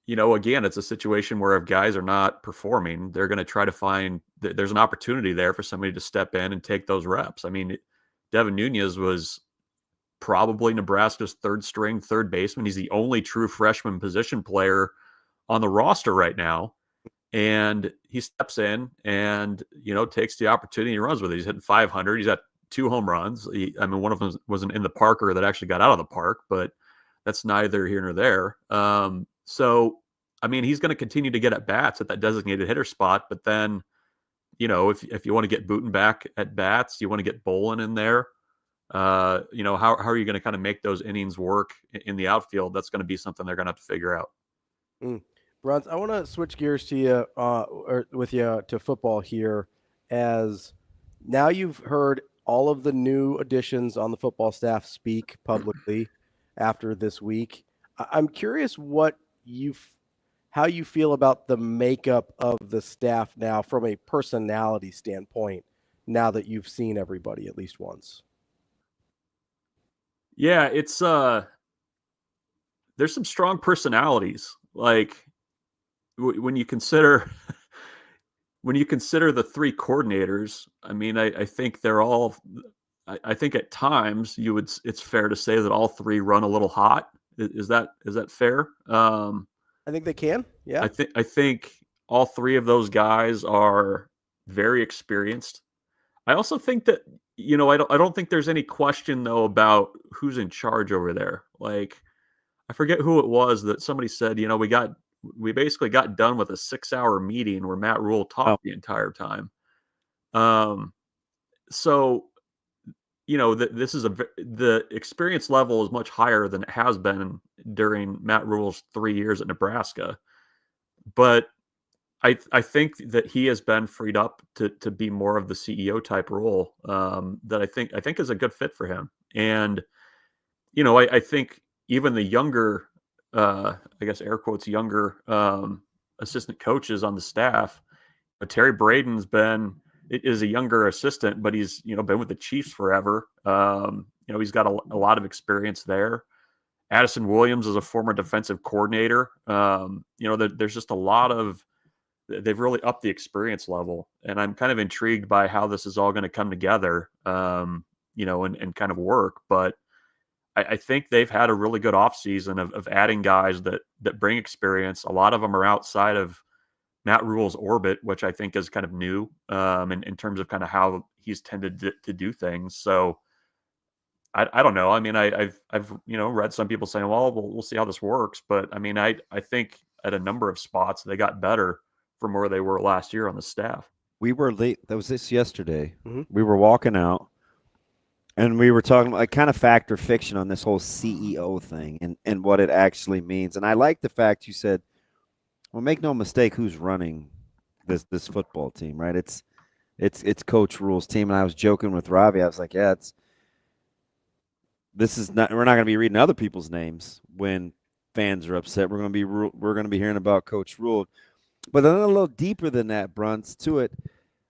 again, it's a situation where if guys are not performing, they're going to try to find there's an opportunity there for somebody to step in and take those reps. I mean, Devin Nunez was probably Nebraska's third string third baseman. He's the only true freshman position player on the roster right now. And he steps in and, takes the opportunity and runs with it. He's hitting 500. He's got 2 home runs. One of them wasn't in the Parker that actually got out of the park, but that's neither here nor there. So, I mean, he's going to continue to get at bats at that designated hitter spot. But then, if you want to get Booten back at bats, you want to get Bolin in there. How are you going to kind of make those innings work in the outfield? That's going to be something they're going to have to figure out. Bruns, I want to switch gears to you with you to football here, as now you've heard all of the new additions on the football staff speak publicly after this week. I'm curious how you feel about the makeup of the staff now from a personality standpoint, now that you've seen everybody at least once. Yeah, it's there's some strong personalities. Like when you consider the 3 coordinators, I mean, I think they're all. I think at times it's fair to say that all 3 run a little hot. Is that fair? I think they can. Yeah. I think all 3 of those guys are very experienced. I also think that I don't think there's any question though about who's in charge over there. Like, I forget who it was that somebody said, we basically got done with a 6-hour meeting where Matt Rule talked the entire time. So, this is the experience level is much higher than it has been during Matt Rule's 3 years at Nebraska. But I think that he has been freed up to be more of the CEO type role that I think is a good fit for him. And, I think even the younger, I guess air quotes, younger assistant coaches on the staff, Terry Braden's is a younger assistant, but he's, been with the Chiefs forever. He's got a lot of experience there. Addison Williams is a former defensive coordinator. There's just a lot of, they've really upped the experience level, and I'm kind of intrigued by how this is all going to come together, and kind of work. But I think they've had a really good offseason of adding guys that bring experience. A lot of them are outside of Matt Rule's orbit, which I think is kind of new in terms of kind of how he's tended to do things. So I don't know. I mean, I've read some people saying, well, we'll see how this works. But I mean, I think at a number of spots they got better from where they were last year on the staff. We were late. That was this yesterday. Mm-hmm. We were walking out, and we were talking like kind of fact or fiction on this whole CEO thing and what it actually means. And I like the fact you said, well, make no mistake, who's running this football team, right? It's Coach Rule's team. And I was joking with Ravi. I was like, yeah, we're not going to be reading other people's names when fans are upset. We're going to be hearing about Coach Rule. But then a little deeper than that, Bruntz, to it,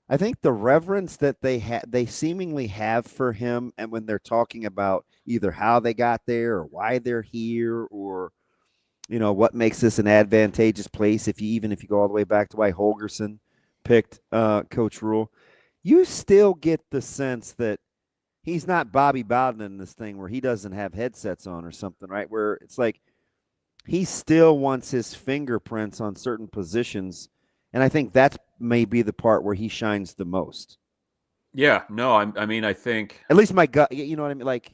I think the reverence that they seemingly have for him, and when they're talking about either how they got there or why they're here, or what makes this an advantageous place, if you go all the way back to why Holgerson picked Coach Rule, you still get the sense that he's not Bobby Bowden in this thing where he doesn't have headsets on or something, right? Where it's like he still wants his fingerprints on certain positions, and I think that's maybe the part where he shines the most. Yeah, no, I mean, I think at least my gut. You know what I mean? Like,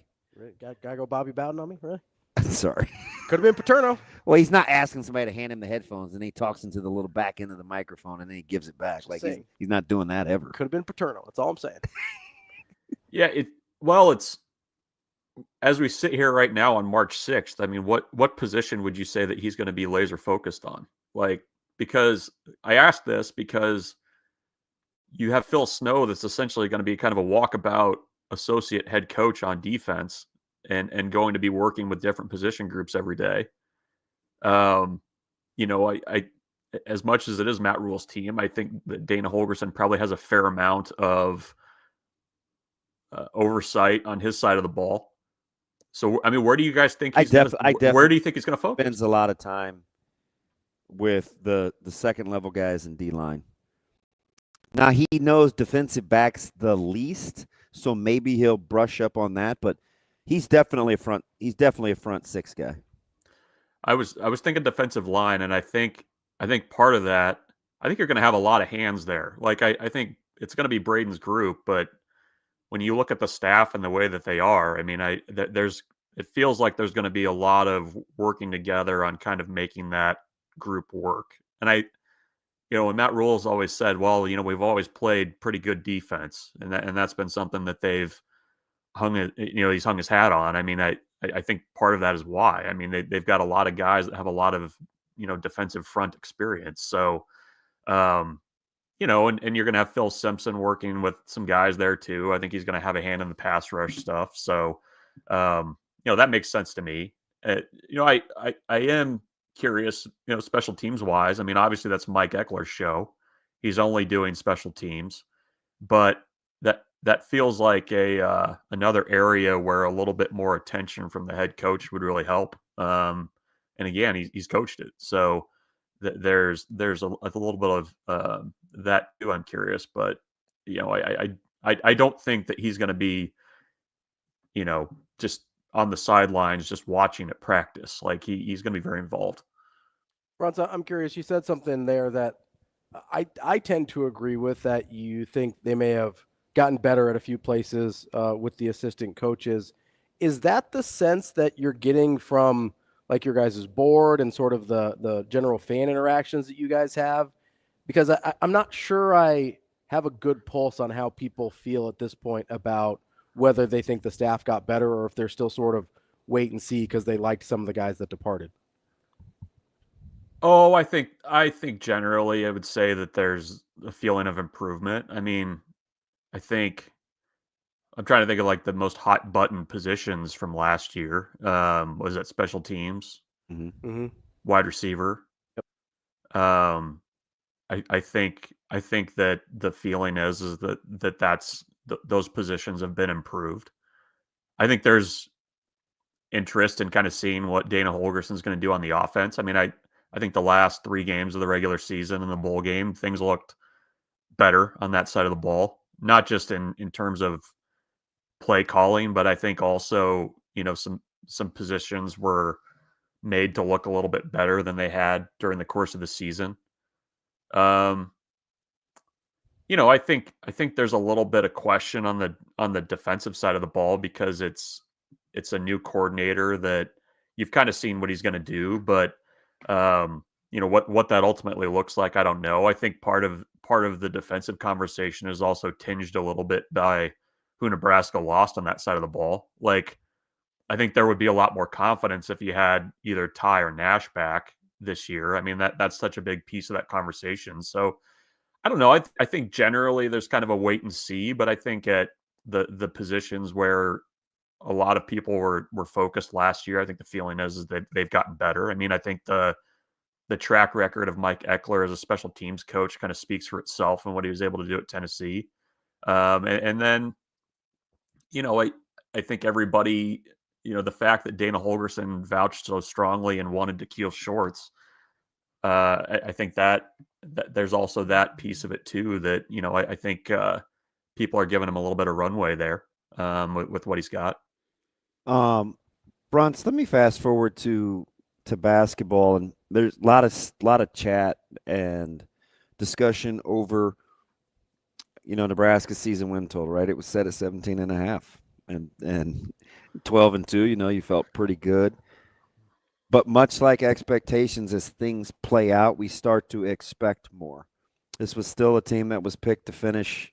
gotta go Bobby Bowden on me, really? Sorry. Could have been Paterno. Well, he's not asking somebody to hand him the headphones, and he talks into the little back end of the microphone, and then he gives it back. Just Like saying. he's not doing that ever. Could have been Paterno. That's all I'm saying. Yeah, it's as we sit here right now on March 6th, I mean, what position would you say that he's going to be laser focused on? Like, because I asked this because you have Phil Snow that's essentially going to be kind of a walkabout associate head coach on defense and going to be working with different position groups every day. You know, I as much as it is Matt Rule's team, I think that Dana Holgorsen probably has a fair amount of oversight on his side of the ball. So, I mean, where do you guys think where do you think he's going to focus? Spends a lot of time with the second level guys in D-line. Now, he knows defensive backs the least, so maybe he'll brush up on that, but he's definitely a front six guy. I was thinking defensive line, and I think part of that, I think you're going to have a lot of hands there. Like, I think it's going to be Braden's group, but when you look at the staff and the way that they are, I mean, it feels like there's going to be a lot of working together on kind of making that group work. And and Matt Rule's always said, well, we've always played pretty good defense, and that's been something that they've he's hung his hat on. I mean, I think part of that is why. I mean, they've got a lot of guys that have a lot of defensive front experience. So, and you're going to have Phil Simpson working with some guys there too. I think he's going to have a hand in the pass rush stuff. So, that makes sense to me. I am curious, special teams wise. I mean, obviously that's Mike Eckler's show. He's only doing special teams, but that feels like another area where a little bit more attention from the head coach would really help. And again, he's coached it, so there's a little bit of that too. I'm curious, but I don't think that he's going to be just on the sidelines just watching it practice. Like he's going to be very involved. Bruntz, I'm curious. You said something there that I tend to agree with, that you think they may have gotten better at a few places with the assistant coaches. Is that the sense that you're getting from like your guys' board and sort of the general fan interactions that you guys have? Because I'm not sure I have a good pulse on how people feel at this point about whether they think the staff got better or if they're still sort of wait and see because they liked some of the guys that departed. Oh, I think generally I would say that there's a feeling of improvement. I mean, I think I'm trying to think of like the most hot button positions from last year. Was it special teams, wide receiver? Yep. I think that the feeling is that's those positions have been improved. I think there's interest in kind of seeing what Dana Holgorsen's going to do on the offense. I mean, I think the last 3 games of the regular season and the bowl game, things looked better on that side of the ball. Not just in terms of play calling, but I think also, some positions were made to look a little bit better than they had during the course of the season. I think there's a little bit of question on the defensive side of the ball because it's a new coordinator that you've kind of seen what he's going to do, but what that ultimately looks like, I don't know. I think part of the defensive conversation is also tinged a little bit by who Nebraska lost on that side of the ball. Like, I think there would be a lot more confidence if you had either Ty or Nash back this year. I mean, that's such a big piece of that conversation. So I don't know. I think generally there's kind of a wait and see, but I think at the positions where a lot of people were focused last year, I think the feeling is that they've gotten better. I mean, I think the track record of Mike Eckler as a special teams coach kind of speaks for itself and what he was able to do at Tennessee. And then, I think everybody, the fact that Dana Holgorsen vouched so strongly and wanted to Keel Shorts, I think that there's also that piece of it too, that, I think people are giving him a little bit of runway there with what he's got. Bruntz, let me fast forward to basketball, and there's a lot of chat and discussion over Nebraska's season win total, right? It was set at 17.5, and 12-2. You felt pretty good. But much like expectations, as things play out, we start to expect more. This was still a team that was picked to finish,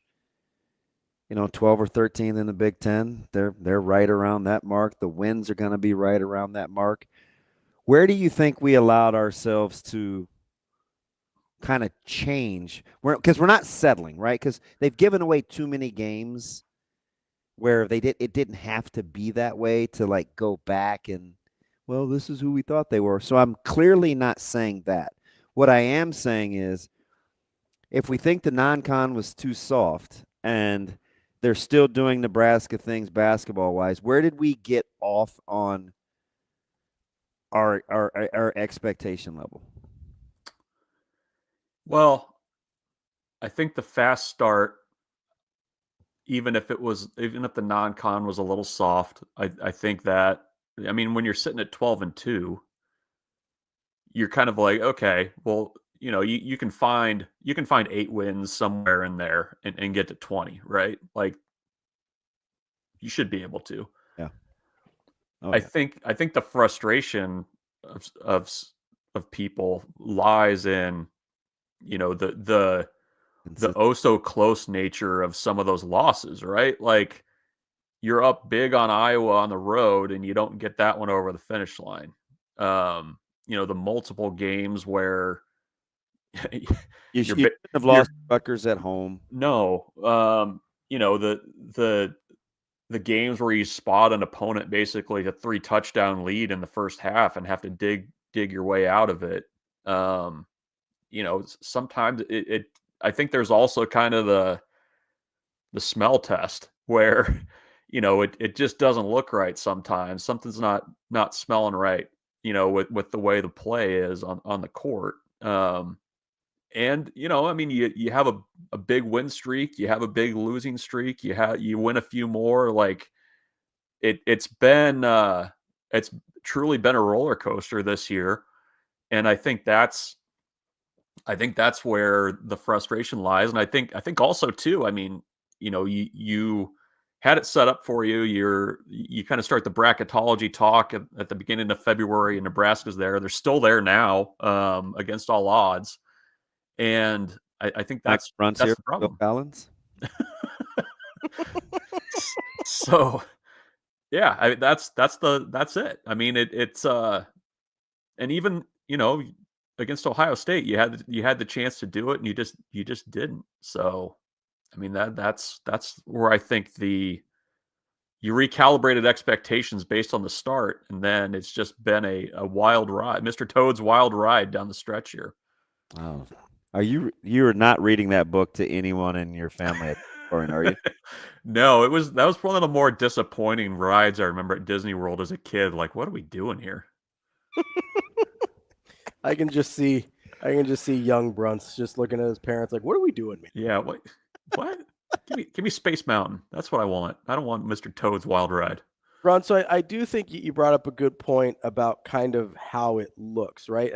12 or 13 in the Big Ten. They're right around that mark. The wins are going to be right around that mark. Where do you think we allowed ourselves to kind of change? Because we're not settling, right? Because they've given away too many games where it didn't have to be that way to like go back and, well, this is who we thought they were. So I'm clearly not saying that. What I am saying is, if we think the non-con was too soft and they're still doing Nebraska things basketball-wise, where did we get off on our expectation level? Well, I think the fast start, even if the non-con was a little soft, I think that, when you're sitting at 12-2, you're kind of like, okay, well, you can find 8 wins somewhere in there and get to 20, right? Like, you should be able to. Yeah. I think the frustration of people lies in, the oh so close nature of some of those losses, right? Like, you're up big on Iowa on the road and you don't get that one over the finish line. The multiple games where you shouldn't have lost Rutgers at home. No. The games where you spot an opponent basically a 3 touchdown lead in the first half and have to dig your way out of it. Sometimes I think there's also kind of the smell test where, it just doesn't look right sometimes. Something's not smelling right, with the way the play is on the court. And, you have a big win streak, you have a big losing streak, you win a few more. Like, it's truly been a roller coaster this year. And I think that's where the frustration lies. And I think also too, you had it set up for you. You kind of start the bracketology talk at the beginning of February, and Nebraska's there. They're still there now, against all odds. And I think that's Bruntz the problem. Balance. So, yeah, that's it. It's and even against Ohio State, you had the chance to do it, and you just didn't. So, that's where I think you recalibrated expectations based on the start, and then it's just been a wild ride, Mr. Toad's wild ride down the stretch here. Wow. You're not reading that book to anyone in your family, are you? No, that was one of the more disappointing rides I remember at Disney World as a kid. Like, what are we doing here? I can just see young Bruntz just looking at his parents like, what are we doing, man? Yeah, what? Give me Space Mountain. That's what I want. I don't want Mr. Toad's Wild Ride. Bruntz, so I do think you brought up a good point about kind of how it looks, right?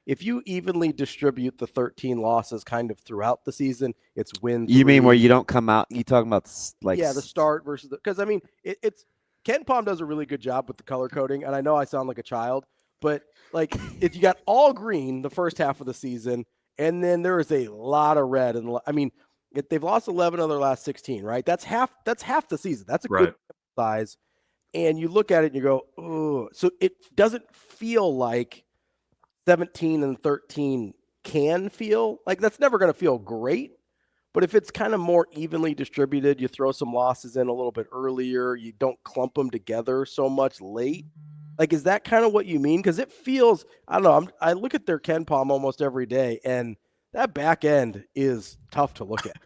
If you evenly distribute the 13 losses kind of throughout the season, it's win. You mean where you don't come out? You talking about the start versus because it's Ken Palm does a really good job with the color coding, and I know I sound like a child, but like if you got all green the first half of the season, and then there is a lot of red, and if they've lost 11 of their last 16, right? That's half the season. That's a good size, and you look at it and you go, oh, so it doesn't feel like 17 and 13 can feel like that's never going to feel great. But if it's kind of more evenly distributed, you throw some losses in a little bit earlier, you don't clump them together so much late. Like, is that kind of what you mean? Because it feels, I don't know, I look at their Ken Palm almost every day, and that back end is tough to look at.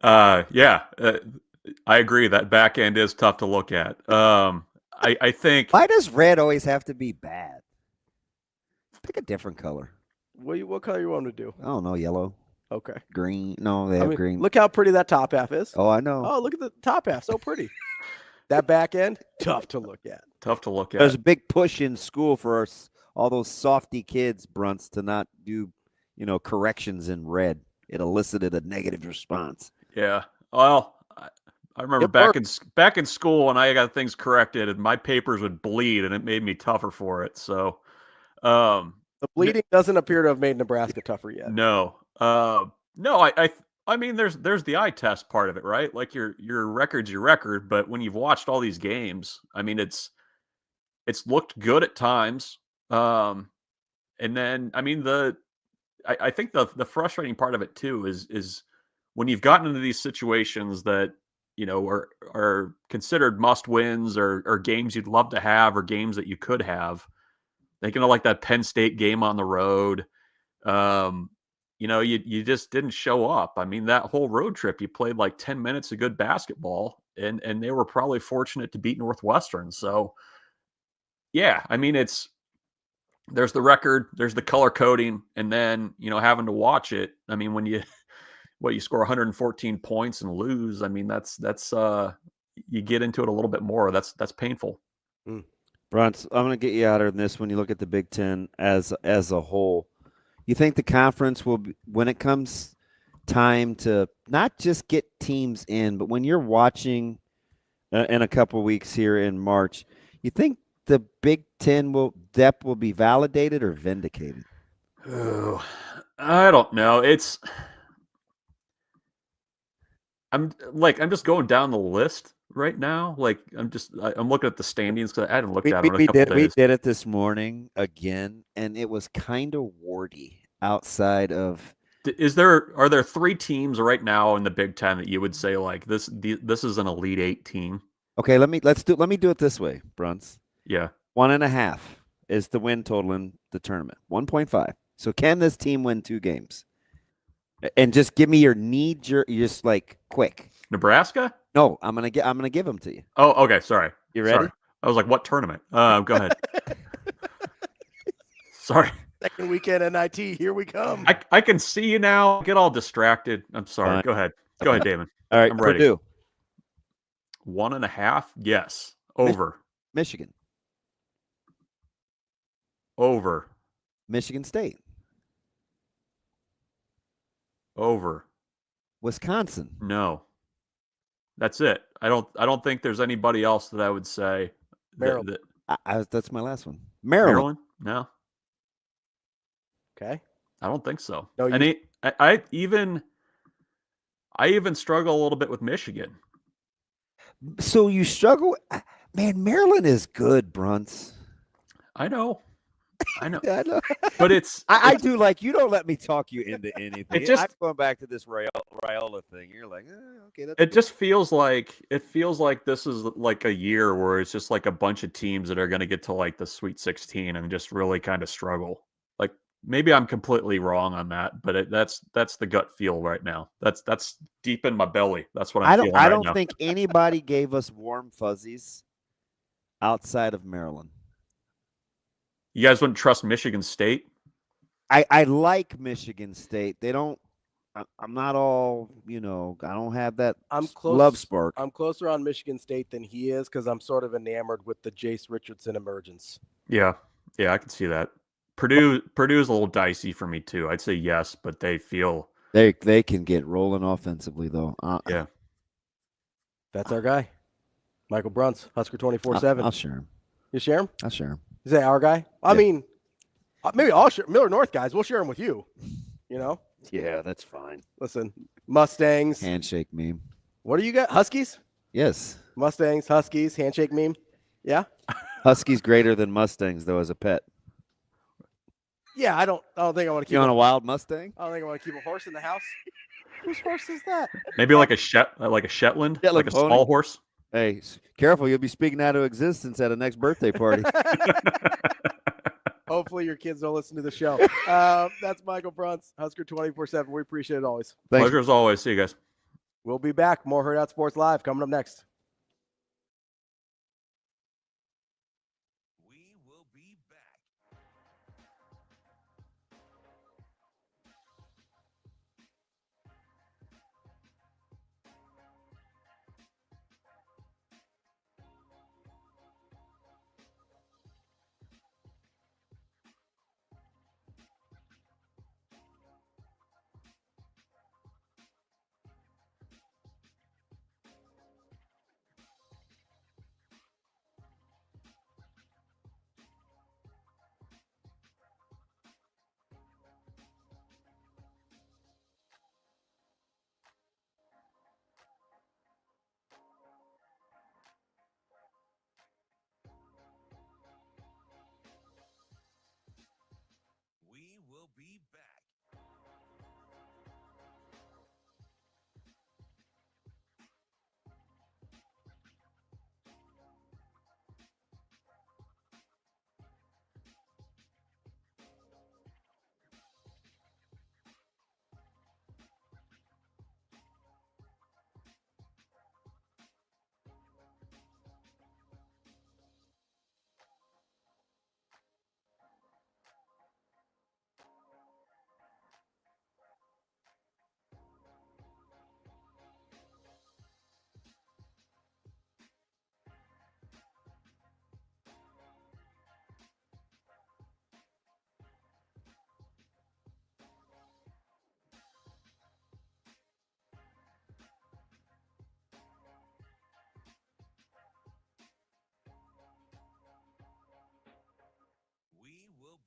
I agree. That back end is tough to look at. I think. Why does red always have to be bad? Pick a different color. What color you want to do? I don't know. Yellow. Okay. Green. No, they have green. Look how pretty that top half is. Oh, I know. Oh, look at the top half. So pretty. That back end, tough to look at. There's a big push in school for all those softy kids, Bruntz, to not do, corrections in red. it elicited a negative response. Yeah. Well, I remember back in school when I got things corrected and my papers would bleed and it made me tougher for it. So the bleeding doesn't appear to have made Nebraska tougher yet. No. No, I mean there's the eye test part of it, right? Like your record's your record, but when you've watched all these games, I mean it's looked good at times. And then I mean I think the frustrating part of it too is when you've gotten into these situations that are considered must wins or games you'd love to have or games that you could have. Thinking of like that Penn State game on the road, you just didn't show up. I mean, that whole road trip, you played like 10 minutes of good basketball, and they were probably fortunate to beat Northwestern. So, yeah, I mean, there's the record, there's the color coding, and then having to watch it. I mean, when you score 114 points and lose, I mean, that's you get into it a little bit more. That's painful. Bruntz, I'm going to get you out of this when you look at the Big Ten as a whole. You think the conference will be, when it comes time to not just get teams in, but when you're watching in a couple of weeks here in March, you think the Big Ten depth will be validated or vindicated? Oh, I don't know. I'm just going down the list right now. Like I'm looking at the standings because I hadn't looked at it in a couple days. We did it this morning again, and it was kind of warty outside of. Are there 3 teams right now in the Big Ten that you would say like this is an Elite 8 team? Okay, let me do it this way, Bruntz. Yeah. 1.5 is the win total in the tournament. 1.5. So can this team win 2 games? And just give me your just like quick. Nebraska? No, I'm gonna give them to you. Oh, okay. Sorry. You ready? Sorry. I was like, what tournament? Go ahead. Sorry. Second weekend NIT. Here we come. I can see you now. Get all distracted. I'm sorry. Fine. Go ahead. Go ahead, Damon. All right. I'm ready. Purdue. 1.5. Yes. Over. Michigan. Over. Michigan State. Over. Wisconsin. No. That's it. I don't think there's anybody else that I would say. Maryland. That's my last one. Maryland. No. Okay. I don't think so. No, I even struggle a little bit with Michigan. So you struggle, man. Maryland is good, Bruntz. I know. I know. But I do like you don't let me talk you into anything. I'm going back to this Raiola thing. You're like, okay. It just feels like this is like a year where it's just like a bunch of teams that are going to get to like the Sweet 16 and just really kind of struggle. Like maybe I'm completely wrong on that, but that's the gut feel right now. That's deep in my belly. That's what I'm feeling right now. I don't think anybody gave us warm fuzzies outside of Maryland. You guys wouldn't trust Michigan State? I like Michigan State. They don't. I'm not all. I don't have that. Love spark. I'm closer on Michigan State than he is because I'm sort of enamored with the Jace Richardson emergence. Yeah, I can see that. Purdue's a little dicey for me too. I'd say yes, but they can get rolling offensively though. Yeah, that's our guy, Michael Bruntz, Husker 24/7. I'll share him. You share him? I'll share him. Is that our guy? I mean, maybe I'll share Miller North guys. We'll share him with you. Yeah, that's fine. Listen, Mustangs. Handshake meme. What do you got? Huskies? Yes. Mustangs, Huskies, handshake meme. Yeah. Huskies greater than Mustangs though as a pet. Yeah, I don't think I want to keep. You on a wild Mustang? I don't think I want to keep a horse in the house. Whose horse is that? Maybe like a Shetland, like a small horse. Hey, careful! You'll be speaking out of existence at a next birthday party. Hopefully your kids don't listen to the show. That's Michael Bruntz, Husker 24/7. We appreciate it always. Thanks. Pleasure as always. See you guys. We'll be back. More Hurrdat Sports Live coming up next.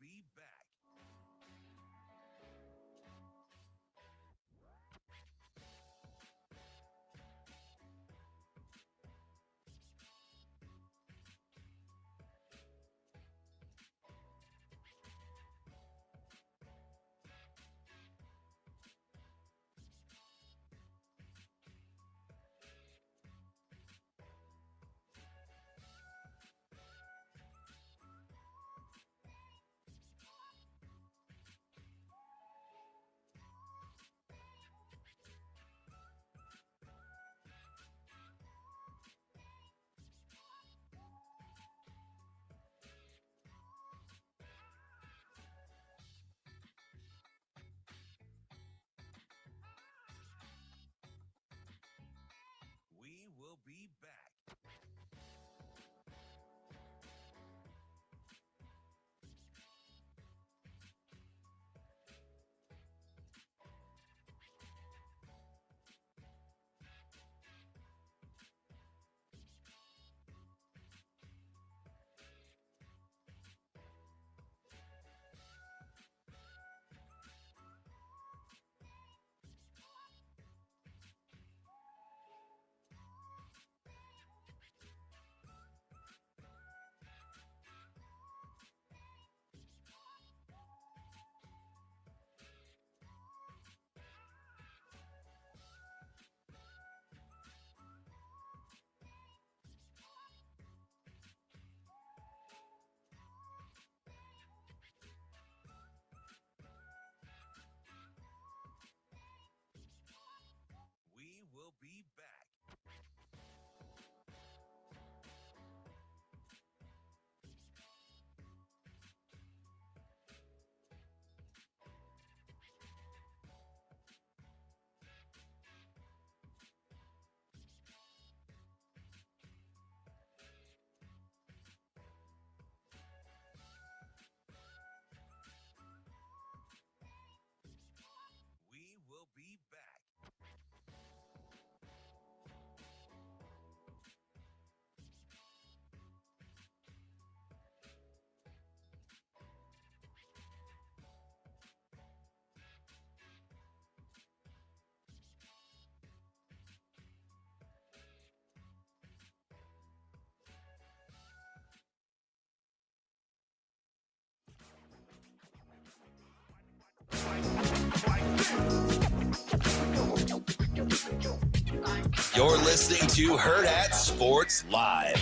be back. We will be back. We will be back. We will be back. You're listening to Hurrdat Sports Live.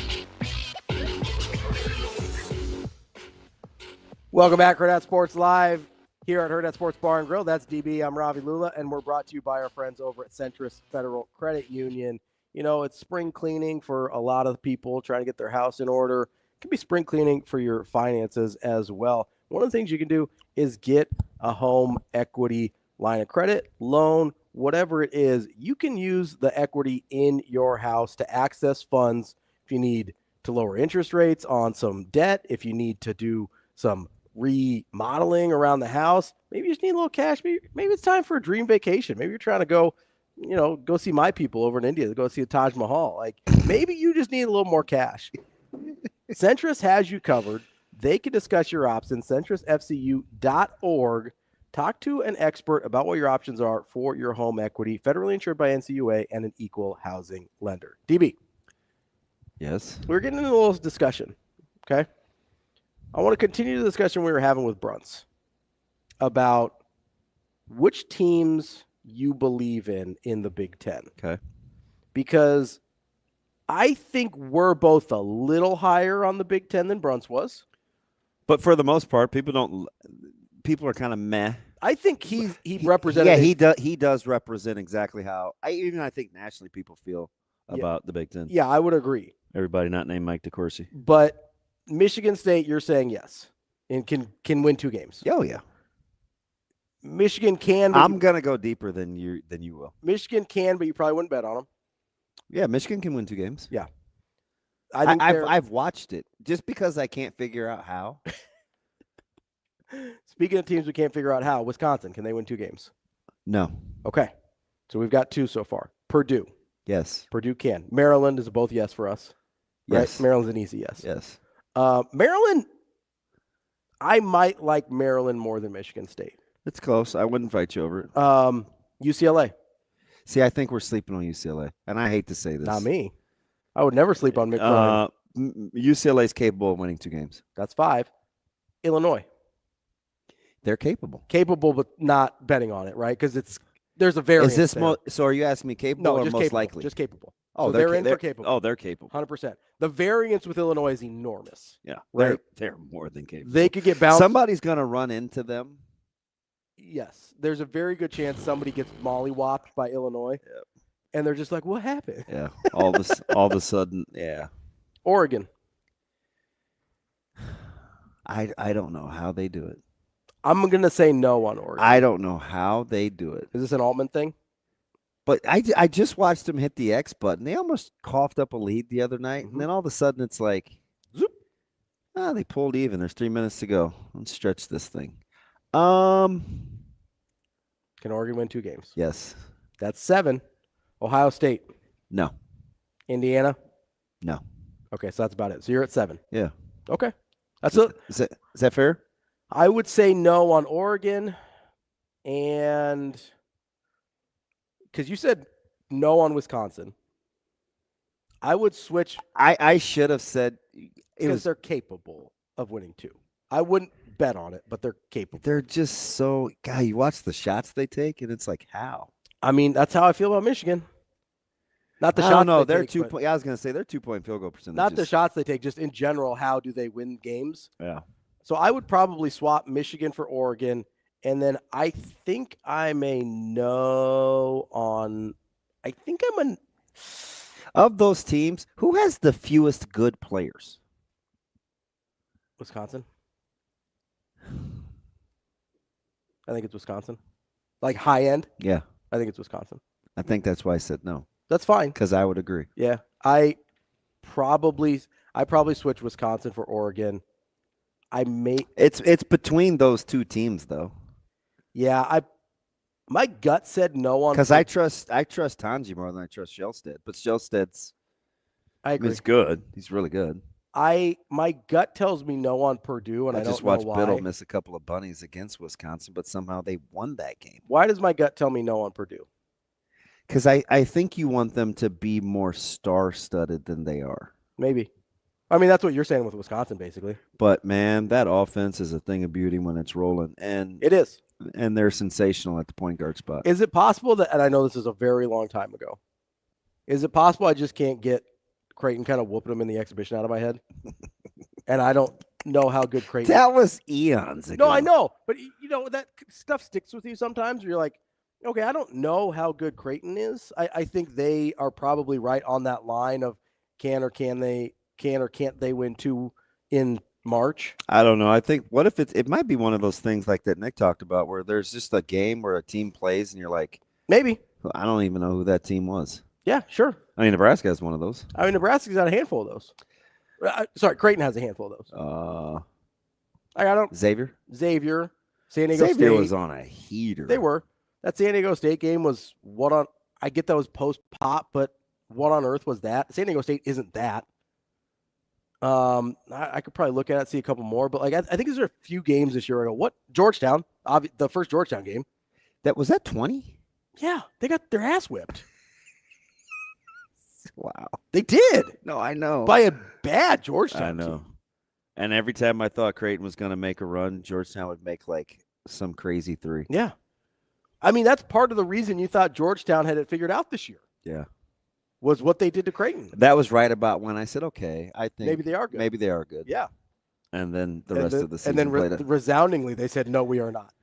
Welcome back, Hurrdat Sports Live here at Hurrdat Sports Bar and Grill. That's DB. I'm Ravi Lulla, and we're brought to you by our friends over at Centris Federal Credit Union. You know, it's spring cleaning for a lot of people trying to get their house in order. It can be spring cleaning for your finances as well. One of the things you can do is get a home equity line of credit, loan, whatever it is. You can use the equity in your house to access funds if you need to lower interest rates on some debt, if you need to do some remodeling around the house. Maybe you just need a little cash. Maybe it's time for a dream vacation. Maybe you're trying to go see my people over in India to go see the Taj Mahal. Like, maybe you just need a little more cash. Centris has you covered. They can discuss your options. CentrisFCU.org. Talk to an expert about what your options are for your home equity, federally insured by NCUA and an equal housing lender. DB. Yes. We're getting into a little discussion, okay? I want to continue the discussion we were having with Bruntz about which teams you believe in the Big Ten. Okay. Because I think we're both a little higher on the Big Ten than Bruntz was. But for the most part, people are kind of meh. I think he represented. Yeah, he does represent exactly how I think nationally people feel about the Big Ten. Yeah, I would agree. Everybody not named Mike DeCourcy. But Michigan State, you're saying yes, and can win 2 games. Oh yeah. Michigan can. I'm gonna go deeper than you will. Michigan can, but you probably wouldn't bet on them. Yeah, Michigan can win 2 games. Yeah, I've watched it just because I can't figure out how. Speaking of teams we can't figure out how, Wisconsin, can they win 2 games? No. Okay, so we've got 2 so far. Purdue. Yes. Purdue can. Maryland is both yes for us. Yes. Right? Maryland's an easy yes. Yes. Maryland, I might like Maryland more than Michigan State. It's close. I wouldn't fight you over it. UCLA. See, I think we're sleeping on UCLA, and I hate to say this. Not me. I would never sleep on McBride. UCLA is capable of winning 2 games. That's 5. Illinois. They're capable. Capable, but not betting on it, right? Because there's a variance. Is this so? Are you asking me capable or just most capable, likely? Just capable. Oh, so they're in for capable. Oh, they're capable. 100%. The variance with Illinois is enormous. Yeah, right. They're more than capable. They could get bounced. Somebody's going to run into them. Yes, there's a very good chance somebody gets mollywopped by Illinois, and they're just like, "What happened?" Yeah, all of a sudden, yeah. Oregon. I don't know how they do it. I'm gonna say no on Oregon. I don't know how they do it. Is this an Altman thing? But I just watched them hit the X button. They almost coughed up a lead the other night, and then all of a sudden it's like, zoop. They pulled even. There's 3 minutes to go. Let's stretch this thing. Can Oregon win 2 games? Yes. That's 7. Ohio State. No. Indiana. No. Okay, so that's about it. So you're at 7. Yeah. Okay. That's it. Is that fair? I would say no on Oregon, and because you said no on Wisconsin, I would switch. I should have said because they're capable of winning 2. I wouldn't bet on it, but they're capable. They're just so you watch the shots they take, and it's like how. I mean, that's how I feel about Michigan. Not the shots. No, they're 2 point. I was going to say they're 2-point field goal percentage. Not the shots they take, just in general. How do they win games? Yeah. So I would probably swap Michigan for Oregon, and then I think I'm a no on. I think I'm a. Of those teams, who has the fewest good players? Wisconsin. I think it's Wisconsin. Like high end? Yeah. I think it's Wisconsin. I think that's why I said no. That's fine. Because I would agree. Yeah. I probably switch Wisconsin for Oregon. It's between those 2 teams though. Yeah, my gut said no on because I trust Tanji more than I trust Shelstead. But Shelstead's I agree. He's good. He's really good. My gut tells me no on Purdue, and I just don't know watched why. Biddle miss a couple of bunnies against Wisconsin, but somehow they won that game. Why does my gut tell me no on Purdue? Because I think you want them to be more star-studded than they are. Maybe. I mean, that's what you're saying with Wisconsin, basically. But, man, that offense is a thing of beauty when it's rolling. And it is. And they're sensational at the point guard spot. Is it possible that, and I know this is a very long time ago, is it possible I just can't get Creighton kind of whooping him in the exhibition out of my head? And I don't know how good Creighton is. That was eons ago. No, I know. But, that stuff sticks with you sometimes where you're like, okay, I don't know how good Creighton is. I think they are probably right on that line of can or can't they win 2 in March? I don't know. I think what if it might be one of those things like that Nick talked about where there's just a game where a team plays and you're like, maybe. I don't even know who that team was. Yeah, sure. I mean, Nebraska has one of those. I mean, Nebraska's got a handful of those. Sorry, Creighton has a handful of those. I don't. Xavier, San Diego State. Xavier was on a heater. They were. That San Diego State game was what on? I get that was post-pop, but what on earth was that? San Diego State isn't that. I could probably look at it, see a couple more, but like I think there's a few games this year. I go, what? Georgetown, the first Georgetown game. Was that 20? Yeah, they got their ass whipped. Wow, they did. No, I know. By a bad Georgetown. I know. Team. And every time I thought Creighton was going to make a run, Georgetown would make like some crazy 3. Yeah, I mean that's part of the reason you thought Georgetown had it figured out this year. Yeah. Was what they did to Creighton. That was right about when I said, okay, I think maybe they are good. Maybe they are good. Yeah. And then the rest of the season. And then resoundingly, they said, no, we are not.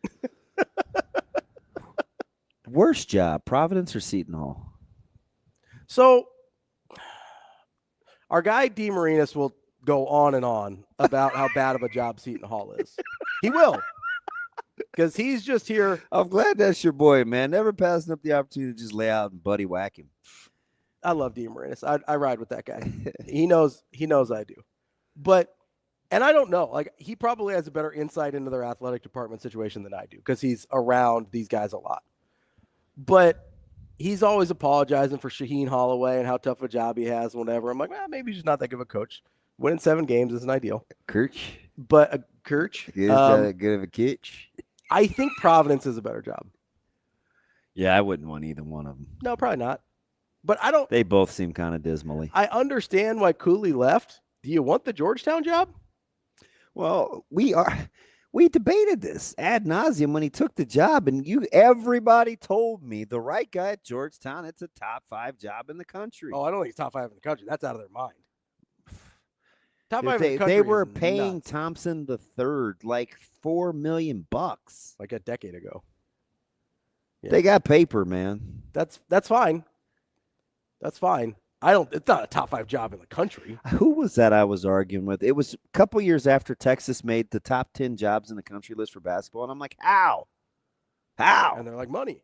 Worst job, Providence or Seton Hall? So our guy DeMarinis will go on and on about how bad of a job Seton Hall is. He will. Because he's just here. I'm glad that's your boy, man. Never passing up the opportunity to just lay out and buddy whack him. I love DeMarinis. I ride with that guy. He knows I do. But, and I don't know, like he probably has a better insight into their athletic department situation than I do because he's around these guys a lot. But he's always apologizing for Shaheen Holloway and how tough a job he has and whatever. I'm like, well, maybe he's just not that good of a coach. Winning 7 games isn't ideal. Kirch. But Kirch. He's got a good of a catch. I think Providence is a better job. Yeah, I wouldn't want either one of them. No, probably not. But I don't. They both seem kind of dismally. I understand why Cooley left. Do you want the Georgetown job? Well, we debated this ad nauseum when he took the job, and everybody told me the right guy at Georgetown, it's a top 5 job in the country. Oh, I don't think it's top 5 in the country. That's out of their mind. Top 5 in the country. They were is paying nuts. Thompson III like $4 million, like a decade ago. Yeah. They got paper, man. That's fine. That's fine. It's not a top 5 job in the country. Who was that I was arguing with? It was a couple years after Texas made the top 10 jobs in the country list for basketball. And I'm like, how? And they're like, money.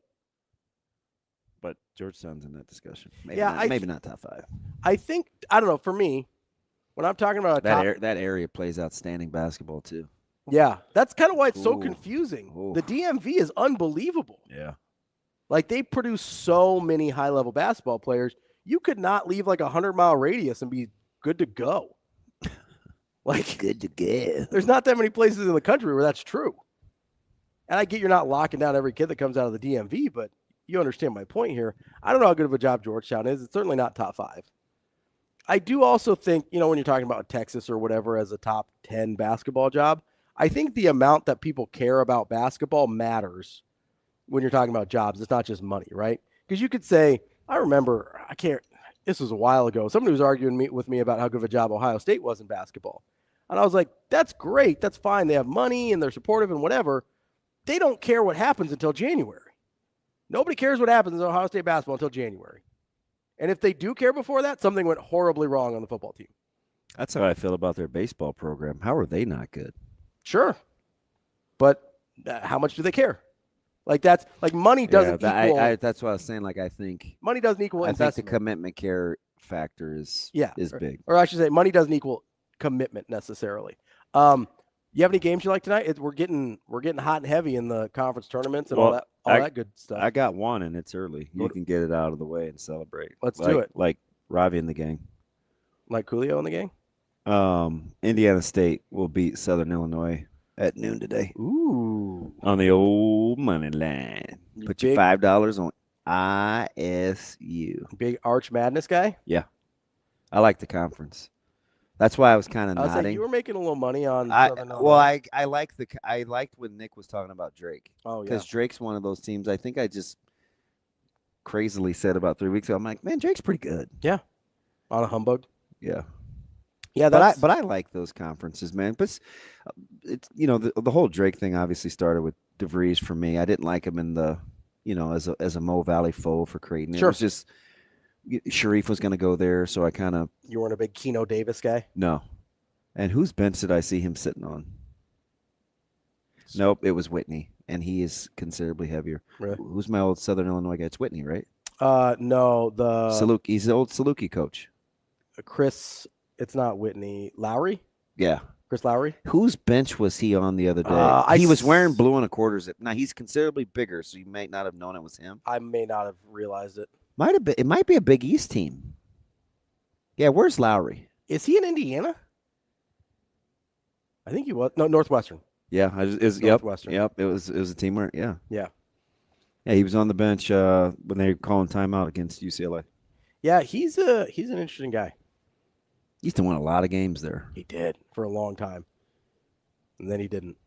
But Georgetown's in that discussion. Maybe not top 5. I think, I don't know, for me, when I'm talking about that area plays outstanding basketball too. Yeah. That's kind of why it's so confusing. The DMV is unbelievable. Yeah. Like, they produce so many high-level basketball players. You could not leave like a 100-mile radius and be good to go. Like, good to go. There's not that many places in the country where that's true. And I get you're not locking down every kid that comes out of the DMV, but you understand my point here. I don't know how good of a job Georgetown is. It's certainly not top 5. I do also think, when you're talking about Texas or whatever as a top 10 basketball job, I think the amount that people care about basketball matters when you're talking about jobs. It's not just money, right? Because you could say, I remember, this was a while ago, somebody was arguing with me about how good of a job Ohio State was in basketball. And I was like, that's great. That's fine. They have money and they're supportive and whatever. They don't care what happens until January. Nobody cares what happens in Ohio State basketball until January. And if they do care before that, something went horribly wrong on the football team. That's how I feel about their baseball program. How are they not good? Sure. But how much do they care? Like, that's like money doesn't equal. That's what I was saying. Like, I think money doesn't equal investment. I think the commitment care factor is big. Or I should say, money doesn't equal commitment necessarily. You have any games you like tonight? We're getting hot and heavy in the conference tournaments and all that good stuff. I got one, and it's early. You can get it out of the way and celebrate. Let's do it. Like Ravi and the gang. Like Coolio and the gang? Indiana State will beat Southern Illinois at noon today. Ooh. On the old money line. Put your $5 on ISU. Big Arch Madness guy? Yeah. I like the conference. That's why I was kind of nodding. Like, you were making a little money on Southern Illinois. Well, I liked when Nick was talking about Drake. Oh, yeah. Because Drake's one of those teams I think I just crazily said about 3 weeks ago. I'm like, man, Drake's pretty good. Yeah. On a humbug. Yeah. Yeah, but I like those conferences, man. But it's the whole Drake thing obviously started with DeVries for me. I didn't like him in the as a Mo Valley foe for Creighton. Sure. It was just Sharif was going to go there, so I kind of. You weren't a big Keno Davis guy? No. And whose bench did I see him sitting on? Nope, it was Whitney, and he is considerably heavier. Really? Who's my old Southern Illinois guy? It's Whitney, right? No, Saluki. He's the old Saluki coach. Chris. It's not Whitney. Lowry? Yeah. Chris Lowry? Whose bench was he on the other day? He was wearing blue and a quarter zip. Now, he's considerably bigger, so you may not have known it was him. I may not have realized it. Might have been. It might be a Big East team. Yeah, where's Lowry? Is he in Indiana? I think he was. No, Northwestern. Yeah, Northwestern. Yep. It was a team where, yeah. Yeah. Yeah, he was on the bench when they were calling timeout against UCLA. Yeah, he's an interesting guy. He used to win a lot of games there. He did for a long time. And then he didn't.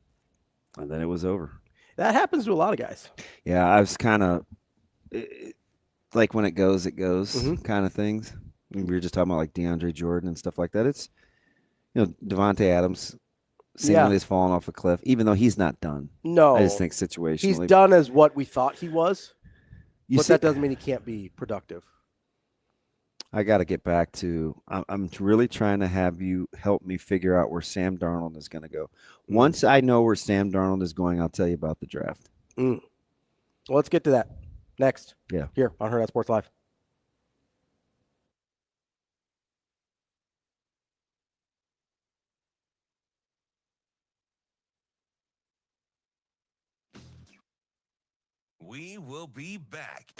And then it was over. That happens to a lot of guys. Yeah, I was kind of like when it goes kind of things. We were just talking about like DeAndre Jordan and stuff like that. It's, Devontae Adams seemingly has fallen off a cliff, even though he's not done. No. I just think situationally. He's done as what we thought he was. That doesn't mean he can't be productive. I got to get back to I'm really trying to have you help me figure out where Sam Darnold is going to go. Once I know where Sam Darnold is going, I'll tell you about the draft. Well, let's get to that next. Yeah. Here on Hurrdat Sports Live. We will be back.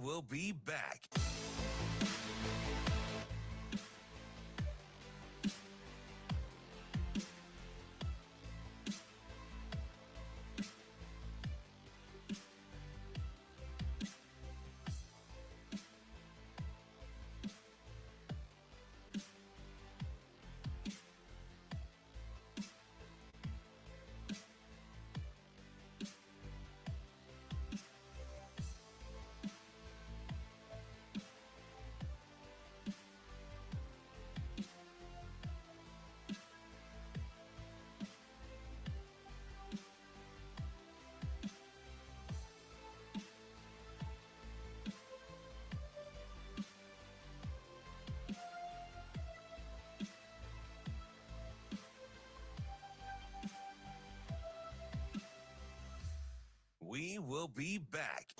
will be back. We will be back.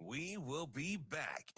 We will be back.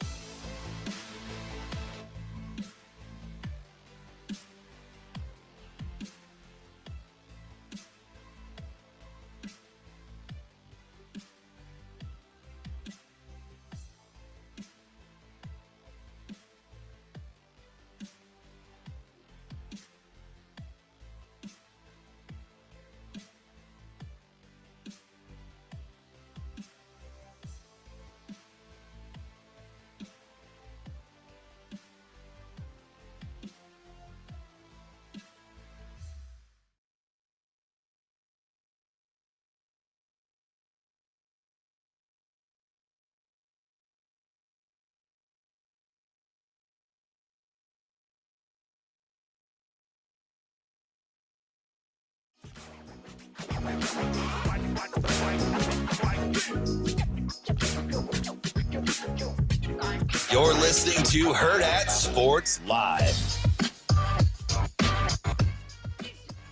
You're listening to Hurrdat Sports Live.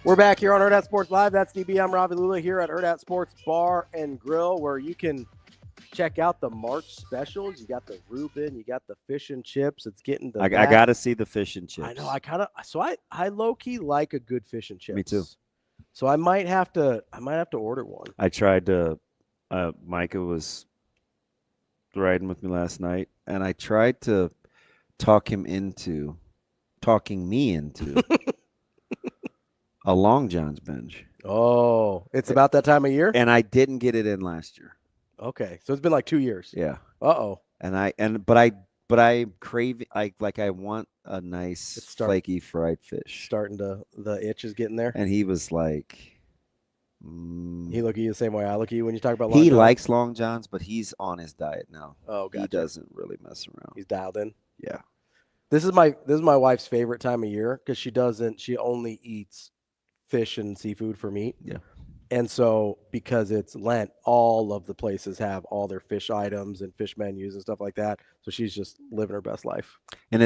We're back here on Hurrdat Sports Live. That's DB. I'm Ravi Lulla here at Hurrdat Sports Bar and Grill, where you can check out the March specials. You got the Reuben, you got the fish and chips. It's getting the. I got to see the fish and chips. I know. I low key like a good fish and chips. Me too. So I might have to order one. I tried to. Micah was riding with me last night, and I tried to talking me into a Long John's binge. Oh, it's about that time of year? And I didn't get it in last year. Okay. So it's been like 2 years. Yeah. Uh-oh. But I crave I want a nice flaky fried fish. The itch is getting there. And he was like he look at you the same way I look at you when you talk about Long He John? likes Long John's, but he's on his diet now. Oh, gotcha. He doesn't really mess around. He's dialed in. Yeah. This is my wife's favorite time of year because she only eats fish and seafood for meat. Yeah. And so because it's Lent, all of the places have all their fish items and fish menus and stuff like that. So she's just living her best life. And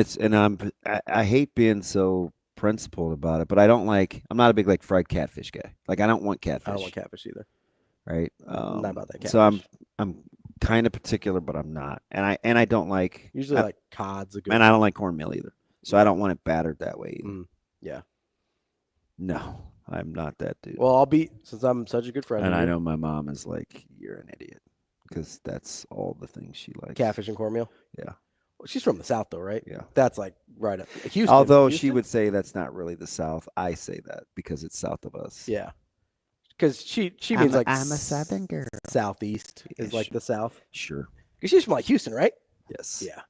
I hate being so principled about it, but I'm not a big like fried catfish guy. Like I don't want catfish. I don't want catfish either. Right? Not about that catfish. So I'm kind of particular, but I'm not. And I don't like usually like cod's a good and I don't like cornmeal either. So I don't want it battered that way either. Yeah. No, I'm not that dude. Well, since I'm such a good friend. And I know my mom is like, you're an idiot. Because that's all the things she likes. Catfish and cornmeal? Yeah. Well, she's from the South though, right? Yeah. That's like right up Houston. Although she would say that's not really the South. I say that because it's south of us. Yeah. Because she means like I'm a Southern girl. Southeast is like the South. Sure. Because she's from like Houston, right? Yes. Yeah.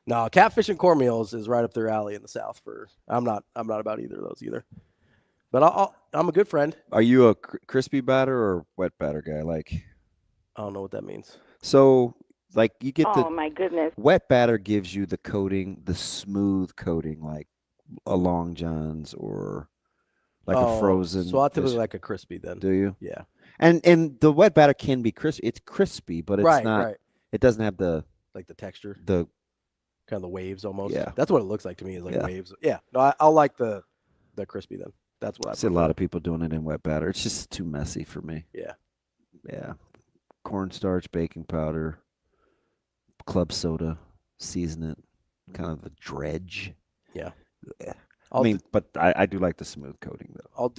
No, catfish and cornmeal is right up their alley in the South. I'm not about either of those either. But I'm a good friend. Are you a crispy batter or wet batter guy? I don't know what that means. So, you get Oh my goodness. Wet batter gives you the coating, the smooth coating, like a Long John's or a frozen. So I typically like a crispy then. Do you? Yeah. And the wet batter can be crispy. It's crispy, but it's not. Right. It doesn't have the texture. The kind of the waves almost. Yeah. That's what it looks like to me. Is waves. Yeah. No, I'll like the crispy then. That's what I see a lot of people doing it in wet batter. It's just too messy for me. Yeah. Yeah. Cornstarch, baking powder, club soda, season it, kind of a dredge. Yeah. But I do like the smooth coating though. I'll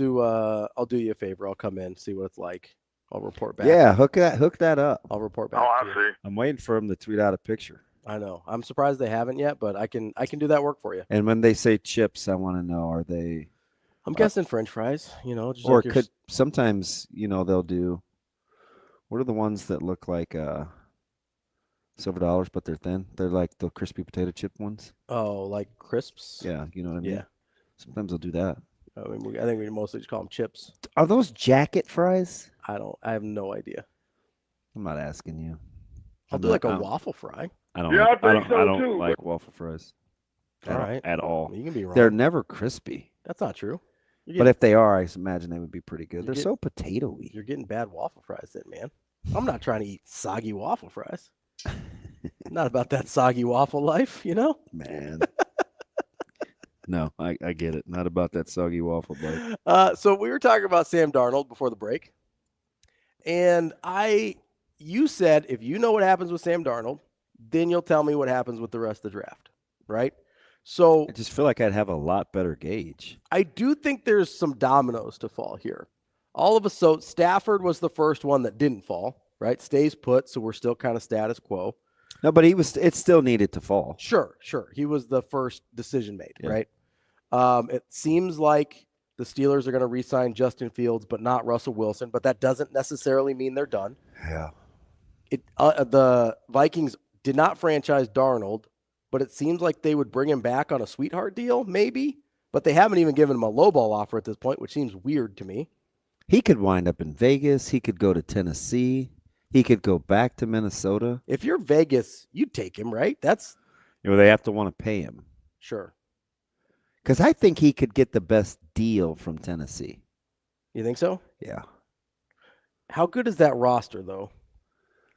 do you a favor. I'll come in, see what it's like. I'll report back. Yeah, hook that up. I'll report back. I see. I'm waiting for them to tweet out a picture. I know. I'm surprised they haven't yet, but I can do that work for you. And when they say chips, I want to know, are they? I'm guessing French fries. Just or like could sometimes they'll do. What are the ones that look like silver dollars, but they're thin? They're like the crispy potato chip ones. Oh, like crisps? Yeah, you know what I mean? Yeah. Sometimes they'll do that. I think we mostly just call them chips. Are those jacket fries? I have no idea. I'm not asking you. I'll do like a waffle fry. I don't. Yeah, I think so I don't too, like waffle fries. At all. You can be wrong. They're never crispy. That's not true. But if they are, I imagine they would be pretty good. They're so potato-y. You're getting bad waffle fries then, man. I'm not trying to eat soggy waffle fries. Not about that soggy waffle life, Man. No, I get it. Not about that soggy waffle life. So we were talking about Sam Darnold before the break. And you said, if you know what happens with Sam Darnold, then you'll tell me what happens with the rest of the draft, right? So I just feel like I'd have a lot better gauge. I do think there's some dominoes to fall here. All of a sudden, Stafford was the first one that didn't fall, right? Stays put, so we're still kind of status quo. No, but it still needed to fall. Sure. He was the first decision made, right? It seems like the Steelers are going to re-sign Justin Fields, but not Russell Wilson, but that doesn't necessarily mean they're done. Yeah. The Vikings did not franchise Darnold, but it seems like they would bring him back on a sweetheart deal, maybe. But they haven't even given him a lowball offer at this point, which seems weird to me. He could wind up in Vegas. He could go to Tennessee. He could go back to Minnesota. If you're Vegas, you'd take him, right? They have to want to pay him. Sure. Because I think he could get the best deal from Tennessee. You think so? Yeah. How good is that roster, though,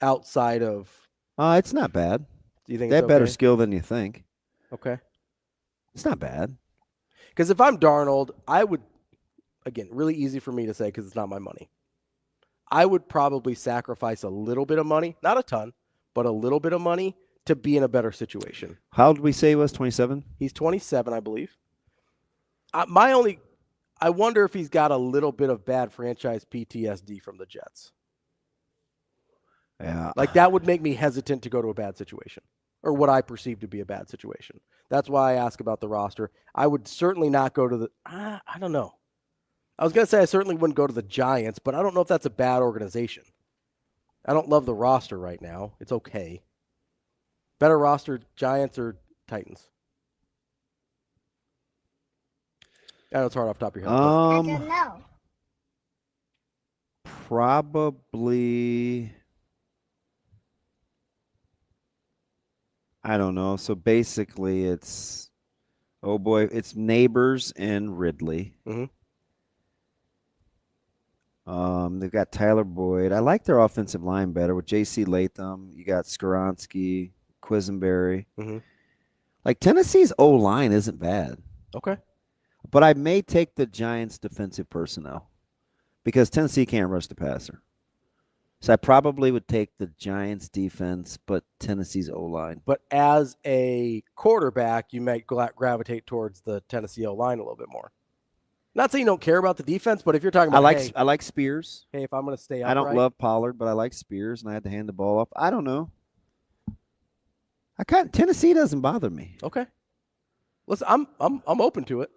outside of... It's not bad. Do you think they have better okay? skill than you think? Okay. It's not bad. Because if I'm Darnold, I would, again, really easy for me to say because it's not my money. I would probably sacrifice a little bit of money, not a ton, but a little bit of money to be in a better situation. How old did we say he was? 27? He's 27, I believe. I wonder if he's got a little bit of bad franchise PTSD from the Jets. Yeah. Like that would make me hesitant to go to a bad situation or what I perceive to be a bad situation. That's why I ask about the roster. I would certainly not go to I don't know. I was going to say I certainly wouldn't go to the Giants, but I don't know if that's a bad organization. I don't love the roster right now. It's okay. Better roster, Giants or Titans? I know it's hard off the top of your head. I don't know. Probably... I don't know. So basically it's Neighbors and Ridley. Mm-hmm. They've got Tyler Boyd. I like their offensive line better with J.C. Latham. You got Skoronski, Quisenberry. Mm-hmm. Like Tennessee's O-line isn't bad. Okay. But I may take the Giants' defensive personnel because Tennessee can't rush the passer. So I probably would take the Giants' defense, but Tennessee's O-line. But as a quarterback, you might gravitate towards the Tennessee O-line a little bit more. Not saying you don't care about the defense, but if you're talking about, I like Spears. Hey, if I'm going to stay upright. I don't love Pollard, but I like Spears, and I had to hand the ball off. I don't know. Tennessee doesn't bother me. Okay. Listen, I'm open to it.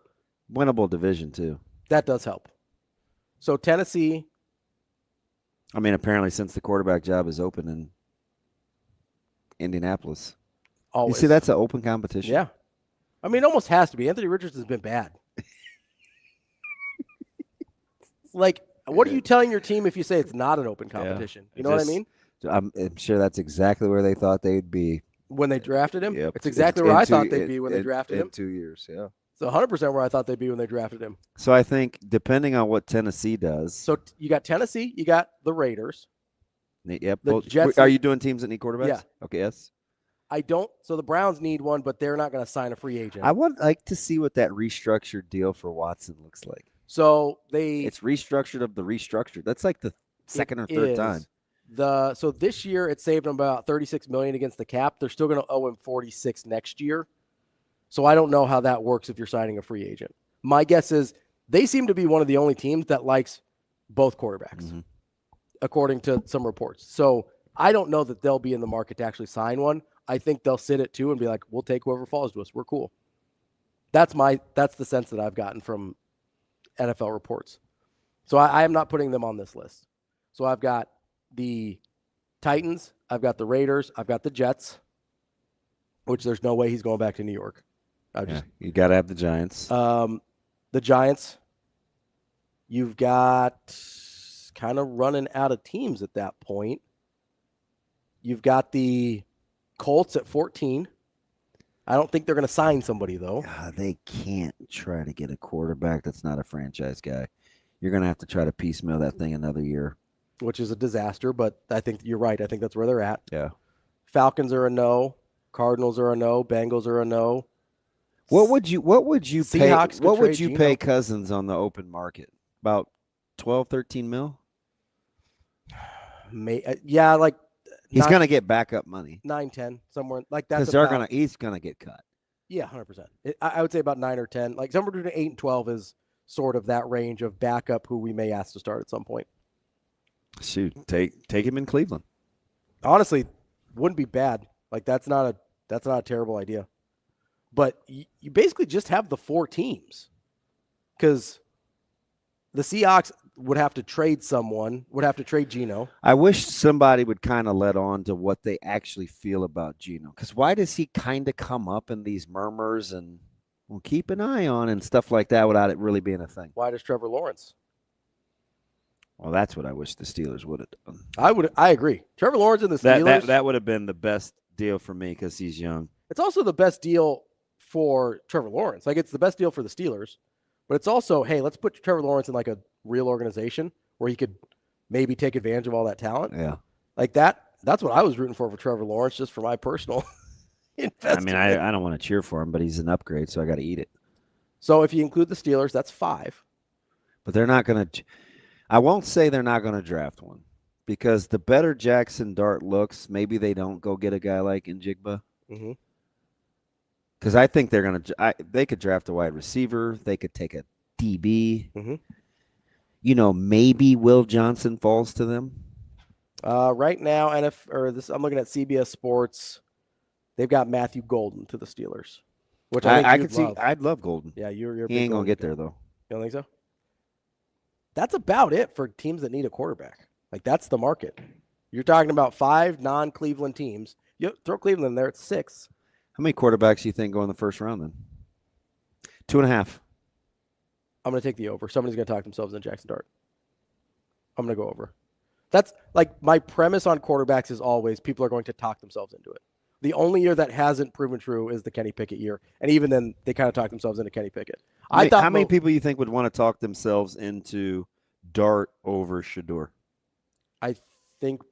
Winnable division too. That does help. So Tennessee. I mean, apparently since the quarterback job is open in Indianapolis. Always. You see, that's an open competition. Yeah. I mean, it almost has to be. Anthony Richardson's been bad. Like, what are you telling your team if you say it's not an open competition? You know what I mean? I'm sure that's exactly where they thought they'd be. When they drafted him? Yep. It's exactly where I thought they'd be when they drafted him. In 2 years, yeah. It's 100% where I thought they'd be when they drafted him. So I think depending on what Tennessee does. So you got Tennessee, you got the Raiders. Yep. The Jets. Are you doing teams that need quarterbacks? Yeah. Okay, yes. I don't. So the Browns need one, but they're not going to sign a free agent. I would like to see what that restructured deal for Watson looks like. So it's restructured of the restructured. That's like the second or third time. So this year it saved them about $36 million against the cap. They're still going to owe him $46 next year. So I don't know how that works if you're signing a free agent. My guess is they seem to be one of the only teams that likes both quarterbacks, according to some reports. So I don't know that they'll be in the market to actually sign one. I think they'll sit at 2 and be like, we'll take whoever falls to us. We're cool. That's the sense that I've gotten from NFL reports. So I am not putting them on this list. So I've got the Titans, I've got the Raiders, I've got the Jets, which there's no way he's going back to New York. You got to have the Giants. The Giants, you've got kind of running out of teams at that point. You've got the Colts at 14. I don't think they're going to sign somebody, though. They can't try to get a quarterback that's not a franchise guy. You're going to have to try to piecemeal that thing another year. Which is a disaster, but I think you're right. I think that's where they're at. Yeah. Falcons are a no. Cardinals are a no. Bengals are a no. What would you Seahawks pay? What would you Geno. pay Cousins on the open market? About 12, 13 mil? Yeah, like he's going to get backup money. 9, 10, somewhere like that. Because he's going to get cut. Yeah, 100%. I would say about 9 or 10. Like somewhere between 8 and 12 is sort of that range of backup who we may ask to start at some point. Shoot, take him in Cleveland. Honestly, wouldn't be bad. Like that's not a terrible idea. But you basically just have the 4 teams, because the Seahawks would have to trade someone, would have to trade Geno. I wish somebody would kind of let on to what they actually feel about Geno, because why does he kind of come up in these murmurs and we'll keep an eye on and stuff like that without it really being a thing? Why does Trevor Lawrence? Well, that's what I wish the Steelers would have done. I agree. Trevor Lawrence and the Steelers. That would have been the best deal for me because he's young. It's also the best deal for Trevor Lawrence. Like, it's the best deal for the Steelers, but it's also, hey, let's put Trevor Lawrence in like a real organization where he could maybe take advantage of all that talent. Yeah. Like that's what I was rooting for Trevor Lawrence, just for my personal investment. I mean, I don't want to cheer for him, but he's an upgrade, so I got to eat it. So if you include the Steelers, that's 5. But they're not going to – I won't say they're not going to draft one, because the better Jackson Dart looks, maybe they don't go get a guy like Njigba. Mm-hmm. Because I think they're going to – they could draft a wide receiver. They could take a DB. Mm-hmm. You know, maybe Will Johnson falls to them. Right now, I'm looking at CBS Sports. They've got Matthew Golden to the Steelers, which I could see. I'd love Golden. Yeah, you're. He ain't gonna get there though. You don't think so? That's about it for teams that need a quarterback. Like, that's the market. You're talking about 5 non-Cleveland teams. You throw Cleveland in there, it's 6. How many quarterbacks do you think go in the first round then? 2.5. I'm going to take the over. Somebody's going to talk themselves into Jackson Dart. I'm going to go over. That's like my premise on quarterbacks is always people are going to talk themselves into it. The only year that hasn't proven true is the Kenny Pickett year. And even then, they kind of talk themselves into Kenny Pickett. How many people you think would want to talk themselves into Dart over Shador? I think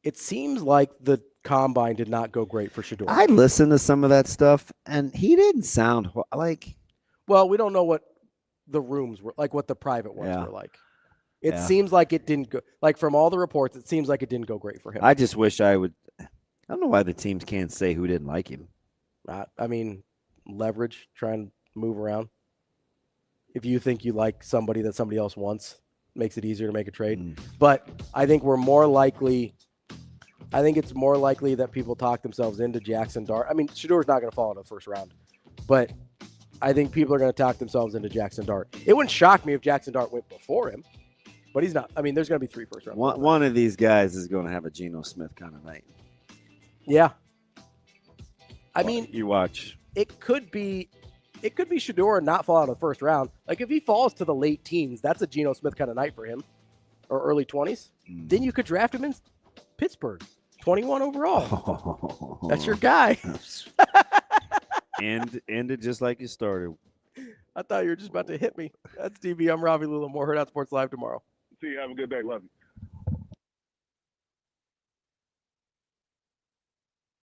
it seems like the combine did not go great for Shador. I listened to some of that stuff, and he didn't sound like... Well, we don't know what the rooms were, like what the private ones were like. It seems like it didn't go, like from all the reports, it seems like it didn't go great for him. I just wish I don't know why the teams can't say who didn't like him. I mean, leverage, try and move around. If you think you like somebody that somebody else wants, makes it easier to make a trade. But I think it's more likely that people talk themselves into Jackson Dart. I mean, Shador's not going to fall in the first round, but I think people are going to talk themselves into Jackson Dart. It wouldn't shock me if Jackson Dart went before him, but he's not. I mean, there's going to be 3 first round. One of these guys is going to have a Geno Smith kind of night. Yeah. I mean, you watch. It could be Shedeur and not fall out of the first round. Like if he falls to the late teens, that's a Geno Smith kind of night for him, or early 20s. Then you could draft him in Pittsburgh, 21 overall. That's your guy. And ended just like you started. I thought you were just about to hit me. That's DB. I'm Ravi Lulla. More Hurrdat Sports Live tomorrow. See you. Have a good day. Love you.